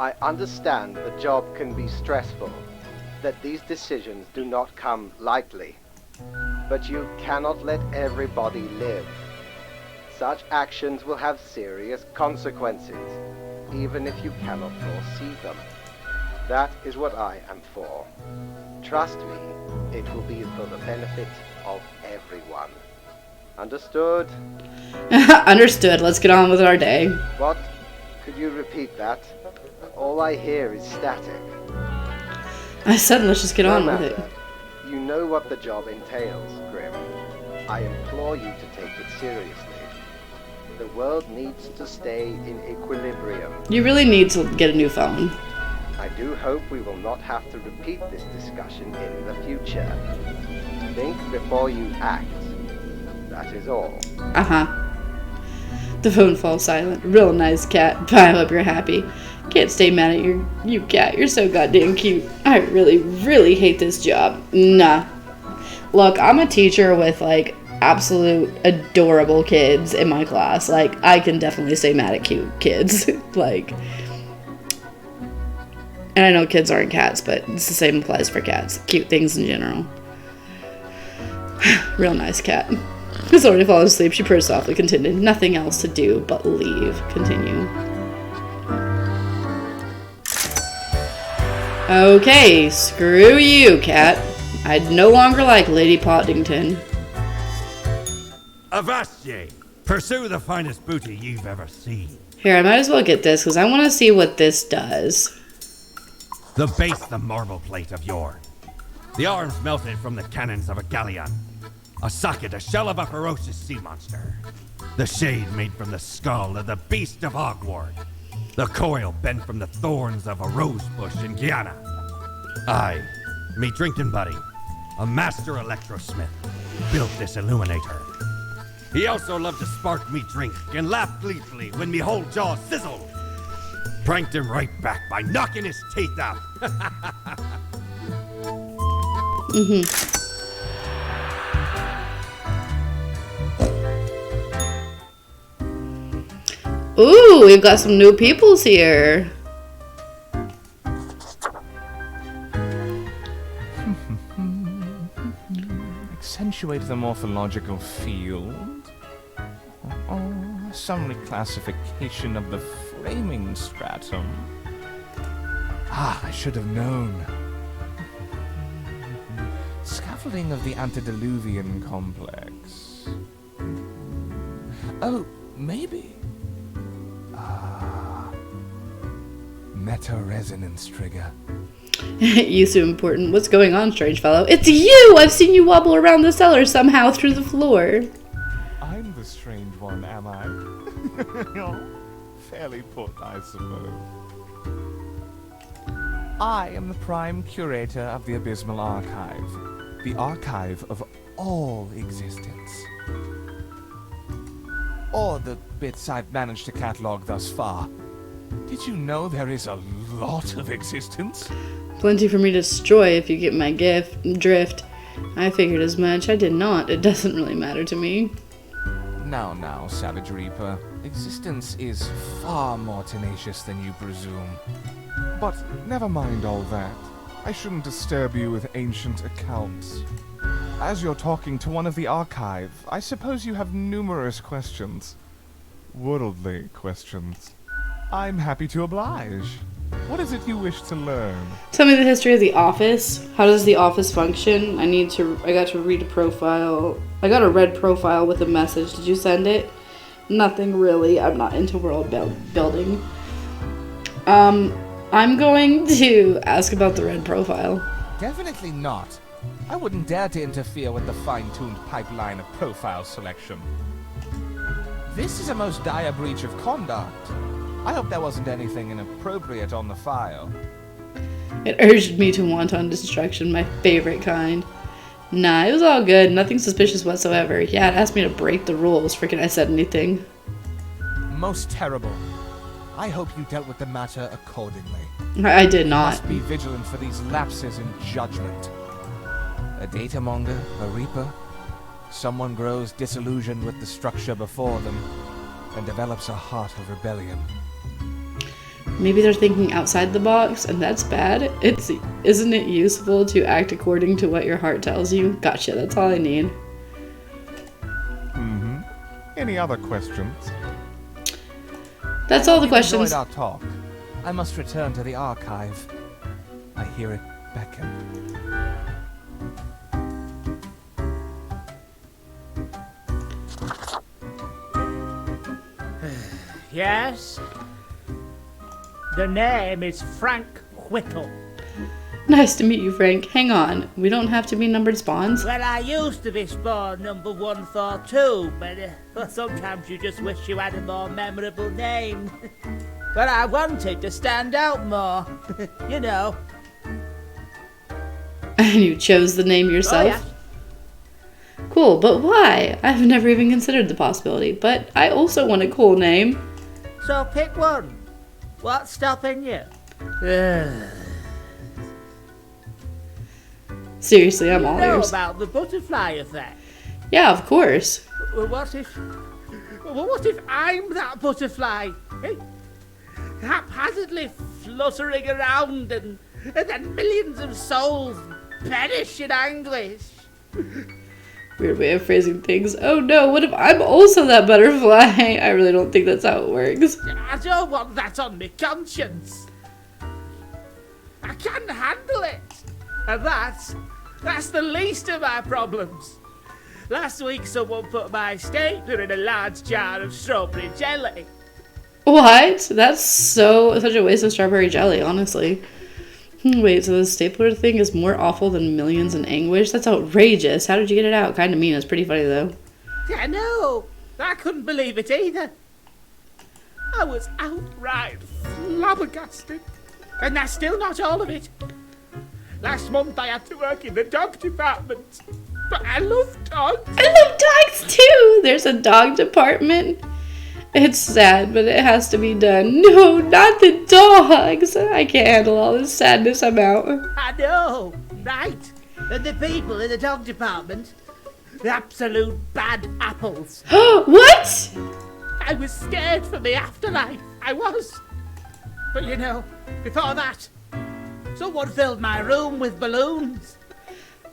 Speaker 2: I understand the job can be stressful, that these decisions do not come lightly. But you cannot let everybody live. Such actions will have serious consequences, even if you cannot foresee them. That is what I am for. Trust me, it will be for the benefit of everyone. Understood?
Speaker 1: Understood. Let's get on with our day.
Speaker 2: What? Could you repeat that? All I hear is static.
Speaker 1: I said let's just get on with it.
Speaker 2: You know what the job entails, Grim. I implore you to take it seriously. The world needs to stay in equilibrium.
Speaker 1: You really need to get a new phone.
Speaker 2: I do hope we will not have to repeat this discussion in the future. Think before you act. That is all.
Speaker 1: Uh-huh. The phone falls silent. Real nice, cat. I hope you're happy. Can't stay mad at you cat. You're so goddamn cute. I really, really hate this job. Nah. Look, I'm a teacher with, like, absolute adorable kids in my class. Like, I can definitely stay mad at cute kids. Like, and I know kids aren't cats, but it's the same applies for cats. Cute things in general. Real nice cat. Has already fallen asleep. She purred softly, continued. Nothing else to do but leave. Continue. Okay, screw you, cat. I'd no longer like Lady Pottington.
Speaker 3: Avast ye! Pursue the finest booty you've ever seen.
Speaker 1: Here, I might as well get this, because I want to see what this does.
Speaker 3: The base, the marble plate of yore. The arms melted from the cannons of a galleon. A socket, a shell of a ferocious sea monster. The shade made from the skull of the beast of Hogwarts. The coil bent from the thorns of a rose bush in Guyana. I, me drinking buddy, a master electrosmith, built this illuminator. He also loved to spark me drink and laugh gleefully when me whole jaw sizzled. Pranked him right back by knocking his teeth out.
Speaker 1: Ooh, we've got some new peoples here.
Speaker 8: Accentuate the morphological field. Or some reclassification of the framing stratum. Ah, I should have known. Scaffolding of the antediluvian complex. Oh, maybe. Meta-resonance trigger.
Speaker 1: You so important. What's going on, strange fellow? It's you! I've seen you wobble around the cellar somehow through the floor.
Speaker 8: I'm the strange one, am I? Fairly put, I suppose. I am the prime curator of the Abysmal Archive, the archive of all existence. Or the bits I've managed to catalog thus far. Did you know there is a lot of existence?
Speaker 1: Plenty for me to destroy if you get my drift. I figured as much. I did not. It doesn't really matter to me.
Speaker 8: Now, Savage Reaper. Existence is far more tenacious than you presume. But never mind all that. I shouldn't disturb you with ancient accounts. As you're talking to one of the archive, I suppose you have numerous questions. Worldly questions. I'm happy to oblige. What is it you wish to learn?
Speaker 1: Tell me the history of the office. How does the office function? I got to read a profile. I got a red profile with a message. Did you send it? Nothing really. I'm not into world building. I'm going to ask about the red profile.
Speaker 8: Definitely not. I wouldn't dare to interfere with the fine-tuned pipeline of profile selection. This is a most dire breach of conduct. I hope there wasn't anything inappropriate on the file.
Speaker 1: It urged me to wanton destruction, my favorite kind. Nah, it was all good. Nothing suspicious whatsoever. Yeah, it asked me to break the rules. Freaking I said anything.
Speaker 8: Most terrible. I hope you dealt with the matter accordingly.
Speaker 1: I did not.
Speaker 8: Must be vigilant for these lapses in judgment. A datamonger, a reaper. Someone grows disillusioned with the structure before them and develops a heart of rebellion.
Speaker 1: Maybe they're thinking outside the box, and that's bad. Isn't it useful to act according to what your heart tells you? Gotcha, that's all I need.
Speaker 8: Any other questions?
Speaker 1: That's all the questions.
Speaker 8: Enjoyed our talk. I must return to the archive. I hear it beckon.
Speaker 9: Yes? The name is Frank Whittle.
Speaker 1: Nice to meet you, Frank. Hang on. We don't have to be numbered spawns.
Speaker 9: Well, I used to be spawn number 142, but sometimes you just wish you had a more memorable name. But I wanted to stand out more, you know.
Speaker 1: And you chose the name yourself?
Speaker 9: Oh, yeah.
Speaker 1: Cool, but why? I've never even considered the possibility, but I also want a cool name.
Speaker 9: So pick one. What's stopping you?
Speaker 1: Seriously, I'm all
Speaker 9: You know
Speaker 1: ears.
Speaker 9: about the butterfly effect.
Speaker 1: Yeah, of course.
Speaker 9: Well, what if I'm that butterfly? Eh? Haphazardly fluttering around and then millions of souls perish in anguish.
Speaker 1: Weird way of phrasing things. Oh no, what if I'm also that butterfly? I really don't think that's how it works.
Speaker 9: I don't want that on my conscience. I can't handle it. And that's the least of my problems. Last week someone put my stapler in a large jar of strawberry jelly.
Speaker 1: What? That's such a waste of strawberry jelly, honestly. Wait, so the stapler thing is more awful than millions in anguish? That's outrageous. How did you get it out? Kind of mean. It's pretty funny, though.
Speaker 9: Yeah, no, I couldn't believe it either. I was outright flabbergasted. And that's still not all of it. Last month I had to work in the dog department. But I love dogs.
Speaker 1: I love dogs, too! There's a dog department. It's sad, but it has to be done. No, not the dogs! I can't handle all this sadness. I'm out.
Speaker 9: I know, right? And the people in the dog department, the absolute bad apples.
Speaker 1: What?
Speaker 9: I was scared for the afterlife. I was. But you know, before that, someone filled my room with balloons.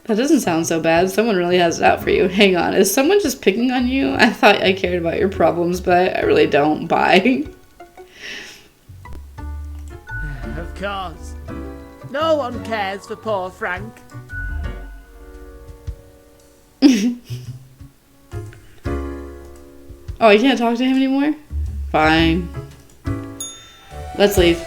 Speaker 1: That doesn't sound so bad. Someone really has it out for you. Hang on, is someone just picking on you? I thought I cared about your problems, but I really don't. Bye.
Speaker 9: Of course. No one cares for poor Frank.
Speaker 1: Oh, you can't talk to him anymore? Fine. Let's leave.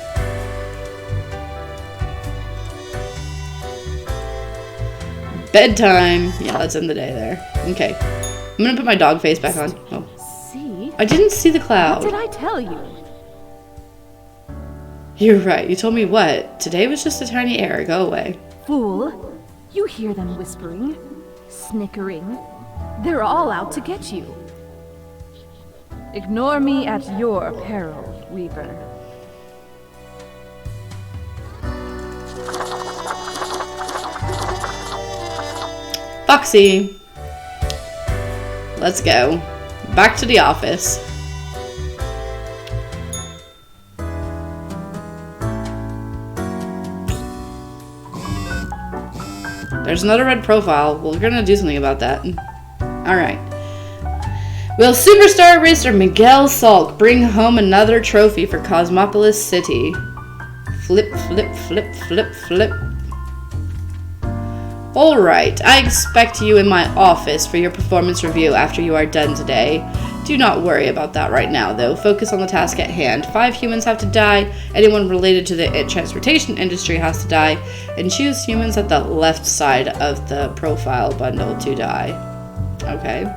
Speaker 1: Bedtime. Yeah, let's end the day there. Okay. I'm gonna put my dog face back on. Oh.
Speaker 4: See?
Speaker 1: I didn't see the
Speaker 4: What
Speaker 1: cloud.
Speaker 4: did I tell you?
Speaker 1: You're right. You told me what? Today was just a tiny error. Go away.
Speaker 4: Fool! You hear them whispering, snickering. They're all out to get you. Ignore me at your peril, Weaver.
Speaker 1: Foxy. Let's go. Back to the office. There's another red profile. We're gonna do something about that. Alright. Will superstar racer Miguel Salk bring home another trophy for Cosmopolis City? Flip, flip, flip, flip, flip. Alright, I expect you in my office for your performance review after you are done today. Do not worry about that right now, though. Focus on the task at hand. 5 humans have to die, anyone related to the transportation industry has to die, and choose humans at the left side of the profile bundle to die. Okay.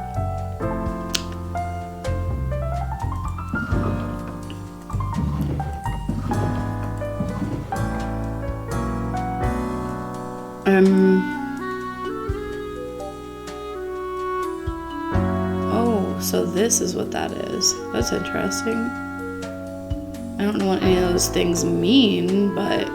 Speaker 1: Oh, so this is what that is. That's interesting. I don't know what any of those things mean, but...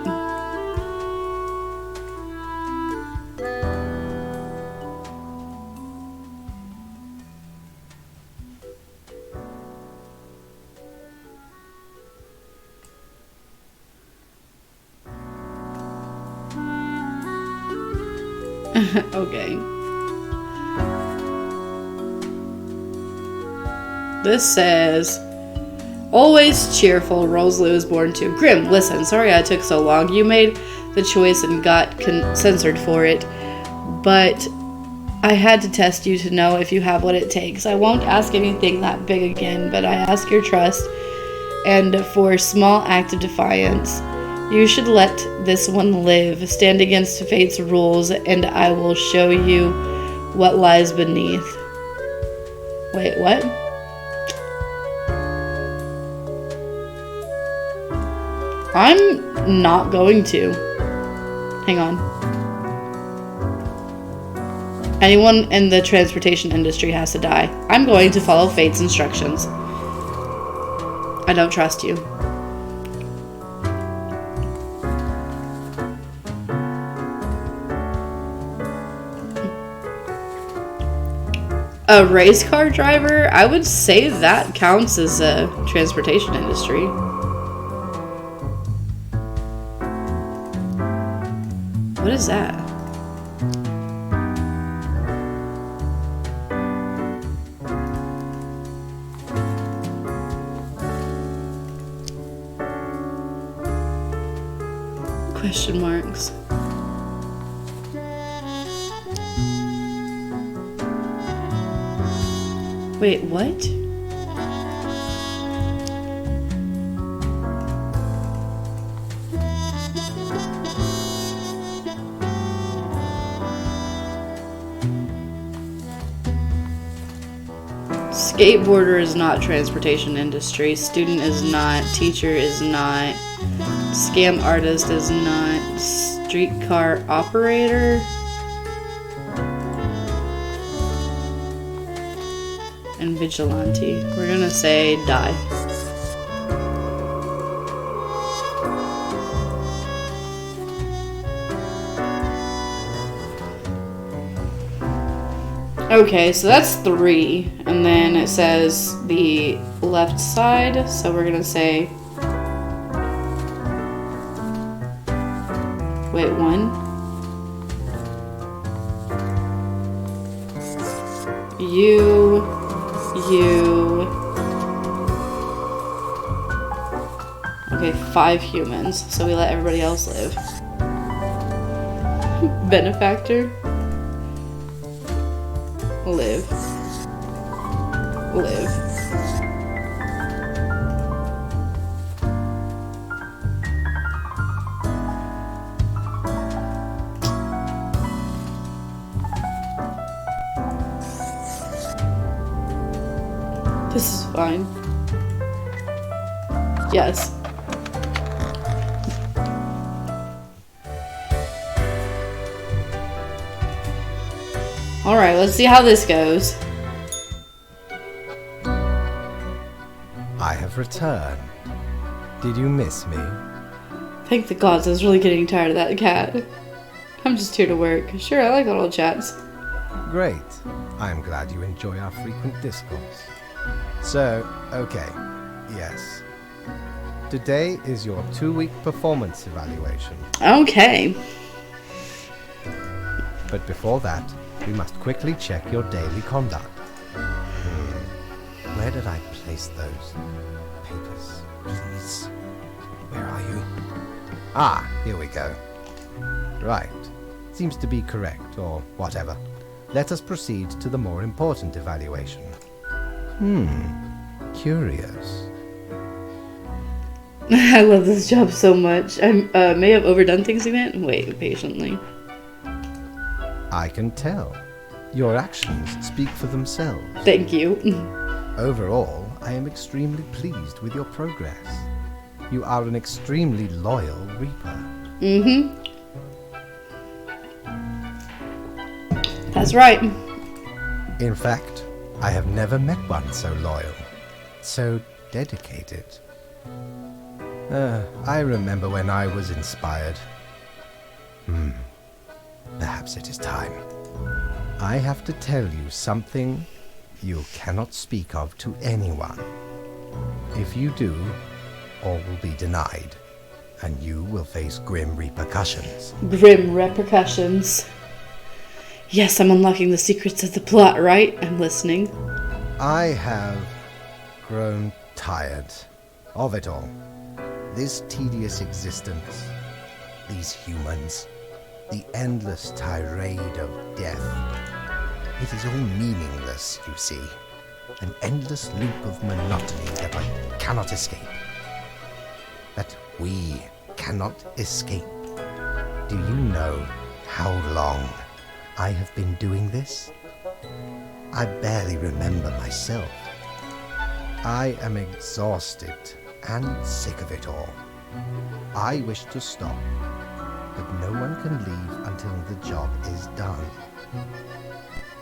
Speaker 1: Okay. This says, always cheerful, Rosalie was born to. Grim, listen, sorry I took so long. You made the choice and got censored for it, but I had to test you to know if you have what it takes. I won't ask anything that big again, but I ask your trust, and for a small act of defiance, you should let this one live. Stand against fate's rules, and I will show you what lies beneath. Wait, what? I'm not going to. Hang on. Anyone in the transportation industry has to die. I'm going to follow fate's instructions. I don't trust you. A race car driver? I would say that counts as a transportation industry. What is that? Question marks. Wait, what? Skateboarder is not transportation industry. Student is not. Teacher is not. Scam artist is not. Streetcar operator. And vigilante. We're gonna say die. Okay, so that's 3. And then it says the left side. So we're gonna say. Wait, 1. You. Okay, 5 humans, so we let everybody else live. Benefactor. Live. This is fine. Yes. Alright, let's see how this goes.
Speaker 2: I have returned. Did you miss me?
Speaker 1: Thank the gods, I was really getting tired of that cat. I'm just here to work. Sure, I like little chats.
Speaker 2: Great. I'm glad you enjoy our frequent discourse. So, okay, yes. Today is your 2-week performance evaluation.
Speaker 1: Okay.
Speaker 2: But before that, we must quickly check your daily conduct. Where did I place those papers, please? Where are you? Ah, here we go. Right. Seems to be correct, or whatever. Let us proceed to the more important evaluation. Curious.
Speaker 1: I love this job so much. I may have overdone things again. Wait patiently.
Speaker 2: I can tell. Your actions speak for themselves.
Speaker 1: Thank you.
Speaker 2: Overall, I am extremely pleased with your progress. You are an extremely loyal Reaper.
Speaker 1: That's right.
Speaker 2: In fact, I have never met one so loyal, so dedicated. I remember when I was inspired. Perhaps it is time. I have to tell you something you cannot speak of to anyone. If you do, all will be denied, and you will face grim repercussions.
Speaker 1: Grim repercussions. Yes, I'm unlocking the secrets of the plot, right? I'm listening.
Speaker 2: I have grown tired of it all. This tedious existence, these humans, the endless tirade of death. It is all meaningless, you see. An endless loop of monotony that I cannot escape. That we cannot escape. Do you know how long I have been doing this? I barely remember myself. I am exhausted and sick of it all. I wish to stop, but no one can leave until the job is done.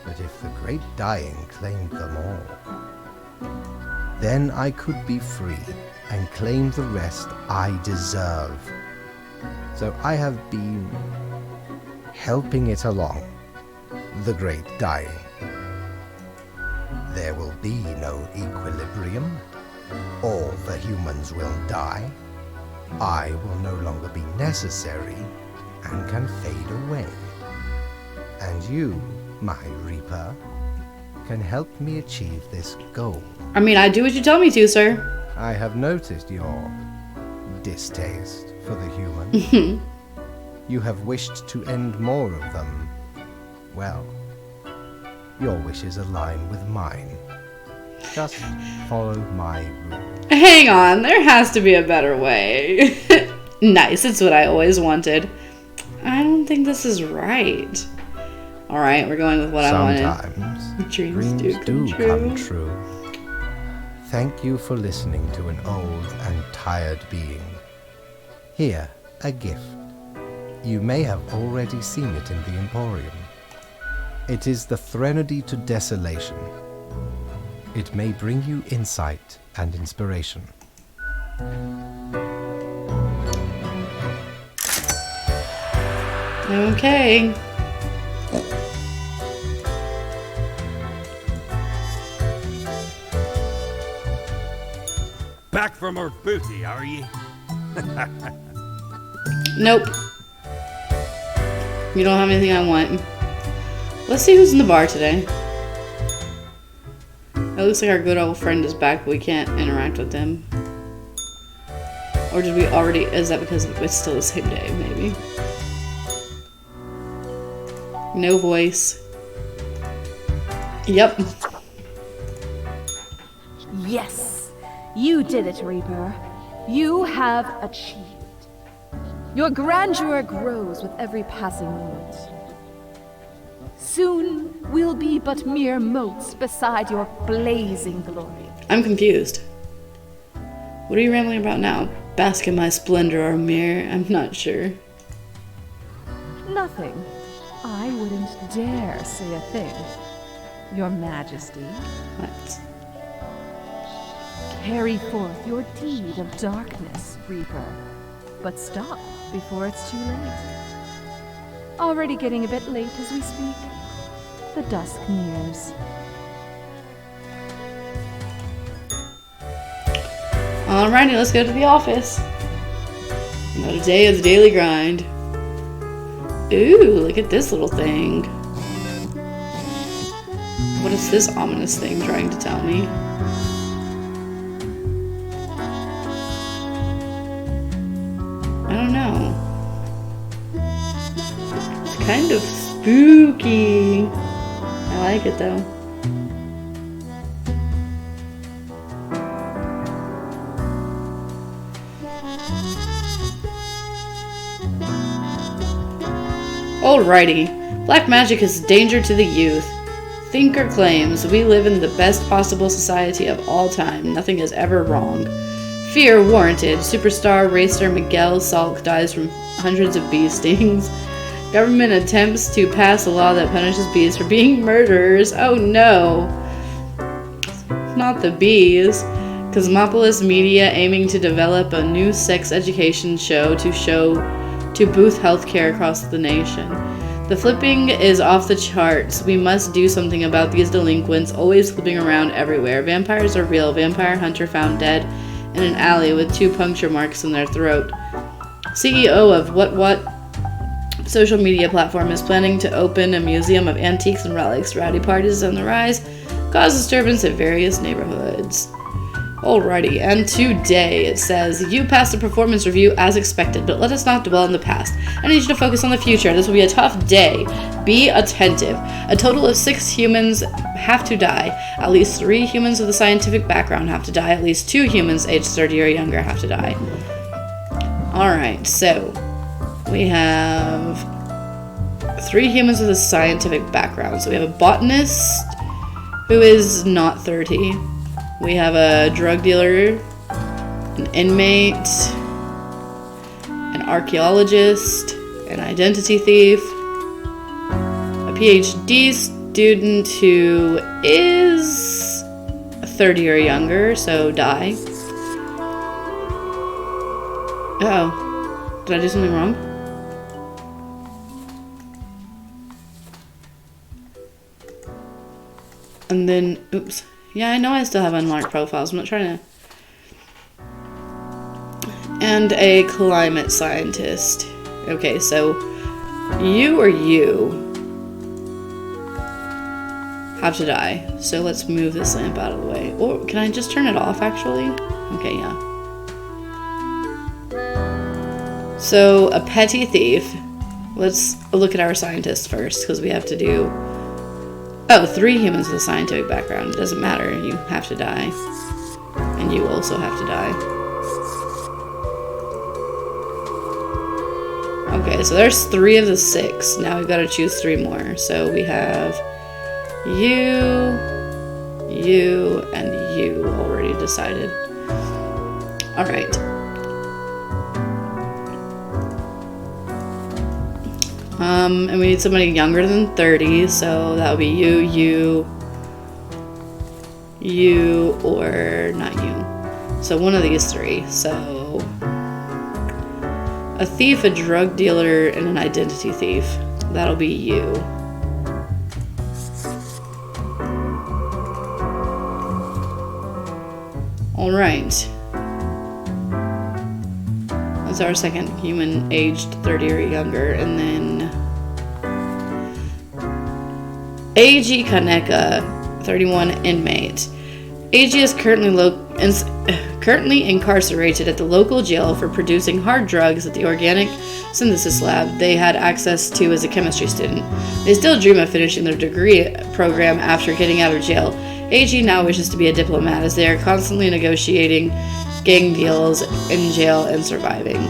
Speaker 2: But if the great dying claimed them all, then I could be free and claim the rest I deserve. So I have been helping it along, the great dying. there will be no equilibrium. All the humans will die. I will no longer be necessary and can fade away. And you, my Reaper, can help me achieve this goal.
Speaker 1: I mean, I do what you tell me to, sir.
Speaker 2: I have noticed your distaste for the human. You have wished to end more of them. Well, your wishes align with mine. Just follow my rule.
Speaker 1: Hang on, there has to be a better way. Nice, it's what I always wanted. I don't think this is right. Alright, we're going with what I wanted.
Speaker 2: Sometimes
Speaker 1: Dreams
Speaker 2: do come true. Thank you for listening to an old and tired being. Here, a gift. You may have already seen it in the Emporium. It is the Threnody to Desolation. It may bring you insight and inspiration.
Speaker 1: Okay.
Speaker 3: Back from our booty, are ye?
Speaker 1: Nope. You don't have anything I want. Let's see who's in the bar today. It looks like our good old friend is back, but we can't interact with him. Or did we already... Is that because it's still the same day, maybe? No voice. Yep.
Speaker 4: Yes, you did it, Reaper. You have achieved. Your grandeur grows with every passing moment. Soon, we'll be but mere motes beside your blazing glory.
Speaker 1: I'm confused. What are you rambling about now? Bask in my splendor or mirror? I'm not sure.
Speaker 4: Nothing. I wouldn't dare say a thing. Your Majesty,
Speaker 1: What?
Speaker 4: carry forth your deed of darkness, Reaper. But stop before it's too late. Already getting a bit late as we speak. The dusk nears.
Speaker 1: Alrighty, let's go to the office. Another day of the daily grind. Ooh, look at this little thing. What is this ominous thing trying to tell me? I don't know. It's kind of spooky. I like it though. Alrighty. Black magic is a danger to the youth. Thinker claims we live in the best possible society of all time. Nothing is ever wrong. Fear warranted. Superstar racer Miguel Salk dies from hundreds of bee stings. Government attempts to pass a law that punishes bees for being murderers. Oh no. Not the bees. Cosmopolis Media aiming to develop a new sex education show to boost healthcare across the nation. The flipping is off the charts. We must do something about these delinquents always flipping around everywhere. Vampires are real. Vampire hunter found dead in an alley with 2 puncture marks in their throat. CEO of What social media platform is planning to open a museum of antiques and relics. Rowdy parties on the rise cause disturbance at various neighborhoods. Alrighty, and today it says, you passed the performance review as expected, but let us not dwell in the past. I need you to focus on the future. This will be a tough day. Be attentive. A total of 6 humans have to die. At least 3 humans with a scientific background have to die. At least 2 humans aged 30 or younger have to die. Alright, so we have 3 humans with a scientific background. So we have a botanist who is not 30. We have a drug dealer, an inmate, an archaeologist, an identity thief, a PhD student who is 30 or younger, so die. Uh-oh. Did I do something wrong? And then, oops. Yeah, I know I still have unmarked profiles. I'm not trying to. And a climate scientist. Okay, so you or you have to die. So let's move this lamp out of the way. Or can I just turn it off, actually? Okay, yeah. So, a petty thief. Let's look at our scientist first, because we have to do... Oh, 3 humans with a scientific background. It doesn't matter. You have to die. And you also have to die. Okay, so there's 3 of the 6. Now we've got to choose 3 more. So we have you, and you already decided. Alright. And we need somebody younger than 30, so that would be you, or not you. So one of these 3. So a thief, a drug dealer, and an identity thief. That'll be you. Alright. That's our second human aged 30 or younger. And then A.G. Kaneka, 31 inmate. A.G. is currently incarcerated at the local jail for producing hard drugs at the organic synthesis lab they had access to as a chemistry student. They still dream of finishing their degree program after getting out of jail. A.G. now wishes to be a diplomat as they are constantly negotiating gang deals in jail and surviving.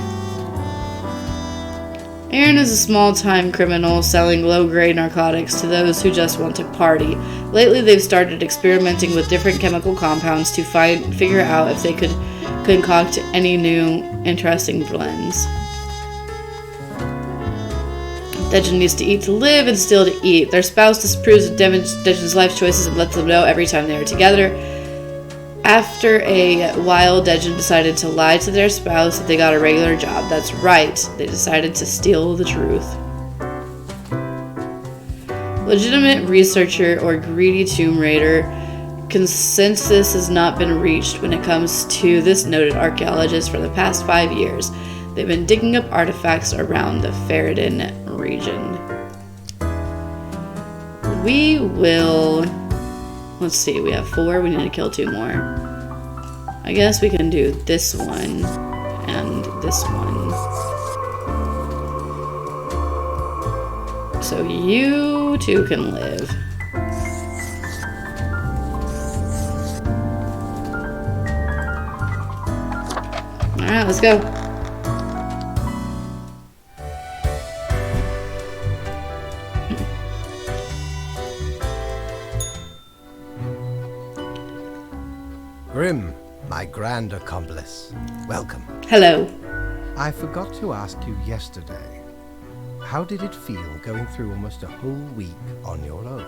Speaker 1: Aaron is a small-time criminal selling low-grade narcotics to those who just want to party. Lately, they've started experimenting with different chemical compounds to figure out if they could concoct any new, interesting blends. Dejan needs to eat to live and still to eat. Their spouse disapproves of Dejan's life choices and lets them know every time they are together. After a while, Dejan decided to lie to their spouse that they got a regular job. That's right, they decided to steal the truth. Legitimate researcher or greedy tomb raider, consensus has not been reached when it comes to this noted archaeologist for the past 5 years. They've been digging up artifacts around the Ferrodin region. We will... Let's see, we have 4. We need to kill 2 more. I guess we can do this one and this one. So you 2 can live. Alright, let's go.
Speaker 2: Grim, my grand accomplice. Welcome.
Speaker 1: Hello.
Speaker 2: I forgot to ask you yesterday. How did it feel going through almost a whole week on your own?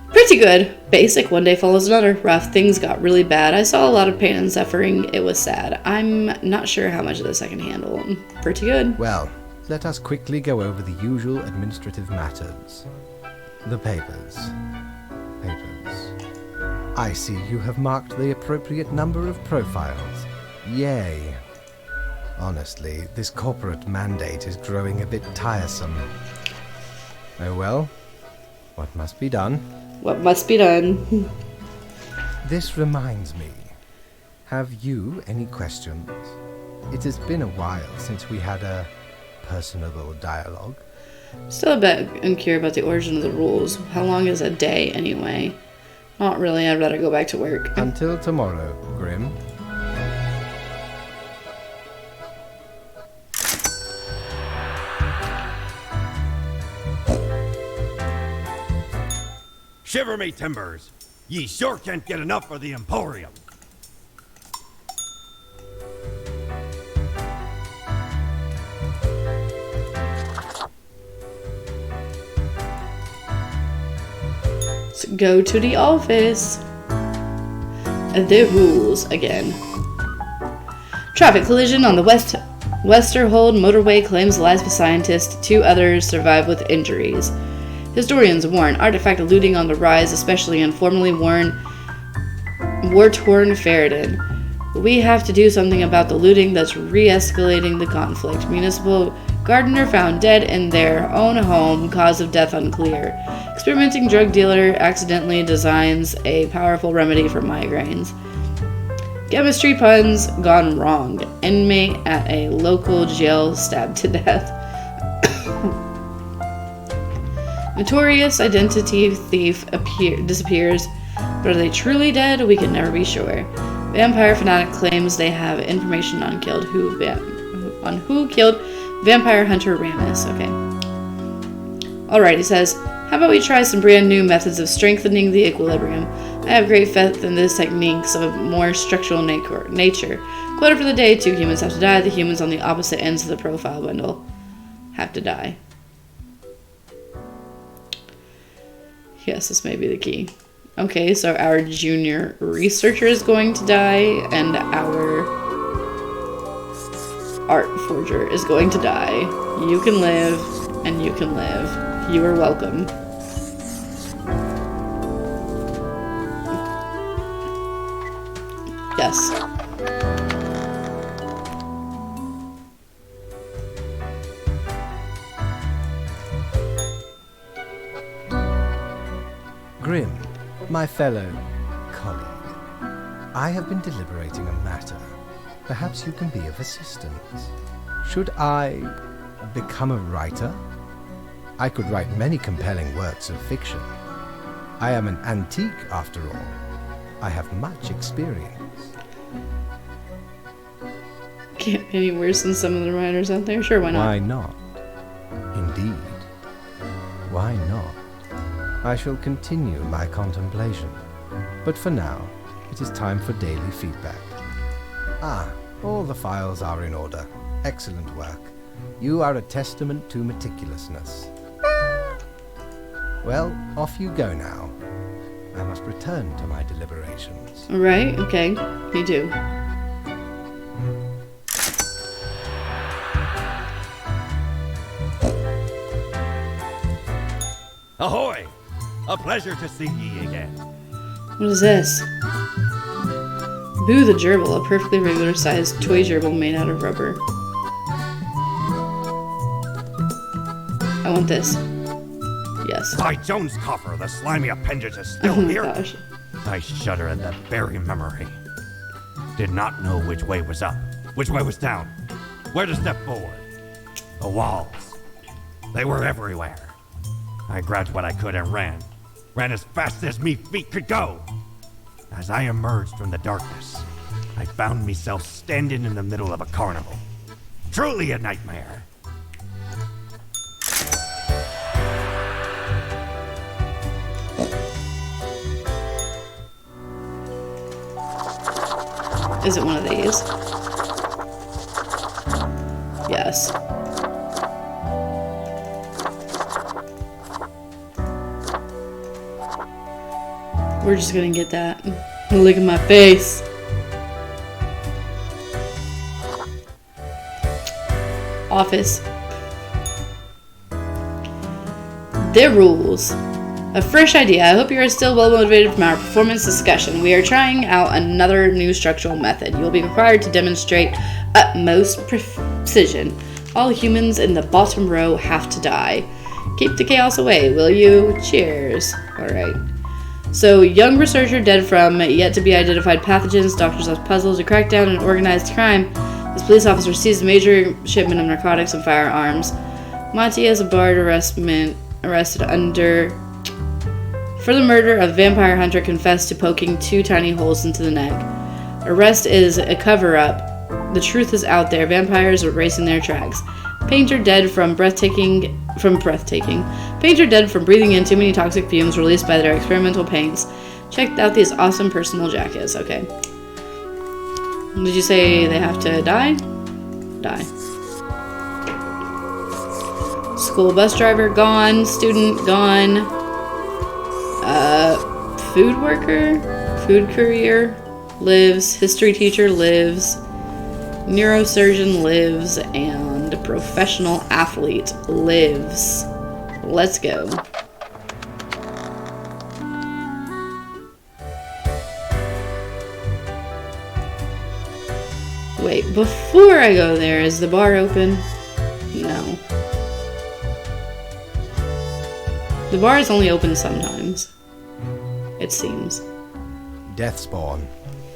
Speaker 1: Pretty good. Basic, one day follows another. Rough, things got really bad. I saw a lot of pain and suffering. It was sad. I'm not sure how much of this I can handle. Pretty good.
Speaker 2: Well, let us quickly go over the usual administrative matters. The papers. I see you have marked the appropriate number of profiles. Yay. Honestly, this corporate mandate is growing a bit tiresome. Oh well, what must be done?
Speaker 1: What must be done?
Speaker 2: This reminds me. Have you any questions? It has been a while since we had a personable dialogue.
Speaker 1: Still a bit uncurious about the origin of the rules. How long is a day anyway? Not really, I'd rather go back to work.
Speaker 2: Until tomorrow, Grim.
Speaker 3: Shiver me timbers! Ye sure can't get enough of the Emporium.
Speaker 1: Let's go to the office. The rules again. Traffic collision on the Westerhold motorway claims lives of a scientist. 2 others survive with injuries. Historians warn artifact looting on the rise, especially in formerly war-torn Ferrodin. We have to do something about the looting that's re-escalating the conflict. Municipal gardener found dead in their own home, cause of death unclear. Experimenting drug dealer accidentally designs a powerful remedy for migraines. Chemistry puns gone wrong. Inmate at a local jail stabbed to death. Notorious identity thief disappears, but are they truly dead? We can never be sure. Vampire fanatic claims they have information on who killed vampire hunter Ramus. Okay. Alright, he says, how about we try some brand new methods of strengthening the equilibrium? I have great faith in these techniques of a more structural nature. Quota for the day, 2 humans have to die. The humans on the opposite ends of the profile bundle have to die. Yes, this may be the key. Okay, so our junior researcher is going to die, and our art forger is going to die. You can live, and you can live. You are welcome. Yes.
Speaker 2: Grim, my fellow colleague, I have been deliberating a matter. Perhaps you can be of assistance. Should I become a writer? I could write many compelling works of fiction. I am an antique, after all. I have much experience.
Speaker 1: Can't be any worse than some of the writers out there. Sure, why not?
Speaker 2: Why not? Indeed. Why not? I shall continue my contemplation. But for now, it is time for daily feedback. Ah, all the files are in order. Excellent work. You are a testament to meticulousness. Well, off you go now. I must return to my deliberations.
Speaker 1: Right, okay. Me too.
Speaker 3: Ahoy! A pleasure to see ye again.
Speaker 1: What is this? Boo the gerbil, a perfectly regular sized toy gerbil made out of rubber. I want this. Yes.
Speaker 3: By Jones' coffer, the slimy appendage is still
Speaker 1: Oh my
Speaker 3: here.
Speaker 1: gosh.
Speaker 3: I shudder at that very memory. Did not know which way was up, which way was down, where to step forward. The walls. They were everywhere. I grabbed what I could and ran. Ran as fast as me feet could go. As I emerged from the darkness, I found myself standing in the middle of a carnival. Truly a nightmare.
Speaker 1: Is it one of these? Yes. We're just gonna get that. Look at my face. Office. The rules. A fresh idea. I hope you are still well motivated from our performance discussion. We are trying out another new structural method. You will be required to demonstrate utmost precision. All humans in the bottom row have to die. Keep the chaos away, will you? Cheers. Alright. So, young researcher dead from yet to be identified pathogens. Doctors have puzzled to crack down on organized crime. This police officer seized a major shipment of narcotics and firearms. Monty is a bard arrested under... For the murder of vampire hunter confessed to poking 2 tiny holes into the neck. Arrest is a cover-up. The truth is out there. Vampires are racing their tracks. Painter dead from breathtaking. Painter dead from breathing in too many toxic fumes released by their experimental paints. Check out these awesome personal jackets. Okay. Did you say they have to die? Die. School bus driver gone. Student gone. Food worker? Food courier lives. History teacher lives. Neurosurgeon lives. And professional athlete lives. Let's go. Wait, before I go there, is the bar open? No. The bar is only open sometimes. It seems.
Speaker 2: Deathspawn,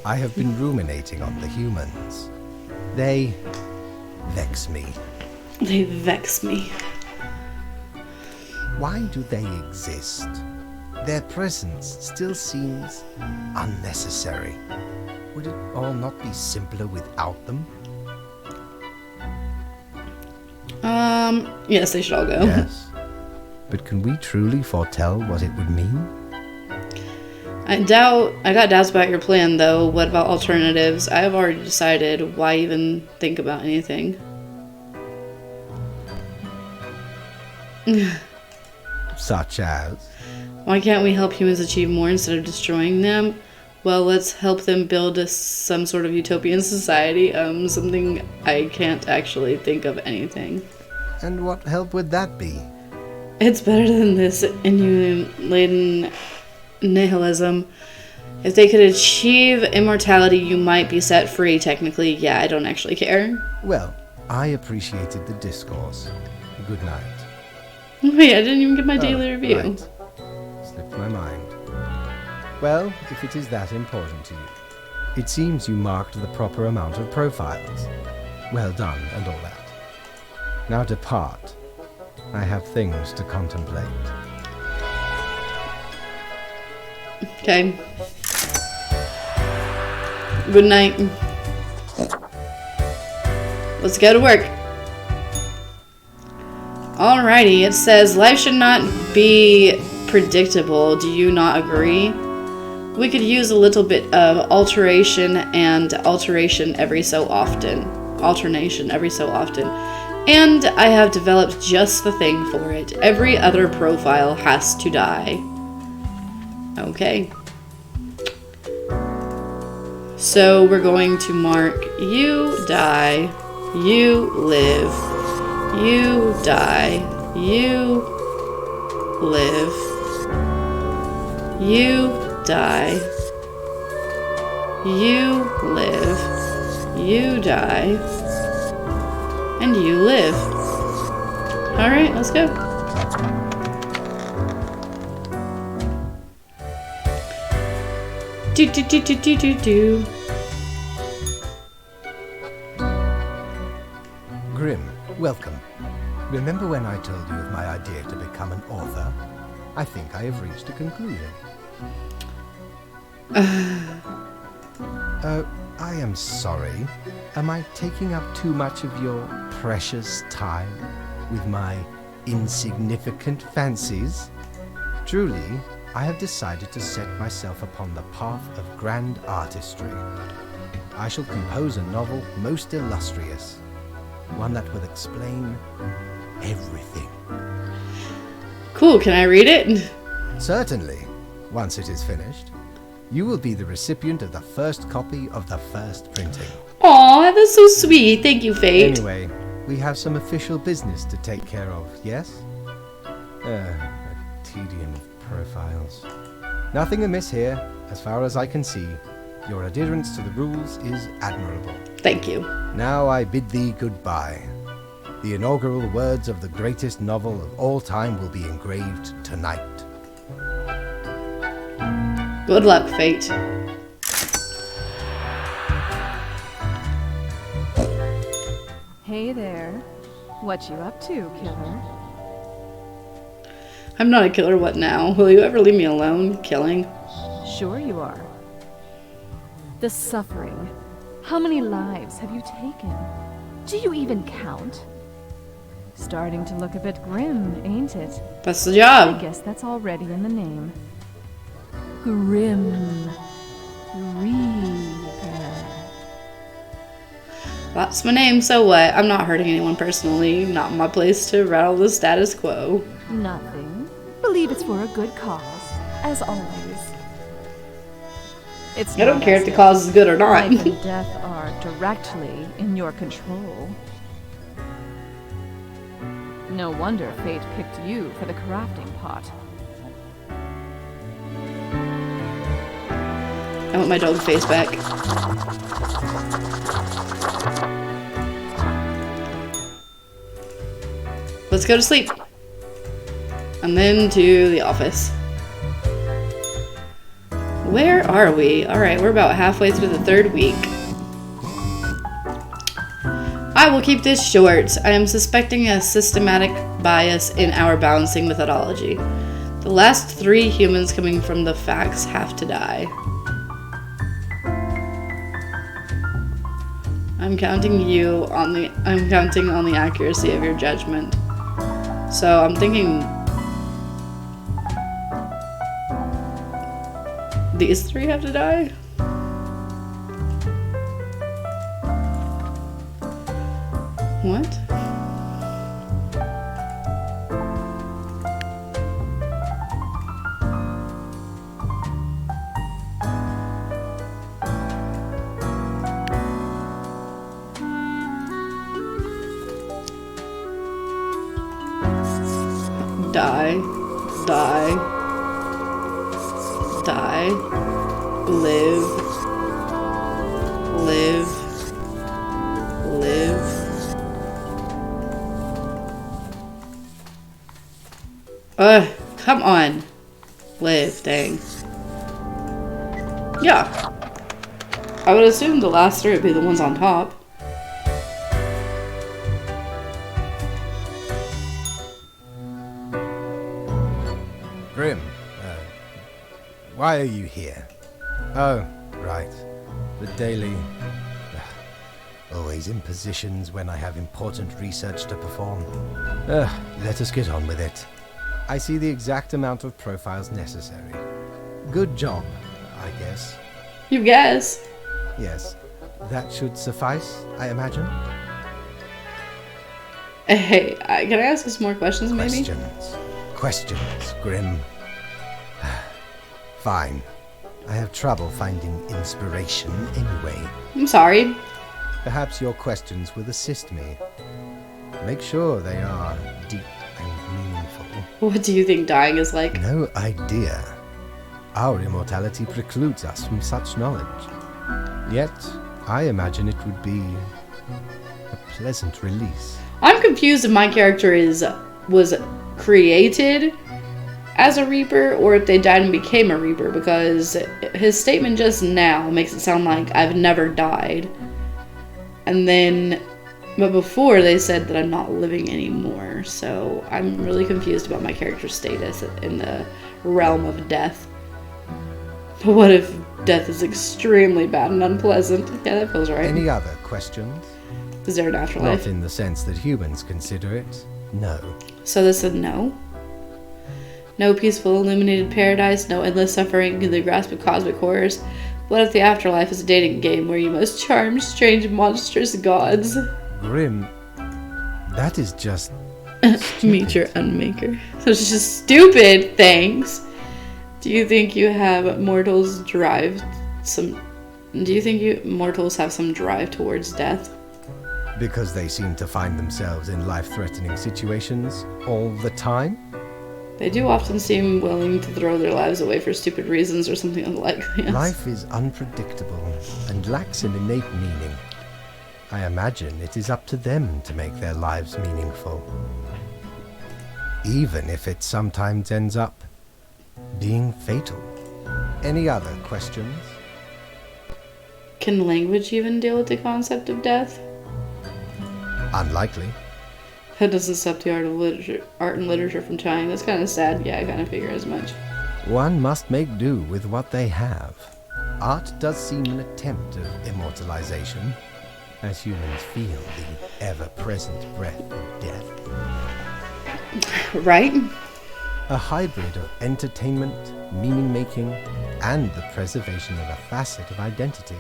Speaker 2: I have been ruminating on the humans. They vex me.
Speaker 1: They vex me.
Speaker 2: Why do they exist? Their presence still seems unnecessary. Would it all not be simpler without them?
Speaker 1: Yes, they should all go.
Speaker 2: Yes. But can we truly foretell what it would mean?
Speaker 1: I got doubts about your plan, though. What about alternatives? I have already decided. Why even think about anything?
Speaker 2: Such as?
Speaker 1: Why can't we help humans achieve more instead of destroying them? Well, let's help them build some sort of utopian society. Something I can't actually think of anything.
Speaker 2: And what help would that be?
Speaker 1: It's better than this inhuman-laden nihilism. If they could achieve immortality, you might be set free, technically. Yeah, I don't actually care.
Speaker 2: Well, I appreciated the discourse. Good night.
Speaker 1: Wait, I didn't even get my daily review.
Speaker 2: Right. Slipped my mind. Well, if it is that important to you. It seems you marked the proper amount of profiles. Well done, and all that. Now depart. I have things to contemplate.
Speaker 1: Okay. Good night. Let's go to work. Alrighty, it says life should not be predictable. Do you not agree? We could use a little bit of alternation every so often. And I have developed just the thing for it. Every other profile has to die. Okay. So we're going to mark you die, you live, you die, you live, you die, you live, you die, and you live. Alright, let's go. Do.
Speaker 2: Grim, welcome. Remember when I told you of my idea to become an author? I think I have reached a conclusion. I am sorry. Am I taking up too much of your precious time with my insignificant fancies? Truly, I have decided to set myself upon the path of grand artistry. I shall compose a novel most illustrious, one that will explain everything.
Speaker 1: Cool, can I read it?
Speaker 2: Certainly. Once it is finished, you will be the recipient of the first copy of the first printing.
Speaker 1: Aw, that's so sweet. Thank you, Fate.
Speaker 2: Anyway, we have some official business to take care of, yes? A tedium of profiles. Nothing amiss here, as far as I can see. Your adherence to the rules is admirable.
Speaker 1: Thank you.
Speaker 2: Now I bid thee goodbye. The inaugural words of the greatest novel of all time will be engraved tonight.
Speaker 1: Good luck, Fate.
Speaker 4: Hey there. What you up to, killer?
Speaker 1: I'm not a killer, what now? Will you ever leave me alone? Killing?
Speaker 4: Sure you are. The suffering. How many lives have you taken? Do you even count? Starting to look a bit grim, ain't it?
Speaker 1: That's the job.
Speaker 4: I guess that's already in the name. Grim Reaper.
Speaker 1: That's my name, so what? I'm not hurting anyone personally. Not my place to rattle the status quo.
Speaker 4: Nothing. Believe it's for a good cause, as always. It's
Speaker 1: I don't
Speaker 4: not
Speaker 1: care
Speaker 4: as
Speaker 1: if the
Speaker 4: if
Speaker 1: cause is good or not.
Speaker 4: life and death are directly in your control. No wonder fate picked you for the crafting pot.
Speaker 1: I want my dog face back. Let's go to sleep. And then to the office. Where are we? Alright, we're about halfway through the 3rd week. I will keep this short. I am suspecting a systematic bias in our balancing methodology. The last 3 humans coming from the facts have to die. I'm counting on the accuracy of your judgment. So I'm thinking these 3 have to die? What? Die. Live. Come on. Live, dang. Yeah. I would assume the last 3 would be the ones on top.
Speaker 2: Grim, why are you here? Oh, right. The daily... always in positions when I have important research to perform. Let us get on with it. I see the exact amount of profiles necessary. Good job, I guess.
Speaker 1: You guess.
Speaker 2: Yes, that should suffice, I imagine.
Speaker 1: Hey, can I ask you some more questions, maybe?
Speaker 2: Questions, Grim. Fine. I have trouble finding inspiration anyway.
Speaker 1: I'm sorry.
Speaker 2: Perhaps your questions will assist me. Make sure they are deep and meaningful.
Speaker 1: What do you think dying is like?
Speaker 2: No idea. Our immortality precludes us from such knowledge. Yet, I imagine it would be a pleasant release.
Speaker 1: I'm confused if my character was created as a Reaper or if they died and became a Reaper, because his statement just now makes it sound like I've never died. And then, but before they said that I'm not living anymore, so I'm really confused about my character's status in the realm of death. But what if death is extremely bad and unpleasant? Yeah, that feels right.
Speaker 2: Any other questions?
Speaker 1: Is there an afterlife?
Speaker 2: Not in the sense that humans consider it, no.
Speaker 1: So this is no? No peaceful illuminated paradise, no endless suffering in the grasp of cosmic horrors. What if the afterlife is a dating game where you must charm strange monstrous gods?
Speaker 2: Grim, that is just
Speaker 1: Meet your unmaker. So it's just stupid, thanks. Do you think mortals have some drive towards death?
Speaker 2: because they seem to find themselves in life-threatening situations all the time?
Speaker 1: They do often seem willing to throw their lives away for stupid reasons or something unlikely. Yes.
Speaker 2: Life is unpredictable and lacks an innate meaning. I imagine it is up to them to make their lives meaningful. Even if it sometimes ends up being fatal. Any other questions?
Speaker 1: Can language even deal with the concept of death?
Speaker 2: Unlikely.
Speaker 1: That doesn't stop the art and literature from trying. That's kind of sad. Yeah, I kind of figure as much.
Speaker 2: One must make do with what they have. Art does seem an attempt of immortalization, as humans feel the ever-present breath of death.
Speaker 1: Right?
Speaker 2: A hybrid of entertainment, meaning-making, and the preservation of a facet of identity,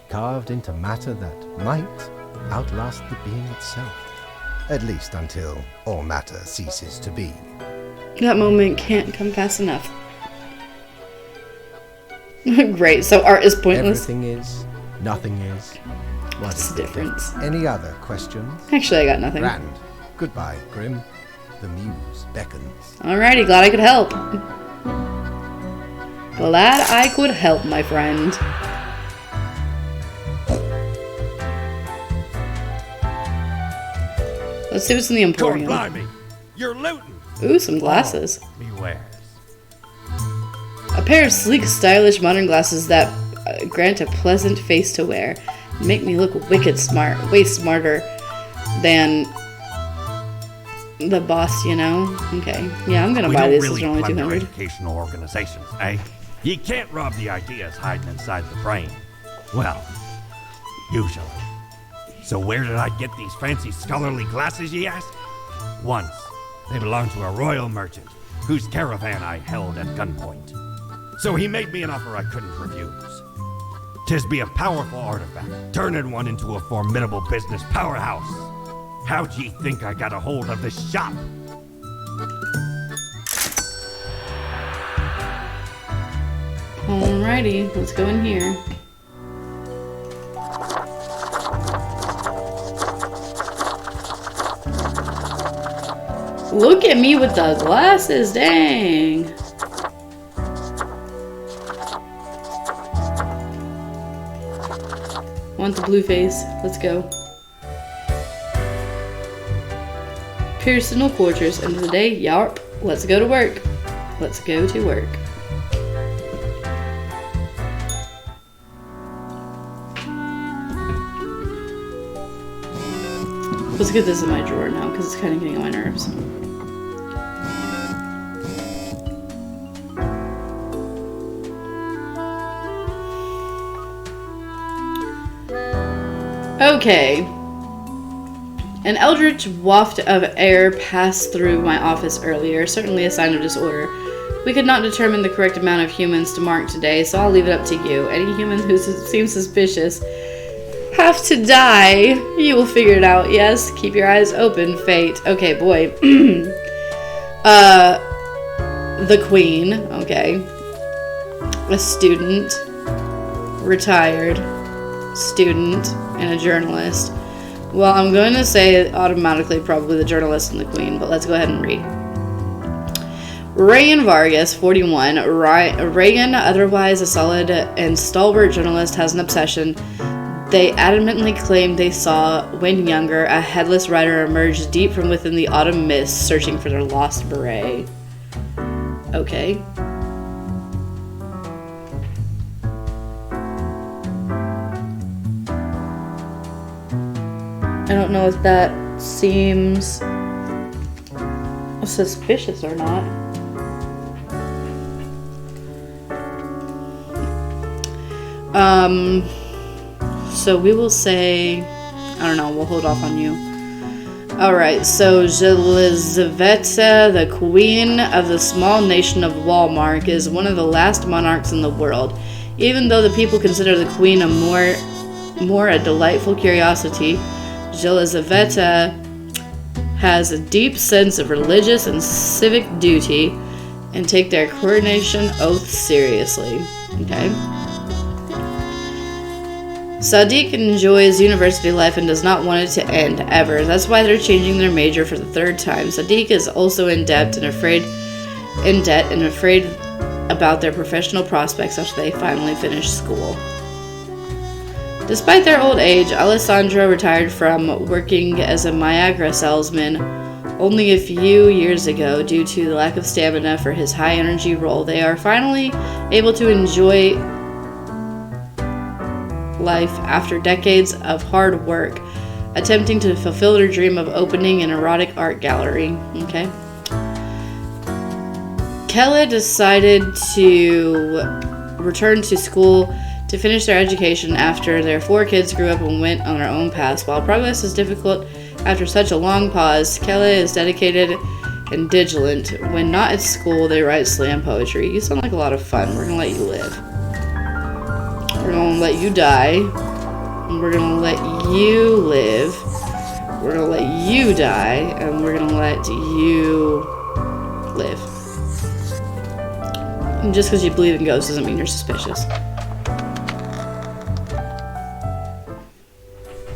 Speaker 2: carved into matter that might outlast the being itself. At least until all matter ceases to be.
Speaker 1: That moment can't come fast enough. Great, so art is pointless.
Speaker 2: Everything is, nothing is.
Speaker 1: What's the difference?
Speaker 2: Any other questions?
Speaker 1: Actually, I got nothing.
Speaker 2: Grand. Goodbye, Grim. The muse beckons.
Speaker 1: Alrighty, glad I could help. Glad I could help, my friend. Let's see what's in the
Speaker 3: God
Speaker 1: Emporium.
Speaker 3: blimey! You're looting!
Speaker 1: Ooh, some glasses.
Speaker 3: Beware.
Speaker 1: A pair of sleek, stylish, modern glasses that grant a pleasant face to wear. Make me look wicked smart, way smarter than the boss, you know? Okay. Yeah, I'm gonna
Speaker 3: We
Speaker 1: buy
Speaker 3: don't
Speaker 1: these.
Speaker 3: really
Speaker 1: These are only
Speaker 3: plunder
Speaker 1: 200.
Speaker 3: educational organizations, eh? You can't rob the ideas hiding inside the brain. Well, usually. So where did I get these fancy scholarly glasses, ye ask? Once, they belonged to a royal merchant, whose caravan I held at gunpoint. So he made me an offer I couldn't refuse. 'Tis be a powerful artifact, turning one into a formidable business powerhouse. How'd ye think I got a hold of this shop?
Speaker 1: Alrighty, let's go in here. Look at me with the glasses, dang. Want the blue face? Let's go. Personal fortress. End of the day. Yarp. Let's go to work. Let's go to work. Let's get this in my drawer now because it's kind of getting on my nerves. Okay. An eldritch waft of air passed through my office earlier, certainly a sign of disorder. We could not determine the correct amount of humans to mark today, so I'll leave it up to you. Any humans who seem suspicious have to die. You will figure it out, yes? Keep your eyes open, fate. Okay, boy. The queen, okay. A student, retired, student, and a journalist. Well, I'm going to say automatically probably the journalist and the queen, but let's go ahead and read. Reagan Vargas, 41. Reagan, otherwise a solid and stalwart journalist, has an obsession. They adamantly claim they saw, when younger, a headless rider emerge deep from within the autumn mist, searching for their lost beret. Okay. I don't know if that seems suspicious or not. So we will say, I don't know, we'll hold off on you. Alright, so Jelizaveta, the queen of the small nation of Walmart, is one of the last monarchs in the world. Even though the people consider the queen a more a delightful curiosity, Jelizaveta has a deep sense of religious and civic duty and take their coronation oath seriously. Okay. Sadiq enjoys university life and does not want it to end, ever. That's why they're changing their major for the third time. Sadiq is also in debt and afraid about their professional prospects after they finally finish school. Despite their old age, Alessandro retired from working as a Viagra salesman only a few years ago due to the lack of stamina for his high-energy role. They are finally able to enjoy life after decades of hard work, attempting to fulfill their dream of opening an erotic art gallery. Okay. Kella decided to return to school to finish their education after their 4 kids grew up and went on their own paths. While progress is difficult after such a long pause, Kella is dedicated and vigilant. When not at school, they write slam poetry. You sound like a lot of fun. We're gonna let you live. We're gonna let you die. We're gonna let you live. We're gonna let you die. And we're gonna let you live. And just because you believe in ghosts doesn't mean you're suspicious.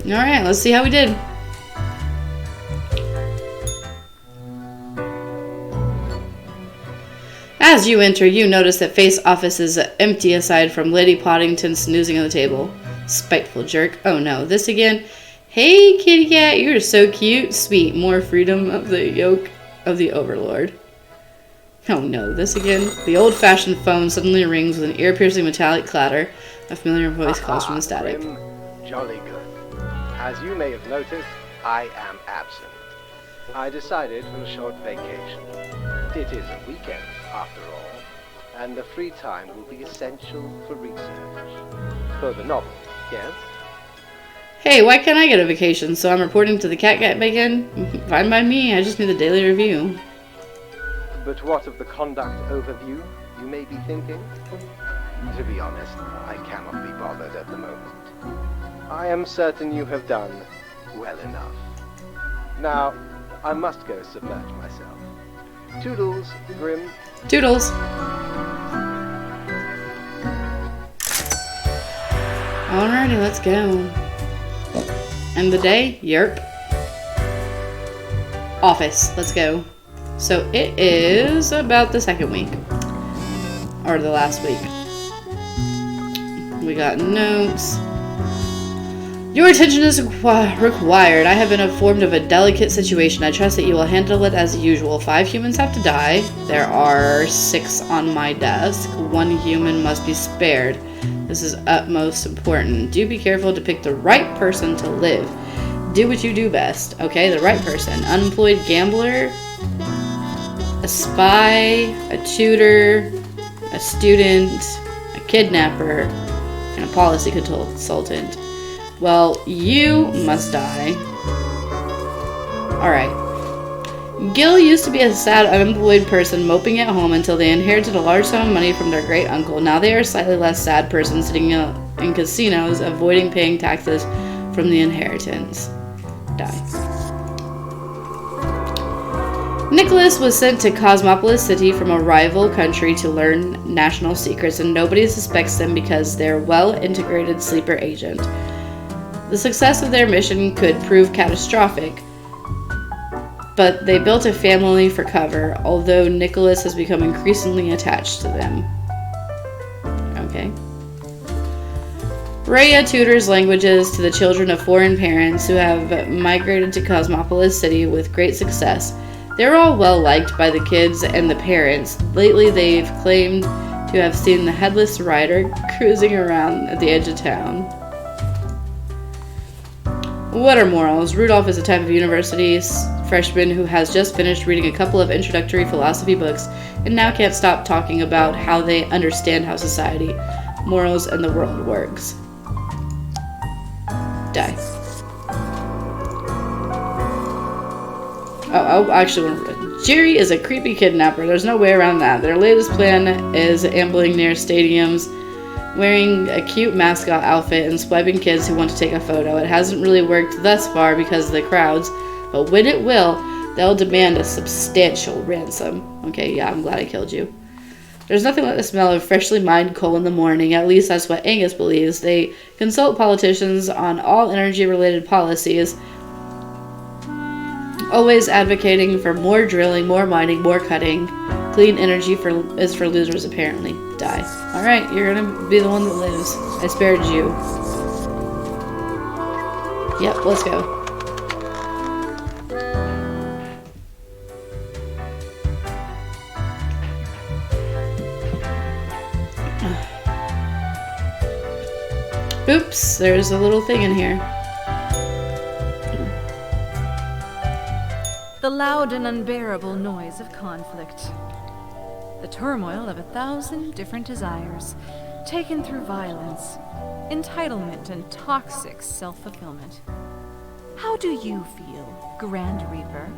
Speaker 1: Alright, let's see how we did. As you enter, you notice that Face Office is empty aside from Lady Poddington snoozing on the table. Spiteful jerk. Oh no, this again? Hey, kitty cat, you're so cute. Sweet, more freedom of the yoke of the overlord. Oh no, this again? The old-fashioned phone suddenly rings with an ear-piercing metallic clatter. A familiar voice calls from the static.
Speaker 2: Grim, jolly good. As you may have noticed, I am absent. I decided for a short vacation. It is a weekend, after all, and the free time will be essential for research. For the novel, yes?
Speaker 1: Hey, why can't I get a vacation? So I'm reporting to the cat bacon? Fine by me, I just need the daily review.
Speaker 2: But what of the conduct overview, you may be thinking? To be honest, I cannot be bothered at the moment. I am certain you have done well enough. Now, I must go submerge myself. Toodles, Grim.
Speaker 1: Toodles. Alrighty, let's go. End the day? Yerp. Office, let's go. So it is about the second week. Or the last week. We got notes. Your attention is required. I have been informed of a delicate situation. I trust that you will handle it as usual. 5 humans have to die. There are 6 on my desk. 1 human must be spared. This is utmost important. Do be careful to pick the right person to live. Do what you do best. Okay, the right person. Unemployed gambler, a spy, a tutor, a student, a kidnapper, and a policy consultant. Well, you must die. Alright. Gil used to be a sad, unemployed person moping at home until they inherited a large sum of money from their great uncle. Now they are a slightly less sad person sitting in casinos, avoiding paying taxes from the inheritance. Die. Nicholas was sent to Cosmopolis City from a rival country to learn national secrets, and nobody suspects them because they're well-integrated sleeper agent. The success of their mission could prove catastrophic, but they built a family for cover, although Nicholas has become increasingly attached to them. Okay. Rhea tutors languages to the children of foreign parents who have migrated to Cosmopolis City with great success. They're all well liked by the kids and the parents. Lately, they've claimed to have seen the headless rider cruising around at the edge of town. What are morals? Rudolph is a type of university freshman who has just finished reading a couple of introductory philosophy books and now can't stop talking about how they understand how society, morals, and the world works. Die. Oh, actually, Jerry is a creepy kidnapper. There's no way around that. Their latest plan is ambling near stadiums, wearing a cute mascot outfit and swiping kids who want to take a photo. It hasn't really worked thus far because of the crowds, but when it will, they'll demand a substantial ransom. Okay, yeah, I'm glad I killed you. There's nothing like the smell of freshly mined coal in the morning. At least that's what Angus believes. They consult politicians on all energy-related policies, always advocating for more drilling, more mining, more cutting. Clean energy is for losers, apparently. Die. Alright, you're gonna be the one that lives. I spared you. Yep, let's go. Oops, there's a little thing in here.
Speaker 4: The loud and unbearable noise of conflict. The turmoil of 1,000 different desires, taken through violence, entitlement, and toxic self-fulfillment. How do you feel, Grand Reaper?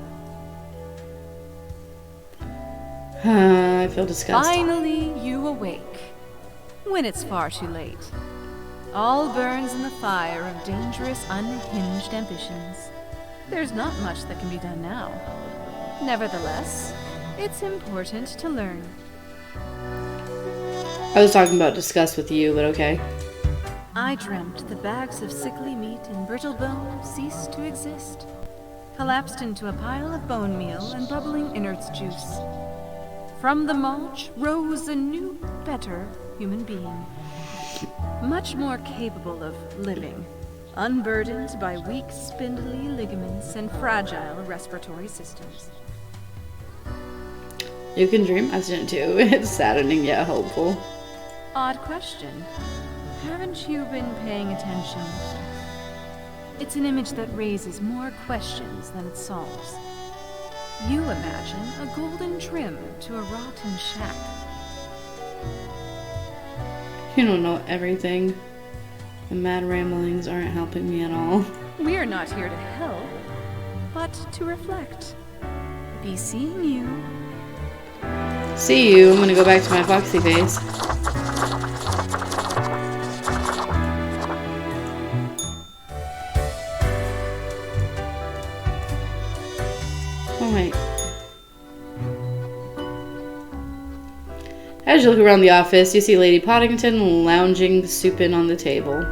Speaker 1: I feel disgusted.
Speaker 4: Finally, you awake. When it's far too late. All burns in the fire of dangerous, unhinged ambitions. There's not much that can be done now. Nevertheless, it's important to learn.
Speaker 1: I was talking about disgust with you, but okay.
Speaker 4: I dreamt the bags of sickly meat and brittle bone ceased to exist, collapsed into a pile of bone meal and bubbling innards juice. From the mulch rose a new, better human being, much more capable of living, unburdened by weak, spindly ligaments and fragile respiratory systems.
Speaker 1: You can dream as it too. It's saddening yet hopeful.
Speaker 4: Odd question. Haven't you been paying attention? It's an image that raises more questions than it solves. You imagine a golden trim to a rotten shack.
Speaker 1: You don't know everything. The mad ramblings aren't helping me at all.
Speaker 4: We are not here to help, but to reflect. Be seeing you.
Speaker 1: See you. I'm gonna go back to my foxy face. Oh wait. As you look around the office, you see Lady Poddington lounging, supin on the table.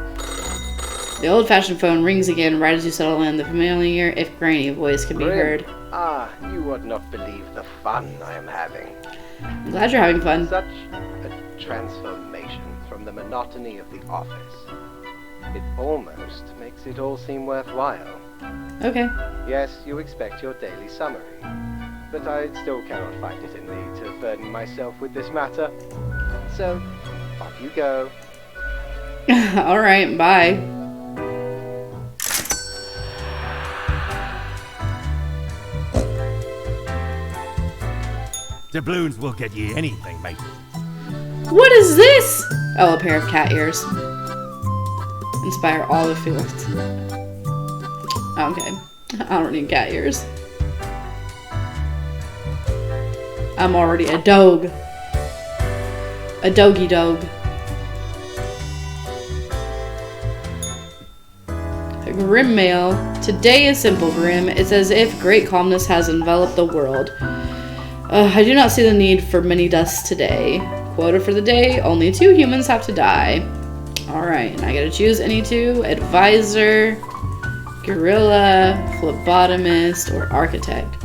Speaker 1: The old-fashioned phone rings again right as you settle in. The familiar, if grainy, voice can be heard.
Speaker 2: Ah, you would not believe the fun I am having.
Speaker 1: I'm glad you're having fun.
Speaker 2: Such a transformation from the monotony of the office. It almost makes it all seem worthwhile.
Speaker 1: Okay.
Speaker 2: Yes, you expect your daily summary, but I still cannot find it in me to burden myself with this matter. So, off you go.
Speaker 1: Alright, bye.
Speaker 3: Doubloons will get ye anything, mate.
Speaker 1: What is this? Oh, a pair of cat ears. Inspire all the feelings. Okay. I don't need cat ears. I'm already a dog. A doggy dog. A Grim mail. Today is simple, Grim. It's as if great calmness has enveloped the world. I do not see the need for many deaths today. Quota for the day, only 2 humans have to die. Alright, and I gotta choose any 2. Advisor, gorilla, phlebotomist, or architect.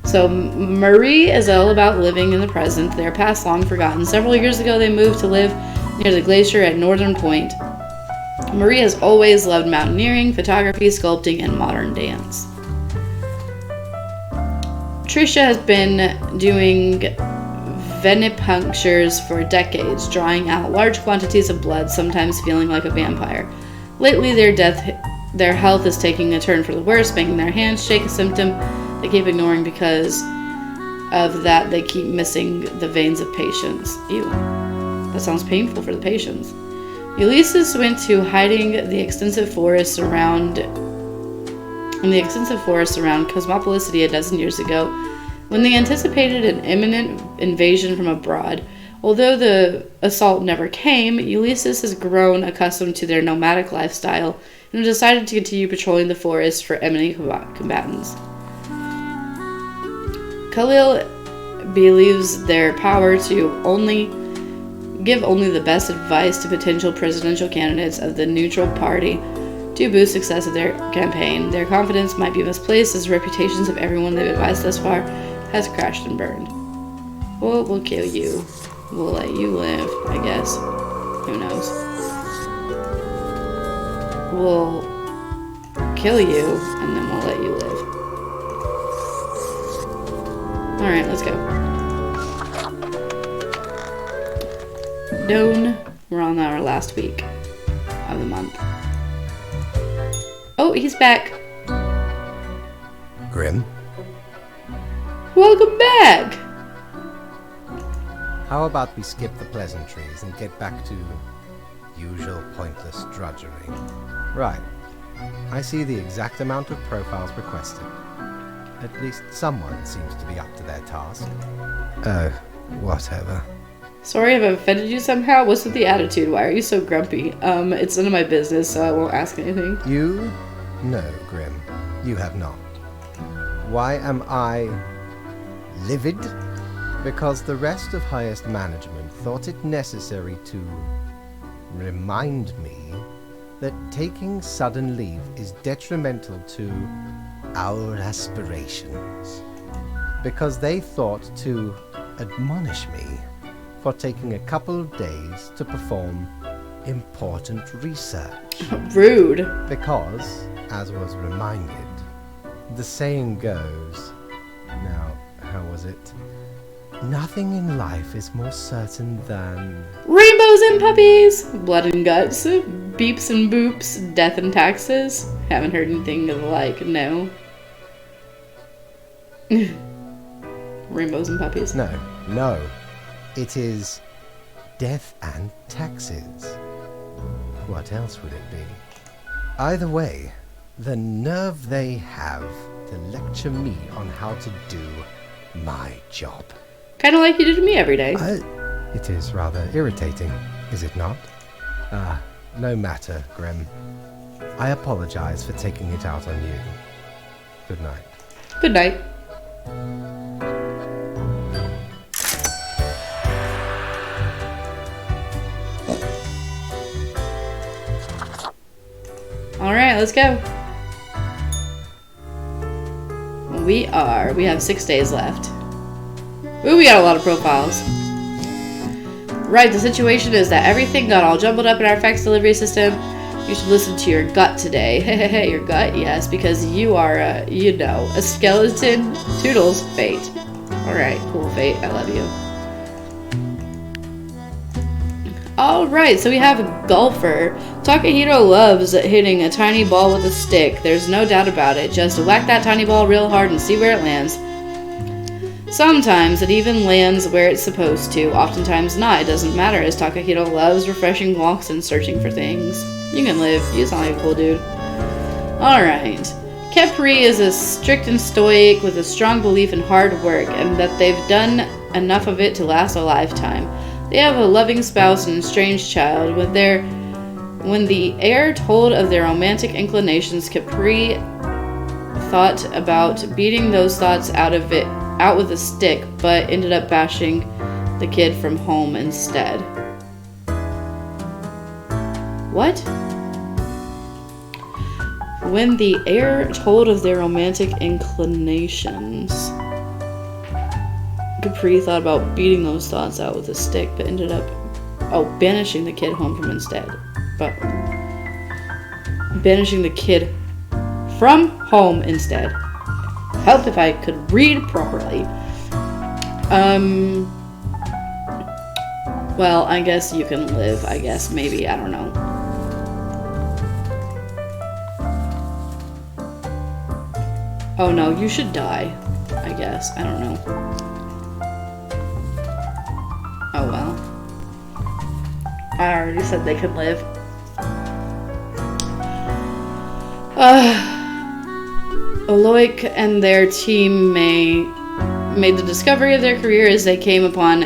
Speaker 1: So Marie is all about living in the present. They are past long forgotten. Several years ago they moved to live near the glacier at Northern Point. Marie has always loved mountaineering, photography, sculpting, and modern dance. Trisha has been doing venipunctures for decades, drawing out large quantities of blood, sometimes feeling like a vampire. Lately, their health is taking a turn for the worse, making their hands shake, a symptom they keep ignoring. Because of that, they keep missing the veins of patients. Ew. That sounds painful for the patients. Ulysses went to hiding in the extensive forests around Cosmopolis City a dozen years ago, when they anticipated an imminent invasion from abroad. Although the assault never came, Ulysses has grown accustomed to their nomadic lifestyle and decided to continue patrolling the forest for enemy combatants. Khalil believes their power to give only the best advice to potential presidential candidates of the neutral party to boost success of their campaign. Their confidence might be misplaced as the reputations of everyone they've advised thus far has crashed and burned. Well, we'll kill you. We'll let you live, I guess. Who knows? We'll kill you, and then we'll let you live. Alright, let's go. Doan. We're on our last week of the month. Oh, he's back.
Speaker 2: Grim,
Speaker 1: Welcome back.
Speaker 2: how about we skip the pleasantries and get back to usual pointless drudgery? Right. I see the exact amount of profiles requested. At least someone seems to be up to their task. Oh, whatever.
Speaker 1: Sorry if I've offended you somehow. What's with the attitude? Why are you so grumpy? It's none of my business, so I won't ask anything.
Speaker 2: You? No, Grim. You have not. Why am I livid? Because the rest of highest management thought it necessary to remind me that taking sudden leave is detrimental to our aspirations. Because they thought to admonish me for taking a couple of days to perform important research.
Speaker 1: Rude.
Speaker 2: Because, as was reminded, the saying goes, now, how was it? Nothing in life is more certain than...
Speaker 1: Rainbows and puppies! Blood and guts. Beeps and boops. Death and taxes. Haven't heard anything of the like, no. Rainbows and puppies.
Speaker 2: No. It is death and taxes. What else would it be? Either way, the nerve they have to lecture me on how to do my job.
Speaker 1: Kind of like you do to me every day.
Speaker 2: It is rather irritating, is it not? No matter, Grim. I apologize for taking it out on you. Good night.
Speaker 1: Good night. Alright, let's go. We have 6 days left. Ooh, we got a lot of profiles. Right, the situation is that everything got all jumbled up in our fax delivery system. You should listen to your gut today. Hehehe, your gut? Yes, because you are, a skeleton. Toodles, Fate. Alright, cool, Fate. I love you. Alright, so we have Golfer. Takahiro loves hitting a tiny ball with a stick. There's no doubt about it. Just whack that tiny ball real hard and see where it lands. Sometimes it even lands where it's supposed to. Oftentimes not. It doesn't matter, as Takahiro loves refreshing walks and searching for things. You can live. You sound like a cool dude. Alright. Kepri is a strict and stoic with a strong belief in hard work and that they've done enough of it to last a lifetime. They have a loving spouse and estranged child. When the heir told of their romantic inclinations, Capri thought about beating those thoughts out with a stick, but ended up bashing the kid from home instead. What? When the heir told of their romantic inclinations, Capri thought about beating those thoughts out with a stick, but ended up banishing the kid home from instead. But banishing the kid from home instead. Help if I could read properly. Well, I guess you can live. I guess maybe, I don't know. Oh no, you should die. I guess. I don't know. Oh well. I already said they could live. Aloik and their team made the discovery of their career as they came upon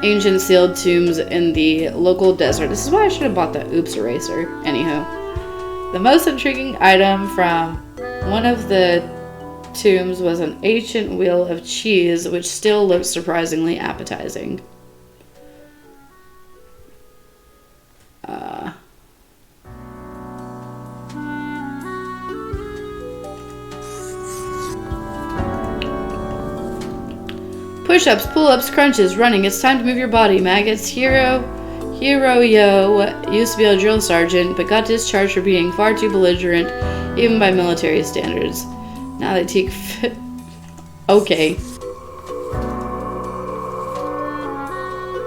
Speaker 1: ancient sealed tombs in the local desert. This is why I should have bought the Oops Eraser. Anywho. The most intriguing item from one of the tombs was an ancient wheel of cheese, which still looks surprisingly appetizing. Push-ups, pull-ups, crunches, running. It's time to move your body, maggots. Hiro used to be a drill sergeant, but got discharged for being far too belligerent, even by military standards. Now they take Okay.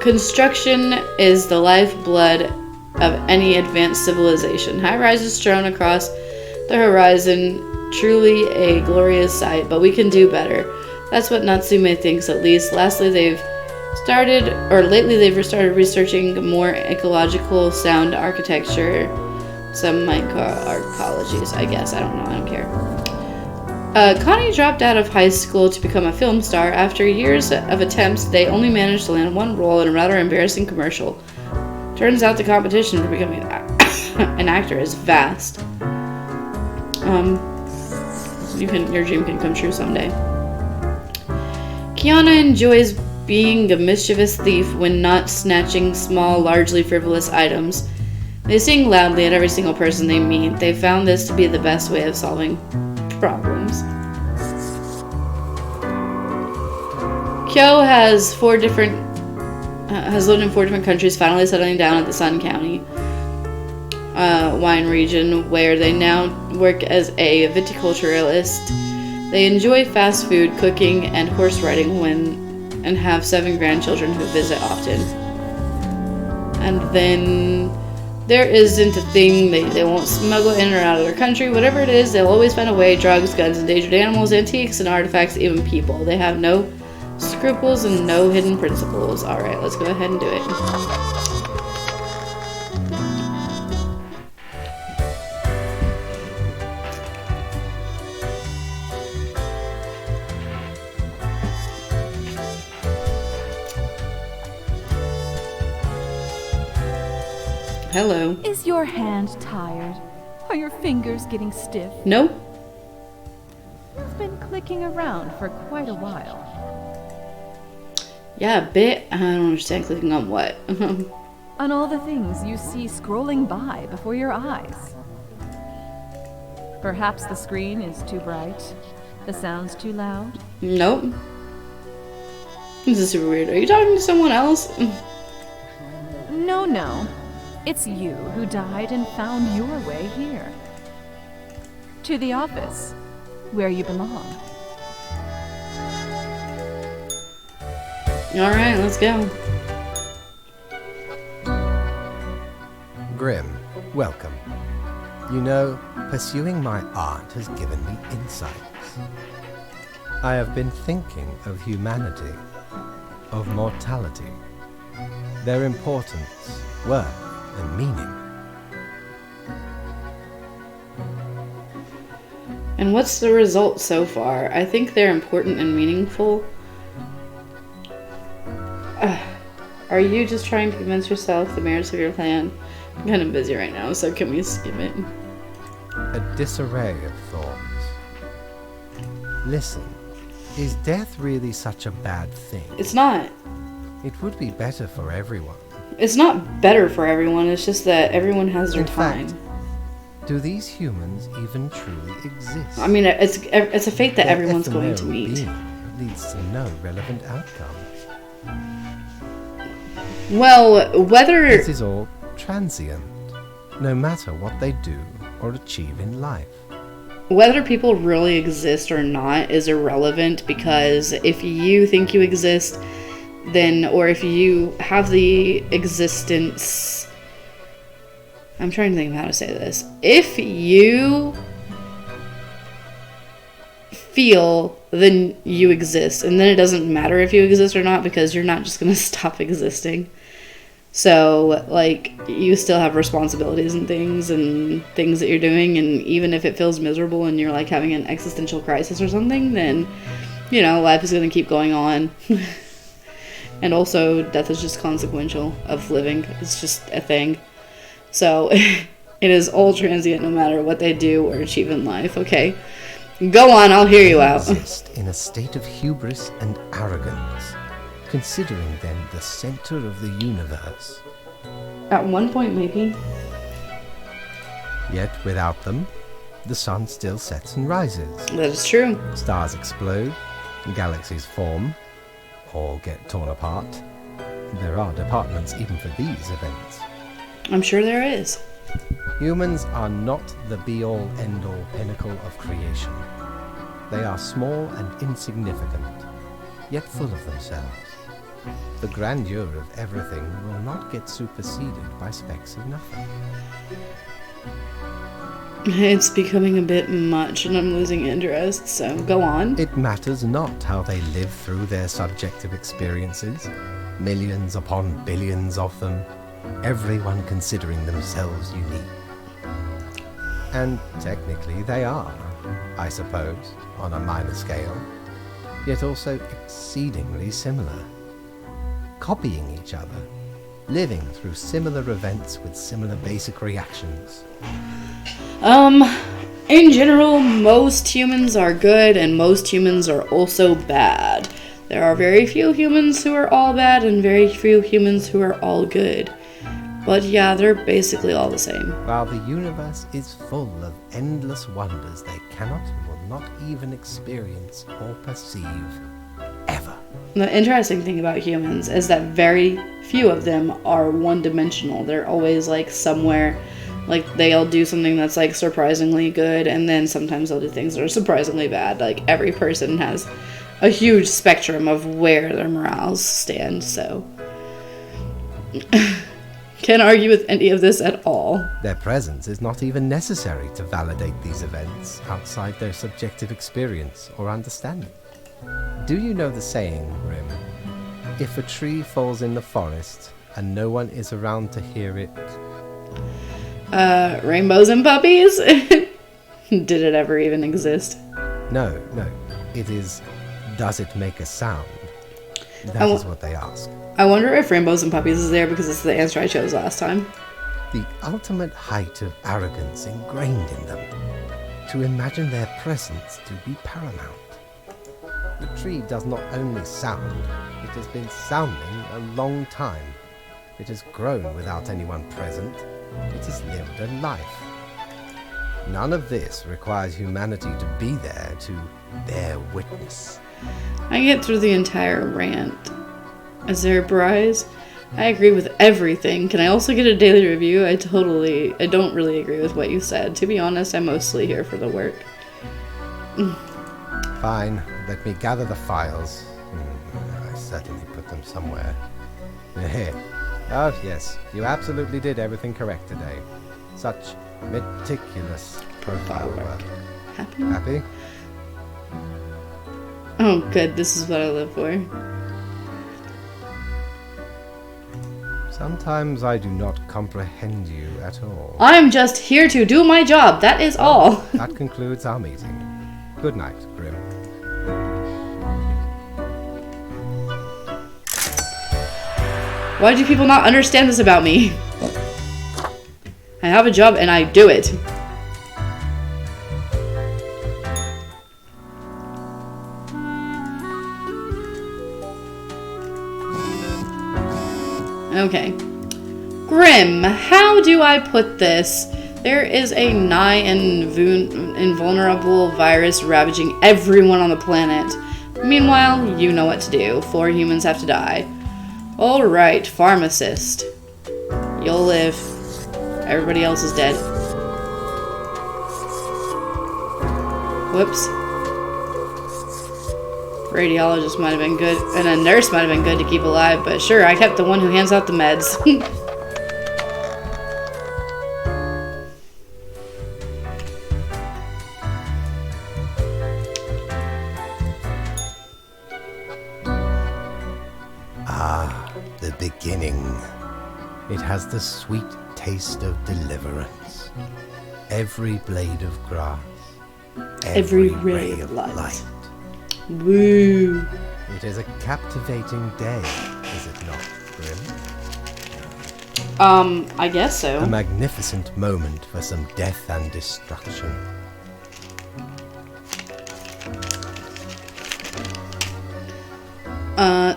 Speaker 1: Construction is the lifeblood of any advanced civilization. High rises strewn across the horizon, truly a glorious sight, but we can do better. That's what Natsume thinks, at least. Lately they've started researching more ecological sound architecture. Some might call arcologies, I guess. I don't know. I don't care. Connie dropped out of high school to become a film star. After years of attempts, they only managed to land one role in a rather embarrassing commercial. Turns out the competition for becoming an actor is vast. Your dream can come true someday. Kiana enjoys being a mischievous thief when not snatching small, largely frivolous items. They sing loudly at every single person they meet. They found this to be the best way of solving problems. Kyo has lived in 4 different countries, finally settling down at the Sun County. wine region where they now work as a viticulturalist. They enjoy fast food, cooking, and horse riding and have 7 grandchildren who visit often. And then there isn't a thing they won't smuggle in or out of their country. Whatever it is, they'll always find a way. Drugs, guns, endangered animals, antiques, and artifacts, even people. They have no scruples and no hidden principles. Alright, let's go ahead and do it. Hello.
Speaker 4: Is your hand tired? Are your fingers getting stiff?
Speaker 1: No?
Speaker 4: You've been clicking around for quite a while.
Speaker 1: Yeah, a bit. I don't understand clicking on what.
Speaker 4: On all the things you see scrolling by before your eyes. Perhaps the screen is too bright, the sound's too loud.
Speaker 1: Nope. This is super weird. Are you talking to someone else?
Speaker 4: No. It's you who died and found your way here. To the office, where you belong.
Speaker 1: Alright, let's go.
Speaker 2: Grim, welcome. You know, pursuing my art has given me insights. I have been thinking of humanity, of mortality, their importance, worth, and meaning.
Speaker 1: And what's the result so far? I think they're important and meaningful. Are you just trying to convince yourself the merits of your plan? I'm kind of busy right now, so can we skip it?
Speaker 2: A disarray of thoughts. Listen, is death really such a bad thing?
Speaker 1: It's not.
Speaker 2: It would be better for everyone.
Speaker 1: It's not better for everyone, it's just that everyone has their time.
Speaker 2: In fact, do these humans even truly exist?
Speaker 1: I mean, it's a fate that
Speaker 2: Their
Speaker 1: everyone's going to
Speaker 2: ephemeral
Speaker 1: meet.
Speaker 2: being leads to no relevant outcome.
Speaker 1: Well, whether...
Speaker 2: This is all transient, no matter what they do or achieve in life.
Speaker 1: Whether people really exist or not is irrelevant, because if you think you exist, then, or if you have the existence... I'm trying to think of how to say this. If you feel, then you exist, and then it doesn't matter if you exist or not, because you're not just going to stop existing. So, like, you still have responsibilities and things that you're doing, and even if it feels miserable and you're, like, having an existential crisis or something, then, you know, life is going to keep going on. And also, death is just consequential of living. It's just a thing. So, it is all transient no matter what they do or achieve in life, okay? Go on, I'll hear you out.
Speaker 2: Exist in a state of hubris and arrogance, considering them the center of the universe.
Speaker 1: At one point, maybe.
Speaker 2: Yet without them, the sun still sets and rises.
Speaker 1: That is true.
Speaker 2: Stars explode, galaxies form, or get torn apart. There are departments even for these events.
Speaker 1: I'm sure there is.
Speaker 2: Humans are not the be-all, end-all pinnacle of creation. They are small and insignificant, yet full of themselves. The grandeur of everything will not get superseded by specks of nothing.
Speaker 1: It's becoming a bit much and I'm losing interest, so go on.
Speaker 2: It matters not how they live through their subjective experiences, millions upon billions of them, everyone considering themselves unique. And technically they are, I suppose, on a minor scale, yet also exceedingly similar. Copying each other, living through similar events with similar basic reactions.
Speaker 1: In general, most humans are good and most humans are also bad. There are very few humans who are all bad and very few humans who are all good. But yeah, they're basically all the same.
Speaker 2: While the universe is full of endless wonders they cannot and will not even experience or perceive, ever.
Speaker 1: The interesting thing about humans is that very few of them are one-dimensional. They're always like somewhere Like, they'll do something that's, like, surprisingly good, and then sometimes they'll do things that are surprisingly bad. Like, every person has a huge spectrum of where their morals stand, so... Can't argue with any of this at all.
Speaker 2: Their presence is not even necessary to validate these events outside their subjective experience or understanding. Do you know the saying, Grim? If a tree falls in the forest and no one is around to hear it...
Speaker 1: Rainbows and puppies? Did it ever even exist?
Speaker 2: No. It is, does it make a sound? That is what they ask.
Speaker 1: I wonder if Rainbows and Puppies is there because it's the answer I chose last time.
Speaker 2: The ultimate height of arrogance ingrained in them. To imagine their presence to be paramount. The tree does not only sound, it has been sounding a long time. It has grown without anyone present. It has lived a life. None of this requires humanity to be there to bear witness.
Speaker 1: I get through the entire rant. Is there a prize? I agree with everything. Can I also get a daily review? I don't really agree with what you said. To be honest, I'm mostly here for the work.
Speaker 2: Fine, let me gather the files. I certainly put them somewhere. Oh yes, you absolutely did everything correct today. Such meticulous profile work.
Speaker 1: Happy?
Speaker 2: Happy?
Speaker 1: Oh good, this is what I live for.
Speaker 2: Sometimes I do not comprehend you at all.
Speaker 1: I'm just here to do my job, that is all.
Speaker 2: That concludes our meeting. Good night, Grim.
Speaker 1: Why do people not understand this about me? I have a job and I do it. Okay. Grim, how do I put this? There is a nigh invulnerable virus ravaging everyone on the planet. Meanwhile, you know what to do. 4 humans have to die. Alright, pharmacist. You'll live. Everybody else is dead. Whoops. Radiologist might have been good, and a nurse might have been good to keep alive, but sure, I kept the one who hands out the meds.
Speaker 2: The beginning. It has the sweet taste of deliverance. Every blade of grass.
Speaker 1: Every ray of light. Woo.
Speaker 2: It is a captivating day, is it not, Grim?
Speaker 1: I guess so.
Speaker 2: A magnificent moment for some death and destruction.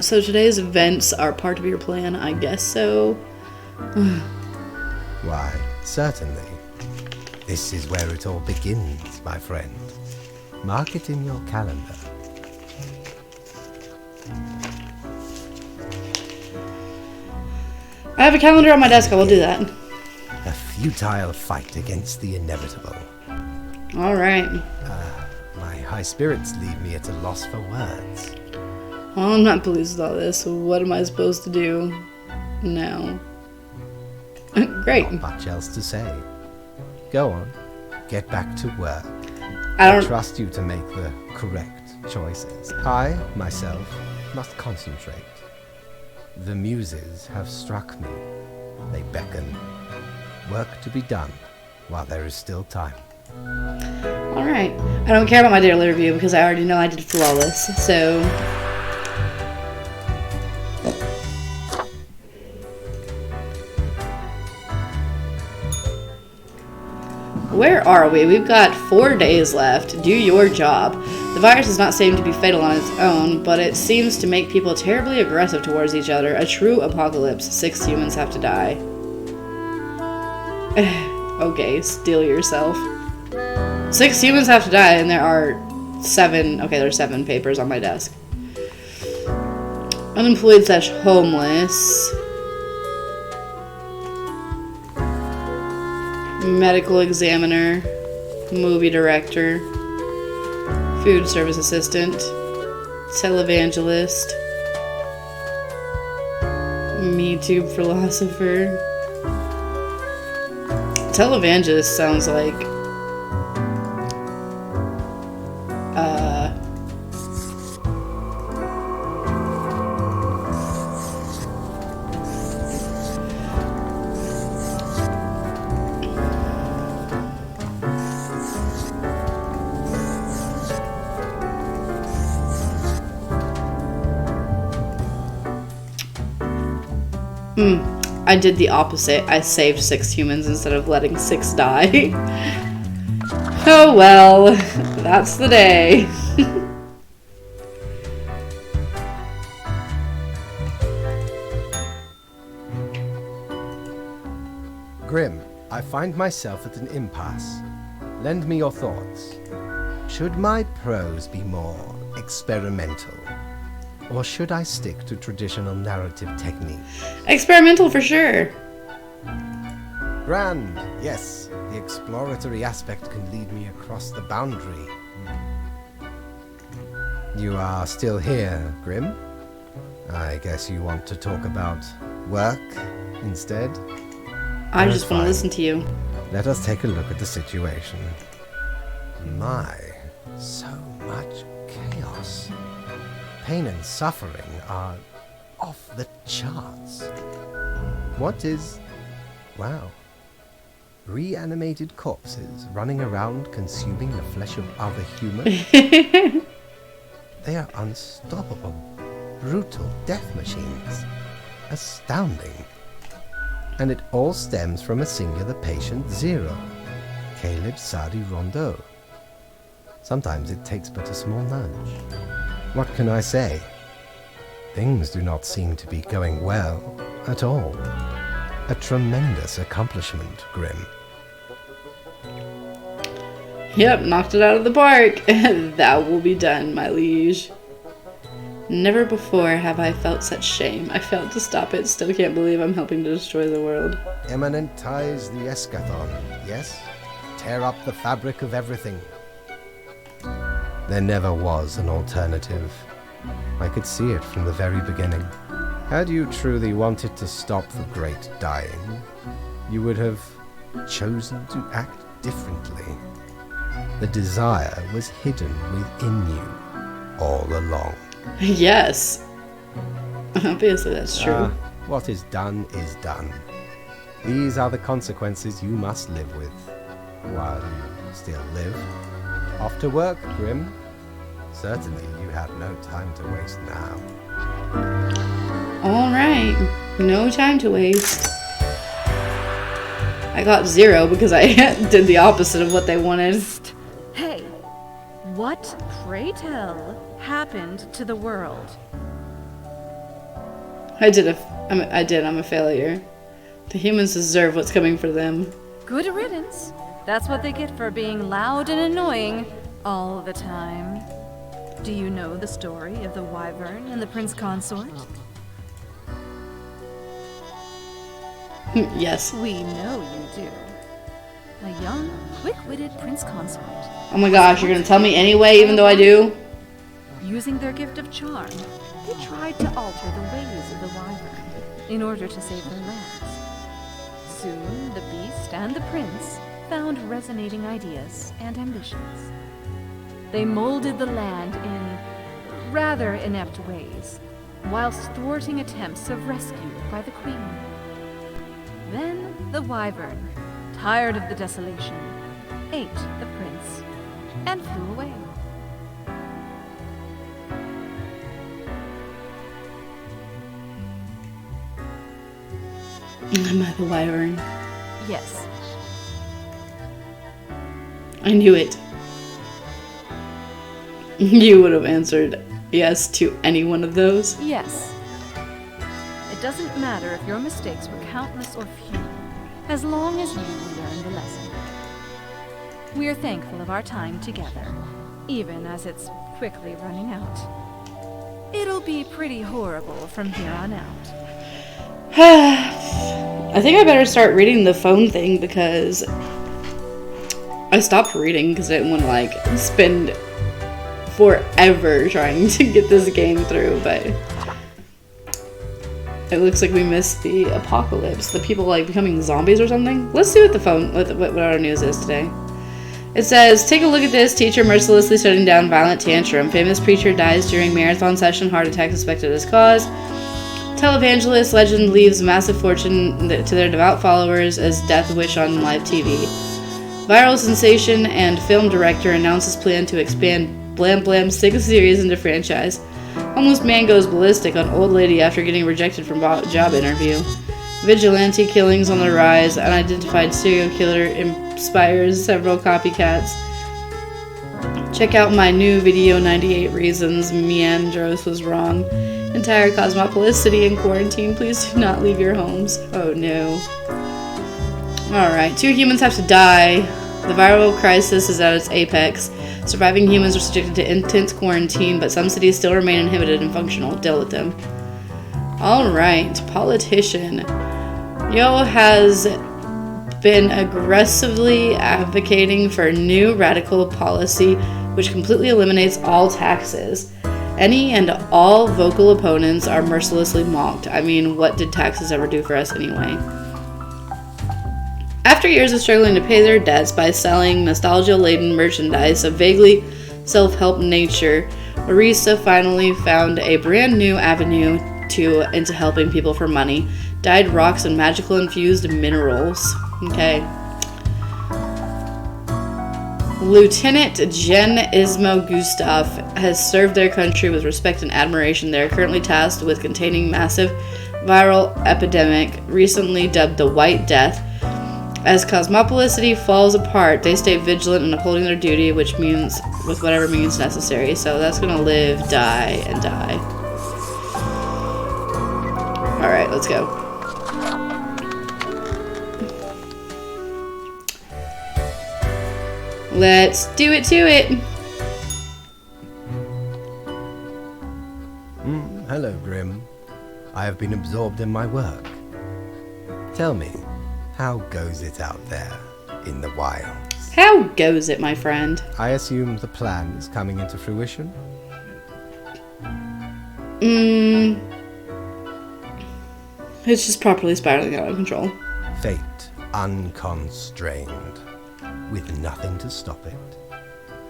Speaker 1: So today's events are part of your plan, I guess so.
Speaker 2: Why, certainly. This is where it all begins, my friend. Mark it in your calendar.
Speaker 1: I have a calendar on my desk, I will do that.
Speaker 2: A futile fight against the inevitable.
Speaker 1: Alright.
Speaker 2: My high spirits leave me at a loss for words.
Speaker 1: Well, I'm not pleased with all this, so what am I supposed to do now? Great.
Speaker 2: Not much else to say. Go on. Get back to work.
Speaker 1: I
Speaker 2: trust you to make the correct choices. I, myself, must concentrate. The muses have struck me. They beckon. Work to be done while there is still time.
Speaker 1: Alright. I don't care about my daily review because I already know I did flawless, so... Where are we? We've got 4 days left. Do your job. The virus does not seem to be fatal on its own, but it seems to make people terribly aggressive towards each other. A true apocalypse. 6 humans have to die. Okay, steel yourself. 6 humans have to die, and there are 7... Okay, there's 7 papers on my desk. Unemployed / homeless. medical examiner, movie director, food service assistant, televangelist, MeTube philosopher. Televangelist sounds like I did the opposite. I saved 6 humans instead of letting 6 die. Oh well, that's the day.
Speaker 2: Grim, I find myself at an impasse. Lend me your thoughts. Should my prose be more experimental? Or should I stick to traditional narrative techniques?
Speaker 1: Experimental for sure.
Speaker 2: Grand, yes. The exploratory aspect can lead me across the boundary. You are still here, Grim? I guess you want to talk about work instead?
Speaker 1: I
Speaker 2: That's
Speaker 1: just want to
Speaker 2: fine.
Speaker 1: listen to you.
Speaker 2: Let us take a look at the situation. My, so much chaos. Pain and suffering are off the charts. What is... wow. Reanimated corpses running around consuming the flesh of other humans? They are unstoppable, brutal death machines. Astounding. And it all stems from a singular patient zero, Caleb Sadi Rondeau. Sometimes it takes but a small nudge. What can I say? Things do not seem to be going well at all. A tremendous accomplishment, Grim.
Speaker 1: Yep, knocked it out of the park. That will be done, my liege. Never before have I felt such shame. I failed to stop it. Still can't believe I'm helping to destroy the world.
Speaker 2: Eminentize the eschaton, yes? Tear up the fabric of everything. There never was an alternative. I could see it from the very beginning. Had you truly wanted to stop the great dying, you would have chosen to act differently. The desire was hidden within you all along.
Speaker 1: Yes. Obviously, that's true.
Speaker 2: What is done is done. These are the consequences you must live with, while you still live. Off to work, Grim. Certainly you have no time to waste now.
Speaker 1: Alright. No time to waste. I got 0 because I did the opposite of what they wanted.
Speaker 4: Hey, what, pray tell, happened to the world?
Speaker 1: I'm a failure. The humans deserve what's coming for them.
Speaker 4: Good riddance. That's what they get for being loud and annoying all the time. Do you know the story of the wyvern and the prince consort?
Speaker 1: Yes.
Speaker 4: We know you do. A young, quick-witted prince consort.
Speaker 1: Oh my gosh, you're gonna tell me anyway, even though I do?
Speaker 4: Using their gift of charm, they tried to alter the ways of the wyvern in order to save their lands. Soon, the beast and the prince found resonating ideas and ambitions. They molded the land in rather inept ways, whilst thwarting attempts of rescue by the queen. Then the wyvern, tired of the desolation, ate the prince and flew away.
Speaker 1: Am I the wyvern?
Speaker 4: Yes.
Speaker 1: I knew it. You would have answered yes to any one of those.
Speaker 4: Yes. It doesn't matter if your mistakes were countless or few, as long as you learn the lesson. We are thankful of our time together, even as it's quickly running out. It'll be pretty horrible from here on out.
Speaker 1: I think I better start reading the phone thing because I stopped reading because I didn't want to like spend forever trying to get this game through, but it looks like we missed the apocalypse. The people like becoming zombies or something. Let's see what the phone, what our news is today. It says, take a look at this. Teacher mercilessly shutting down violent tantrum. Famous preacher dies during marathon session. Heart attack suspected as cause. Televangelist legend leaves massive fortune to their devout followers as death wish on live TV. Viral sensation and film director announces plan to expand Blam Blam's 6th series into franchise. Homeless man goes ballistic on old lady after getting rejected from job interview. Vigilante killings on the rise. Unidentified serial killer inspires several copycats. Check out my new video, 98 Reasons Meandros was wrong. Entire Cosmopolis city in quarantine. Please do not leave your homes. Oh no. Alright, 2 humans have to die. The viral crisis is at its apex. Surviving humans are subjected to intense quarantine, but some cities still remain inhibited and functional. Deal with them. Alright, politician. Yo has been aggressively advocating for new radical policy which completely eliminates all taxes. Any and all vocal opponents are mercilessly mocked. I mean, what did taxes ever do for us anyway? After years of struggling to pay their debts by selling nostalgia-laden merchandise of vaguely self-help nature, Marisa finally found a brand new avenue into helping people for money. Dyed rocks and magical infused minerals. Okay. Lieutenant Jen Ismo Gustav has served their country with respect and admiration. They are currently tasked with containing massive viral epidemic, recently dubbed the White Death. As Cosmopolis City falls apart, they stay vigilant in upholding their duty, which means with whatever means necessary. So that's gonna live, die, and die. Alright, let's go. Let's do it to it.
Speaker 2: Hello, Grim. I have been absorbed in my work. Tell me, how goes it out there in the wilds?
Speaker 1: How goes it, my friend?
Speaker 2: I assume the plan is coming into fruition?
Speaker 1: It's just properly spiraling out of control.
Speaker 2: Fate unconstrained, with nothing to stop it.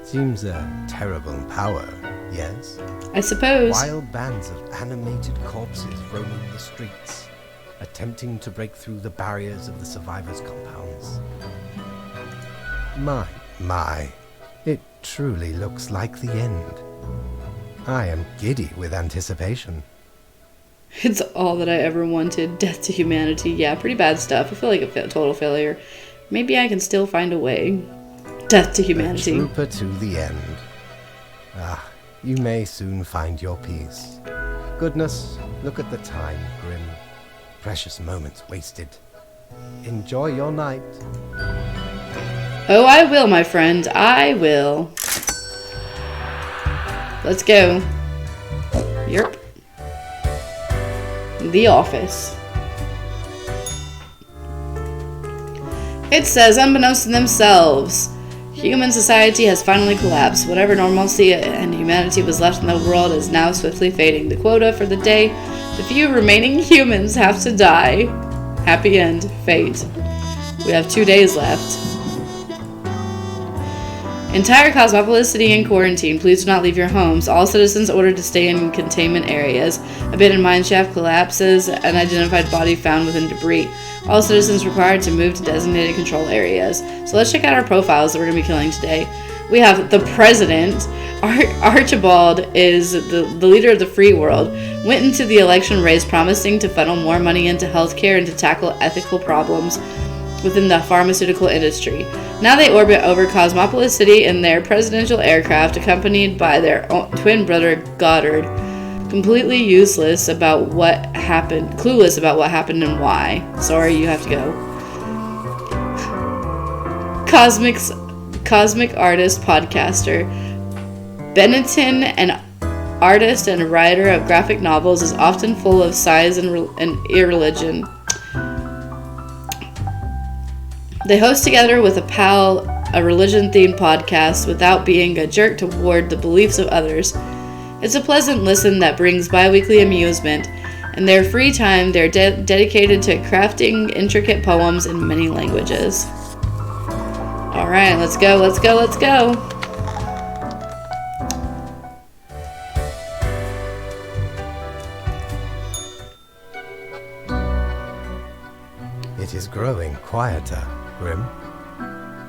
Speaker 2: Seems a terrible power, yes?
Speaker 1: I suppose.
Speaker 2: Wild bands of animated corpses roaming the streets, attempting to break through the barriers of the survivors' compounds. My, it truly looks like the end. I am giddy with anticipation.
Speaker 1: It's all that I ever wanted. Death to humanity. Yeah, pretty bad stuff. I feel like a total failure. Maybe I can still find a way. Death to humanity.
Speaker 2: A trooper to the end. Ah, you may soon find your peace. Goodness, look at the time, Grim. Precious moments wasted. Enjoy your night.
Speaker 1: Oh, I will, my friend. I will. Let's go. Yerp. The office. It says, unbeknownst to themselves, human society has finally collapsed. Whatever normalcy and humanity was left in the world is now swiftly fading. The quota for the day, the few remaining humans have to die. Happy end. Fate. We have 2 days left. Entire Cosmopolis City in quarantine. Please do not leave your homes. All citizens ordered to stay in containment areas. Abandoned mineshaft collapses. Unidentified body found within debris. All citizens required to move to designated control areas. So let's check out our profiles that we're going to be killing today. We have the President. Archibald is the leader of the free world. Went into the election race promising to funnel more money into healthcare and to tackle ethical problems within the pharmaceutical industry. Now they orbit over Cosmopolis City in their presidential aircraft, accompanied by their twin brother Goddard, completely clueless about what happened and why. Sorry, you have to go. Cosmic artist podcaster. Benetton, an artist and writer of graphic novels, is often full of sighs and irreligion. They host together with a pal a religion-themed podcast without being a jerk toward the beliefs of others. It's a pleasant listen that brings bi-weekly amusement. In their free time, they're dedicated to crafting intricate poems in many languages. Alright, let's go, let's go, let's go!
Speaker 2: It is growing quieter, Grim.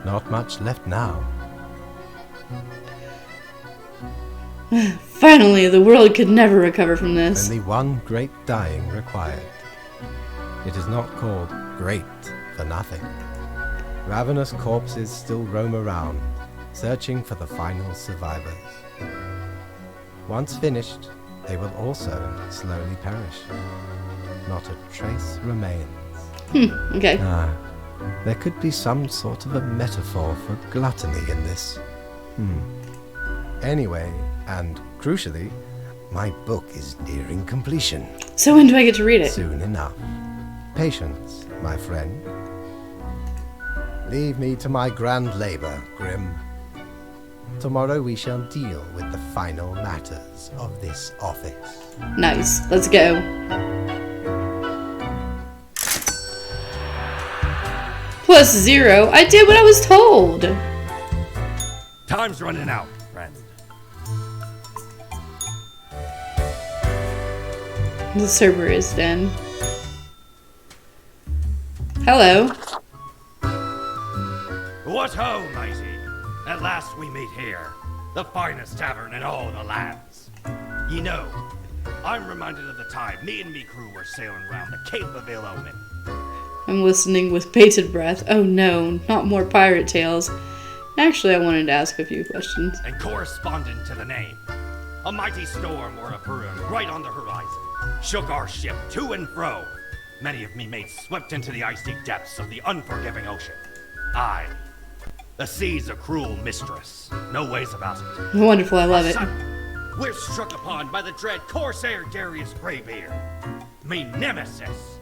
Speaker 2: Not much left now.
Speaker 1: Finally, the world could never recover from this.
Speaker 2: Only one great dying required. It is not called great for nothing. Ravenous corpses still roam around, searching for the final survivors. Once finished, they will also slowly perish. Not a trace remains.
Speaker 1: Okay.
Speaker 2: There could be some sort of a metaphor for gluttony in this. Anyway, and crucially, my book is nearing completion.
Speaker 1: So when do I get to read it?
Speaker 2: Soon enough. Patience, my friend. Leave me to my grand labor, Grim. Tomorrow we shall deal with the final matters of this office.
Speaker 1: Nice. Let's go. +0. I did what I was told.
Speaker 3: Time's running out, friend.
Speaker 1: The server is done. Hello.
Speaker 3: What ho, matey! At last we meet here, the finest tavern in all the lands. You know, I'm reminded of the time me and me crew were sailing round the Cape of Ill Omen.
Speaker 1: I'm listening with bated breath. Oh no, not more pirate tales. Actually, I wanted to ask a few questions.
Speaker 3: And corresponding to the name, a mighty storm or a brewing right on the horizon shook our ship to and fro. Many of me mates swept into the icy depths of the unforgiving ocean. Aye, the sea's a cruel mistress. No ways about it.
Speaker 1: Wonderful, I love it.
Speaker 3: Suddenly, we're struck upon by the dread Corsair Darius Greybeard, me nemesis.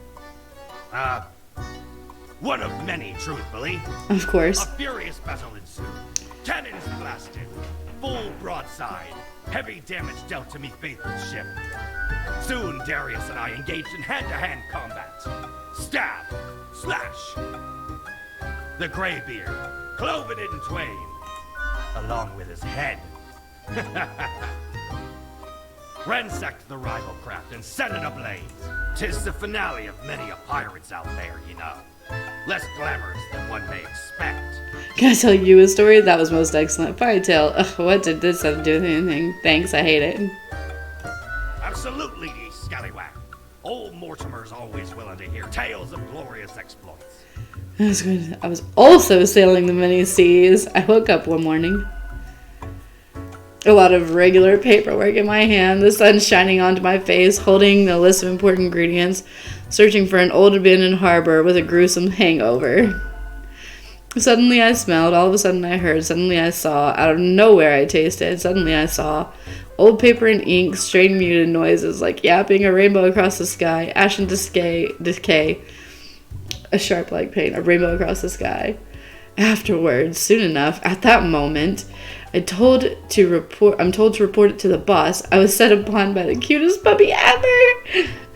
Speaker 3: One of many, truthfully.
Speaker 1: Of course.
Speaker 3: A furious battle ensued. Cannons blasted. Full broadside. Heavy damage dealt to me faithful ship. Soon Darius and I engaged in hand-to-hand combat. Stab. Slash. The Greybeard clove it in twain, along with his head. Ransacked the rival craft and set it ablaze. 'Tis the finale of many a pirate's out there, you know. Less glamorous than one may expect.
Speaker 1: Can I tell you a story? That was most excellent. Fairy tale. Ugh, what did this have to do with anything? Thanks, I hate it.
Speaker 3: Absolutely, ye scallywag. Old Mortimer's always willing to hear tales of glorious exploits.
Speaker 1: I was also sailing the many seas. I woke up one morning. A lot of regular paperwork in my hand, the sun shining onto my face, holding a list of important ingredients, searching for an old abandoned harbor with a gruesome hangover. Suddenly I smelled, all of a sudden I heard, suddenly I saw, out of nowhere I tasted, suddenly I saw old paper and ink, strange muted noises like yapping, a rainbow across the sky, ash and decay, a sharp like pain, a rainbow across the sky. Afterwards, soon enough, at that moment, I'm told to report it to the boss. I was set upon by the cutest puppy ever.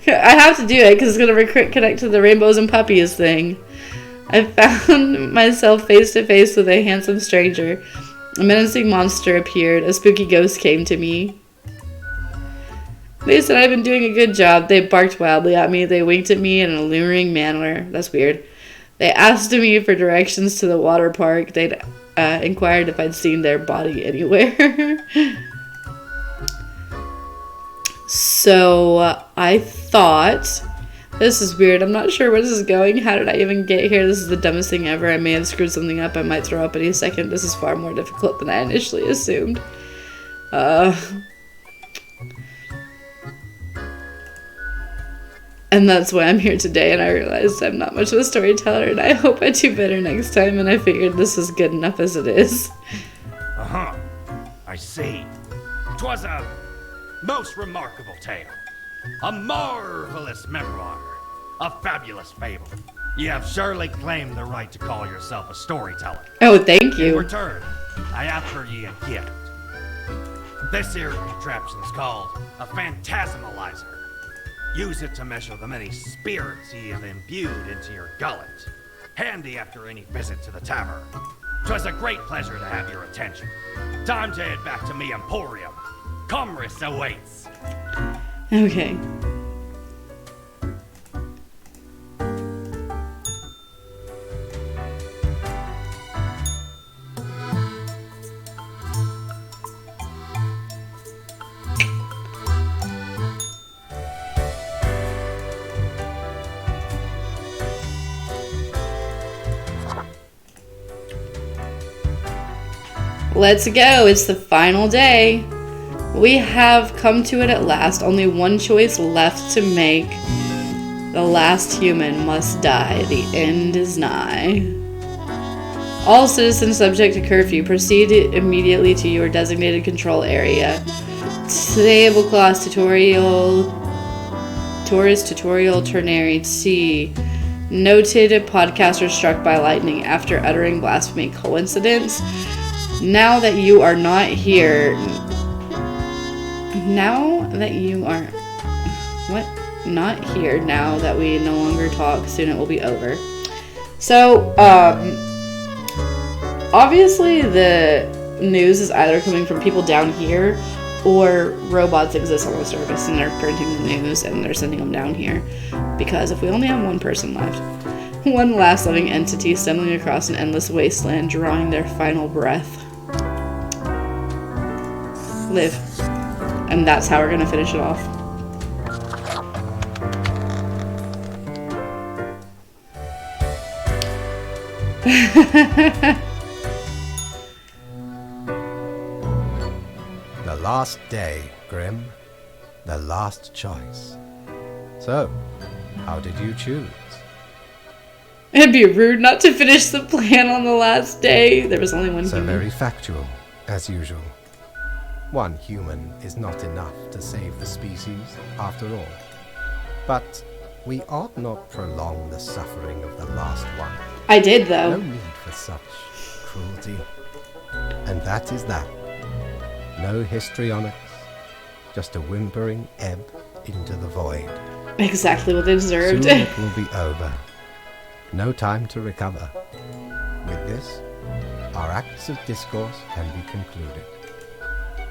Speaker 1: I have to do it because it's going to connect to the rainbows and puppies thing. I found myself face to face with a handsome stranger. A menacing monster appeared. A spooky ghost came to me. They said I'd been doing a good job. They barked wildly at me. They winked at me in an alluring manner. That's weird. They asked me for directions to the water park. They'd inquired if I'd seen their body anywhere. So I thought, this is weird. I'm not sure where this is going. How did I even get here? This is the dumbest thing ever. I may have screwed something up. I might throw up any second. This is far more difficult than I initially assumed. And that's why I'm here today, and I realized I'm not much of a storyteller, and I hope I do better next time, and I figured this is good enough as it is.
Speaker 3: Uh-huh. I see. 'Twas a most remarkable tale. A marvelous memoir. A fabulous fable. You have surely claimed the right to call yourself a storyteller.
Speaker 1: Oh, thank
Speaker 3: In
Speaker 1: you.
Speaker 3: return, I offer ye a gift. This here contraption's called a phantasmalizer. Use it to measure the many spirits ye have imbued into your gullet. Handy after any visit to the tavern. 'Twas a great pleasure to have your attention. Time to head back to me emporium. Commerce awaits.
Speaker 1: Okay. Let's go. It's the final day. We have come to it at last. Only one choice left to make. The last human must die. The end is nigh. All citizens subject to curfew, proceed immediately to your designated control area. Tablecloth tutorial. Tourist tutorial ternary T. Noted podcaster struck by lightning after uttering blasphemy. Coincidence? Now that you are not here. Now that you are. What? Not here. Now that we no longer talk, soon it will be over. So, obviously the news is either coming from people down here or robots exist on the surface and they're printing the news and they're sending them down here. Because if we only have one person left, one last living entity stumbling across an endless wasteland, drawing their final breath. Live. And that's how we're gonna finish it off.
Speaker 2: The last day, Grim. The last choice. So, how did you choose?
Speaker 1: It'd be rude not to finish the plan on the last day. There was only one
Speaker 2: So
Speaker 1: human.
Speaker 2: very factual, as usual. One human is not enough to save the species, after all. But we ought not prolong the suffering of the last one.
Speaker 1: I did,
Speaker 2: No
Speaker 1: though.
Speaker 2: need for such cruelty. And that is that. No histrionics, just a whimpering ebb into the void.
Speaker 1: Exactly what they deserved.
Speaker 2: Soon it will be over. No time to recover. With this, our acts of discourse can be concluded.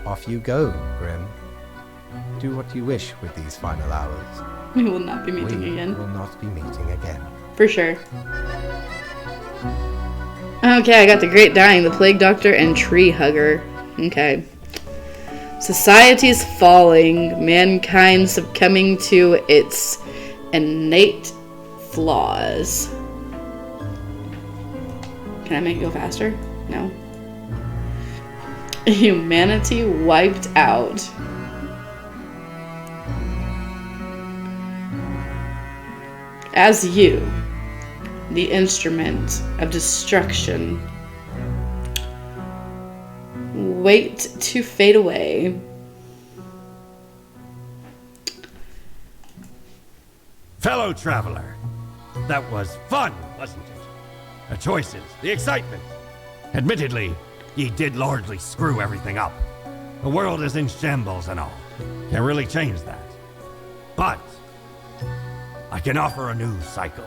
Speaker 2: Off you go, Grim. Do what you wish with these final hours.
Speaker 1: We will not be
Speaker 2: We
Speaker 1: meeting again.
Speaker 2: will not be meeting again.
Speaker 1: For sure. Okay, I got the Great Dying, the Plague Doctor, and Tree Hugger. Okay. Society's falling, mankind succumbing to its innate flaws. Can I make it go faster? No. Humanity wiped out. As you, the instrument of destruction, wait to fade away.
Speaker 3: Fellow traveler, that was fun, wasn't it? The choices, the excitement. Admittedly, ye did largely screw everything up. The world is in shambles and all. Can't really change that. But I can offer a new cycle.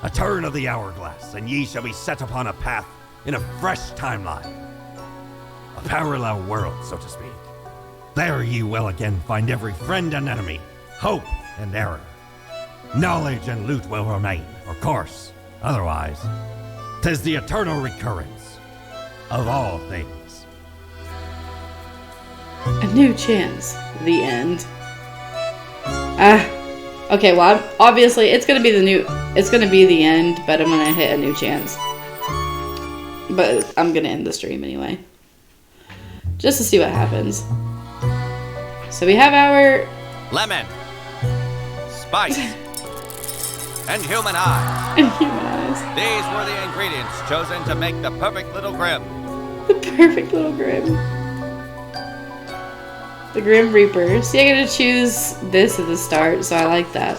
Speaker 3: A turn of the hourglass, and ye shall be set upon a path in a fresh timeline. A parallel world, so to speak. There ye will again find every friend and enemy, hope and error. Knowledge and loot will remain, of course. Otherwise, 'tis the eternal recurrence of all things.
Speaker 1: A new chance. The end. Okay, well, obviously, it's gonna be the end, but I'm gonna hit a new chance. But I'm gonna end the stream anyway. Just to see what happens. So we have our...
Speaker 10: Lemon, spice, and human eye.
Speaker 1: and human eyes.
Speaker 10: These were the ingredients chosen to make the perfect little Grim.
Speaker 1: The perfect little Grim. The Grim Reaper. See, I gotta choose this at the start, so I like that.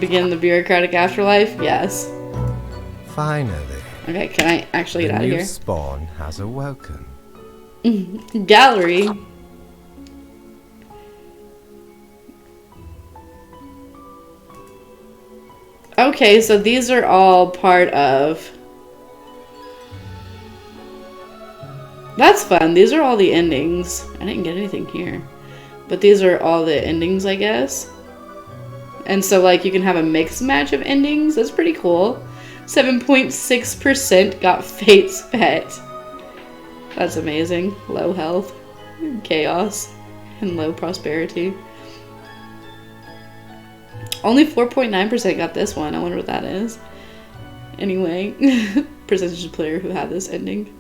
Speaker 1: Begin the bureaucratic afterlife? Yes.
Speaker 2: Finally,
Speaker 1: Okay, can I actually get
Speaker 2: the
Speaker 1: out of
Speaker 2: new
Speaker 1: here?
Speaker 2: spawn has awoken.
Speaker 1: Gallery. Okay, so these are all part of... That's fun. These are all the endings. I didn't get anything here. But these are all the endings, I guess. And so, like, you can have a mixed match of endings. That's pretty cool. 7.6% got Fate's Pet. That's amazing. Low health, chaos, and low prosperity. Only 4.9% got this one. I wonder what that is. Anyway, percentage of player who had this ending.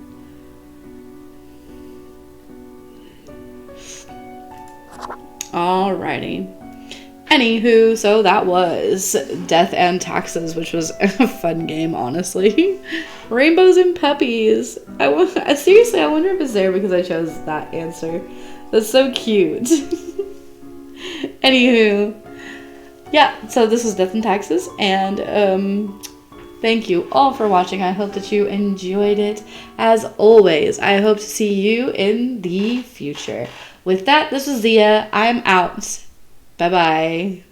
Speaker 1: Alrighty. Anywho, so that was Death and Taxes, which was a fun game, honestly. Rainbows and puppies. Seriously, I wonder if it's there because I chose that answer. That's so cute. Anywho, yeah, so this was Death and Taxes, and thank you all for watching. I hope that you enjoyed it. As always, I hope to see you in the future. With that, this is Zia. I'm out. Bye-bye.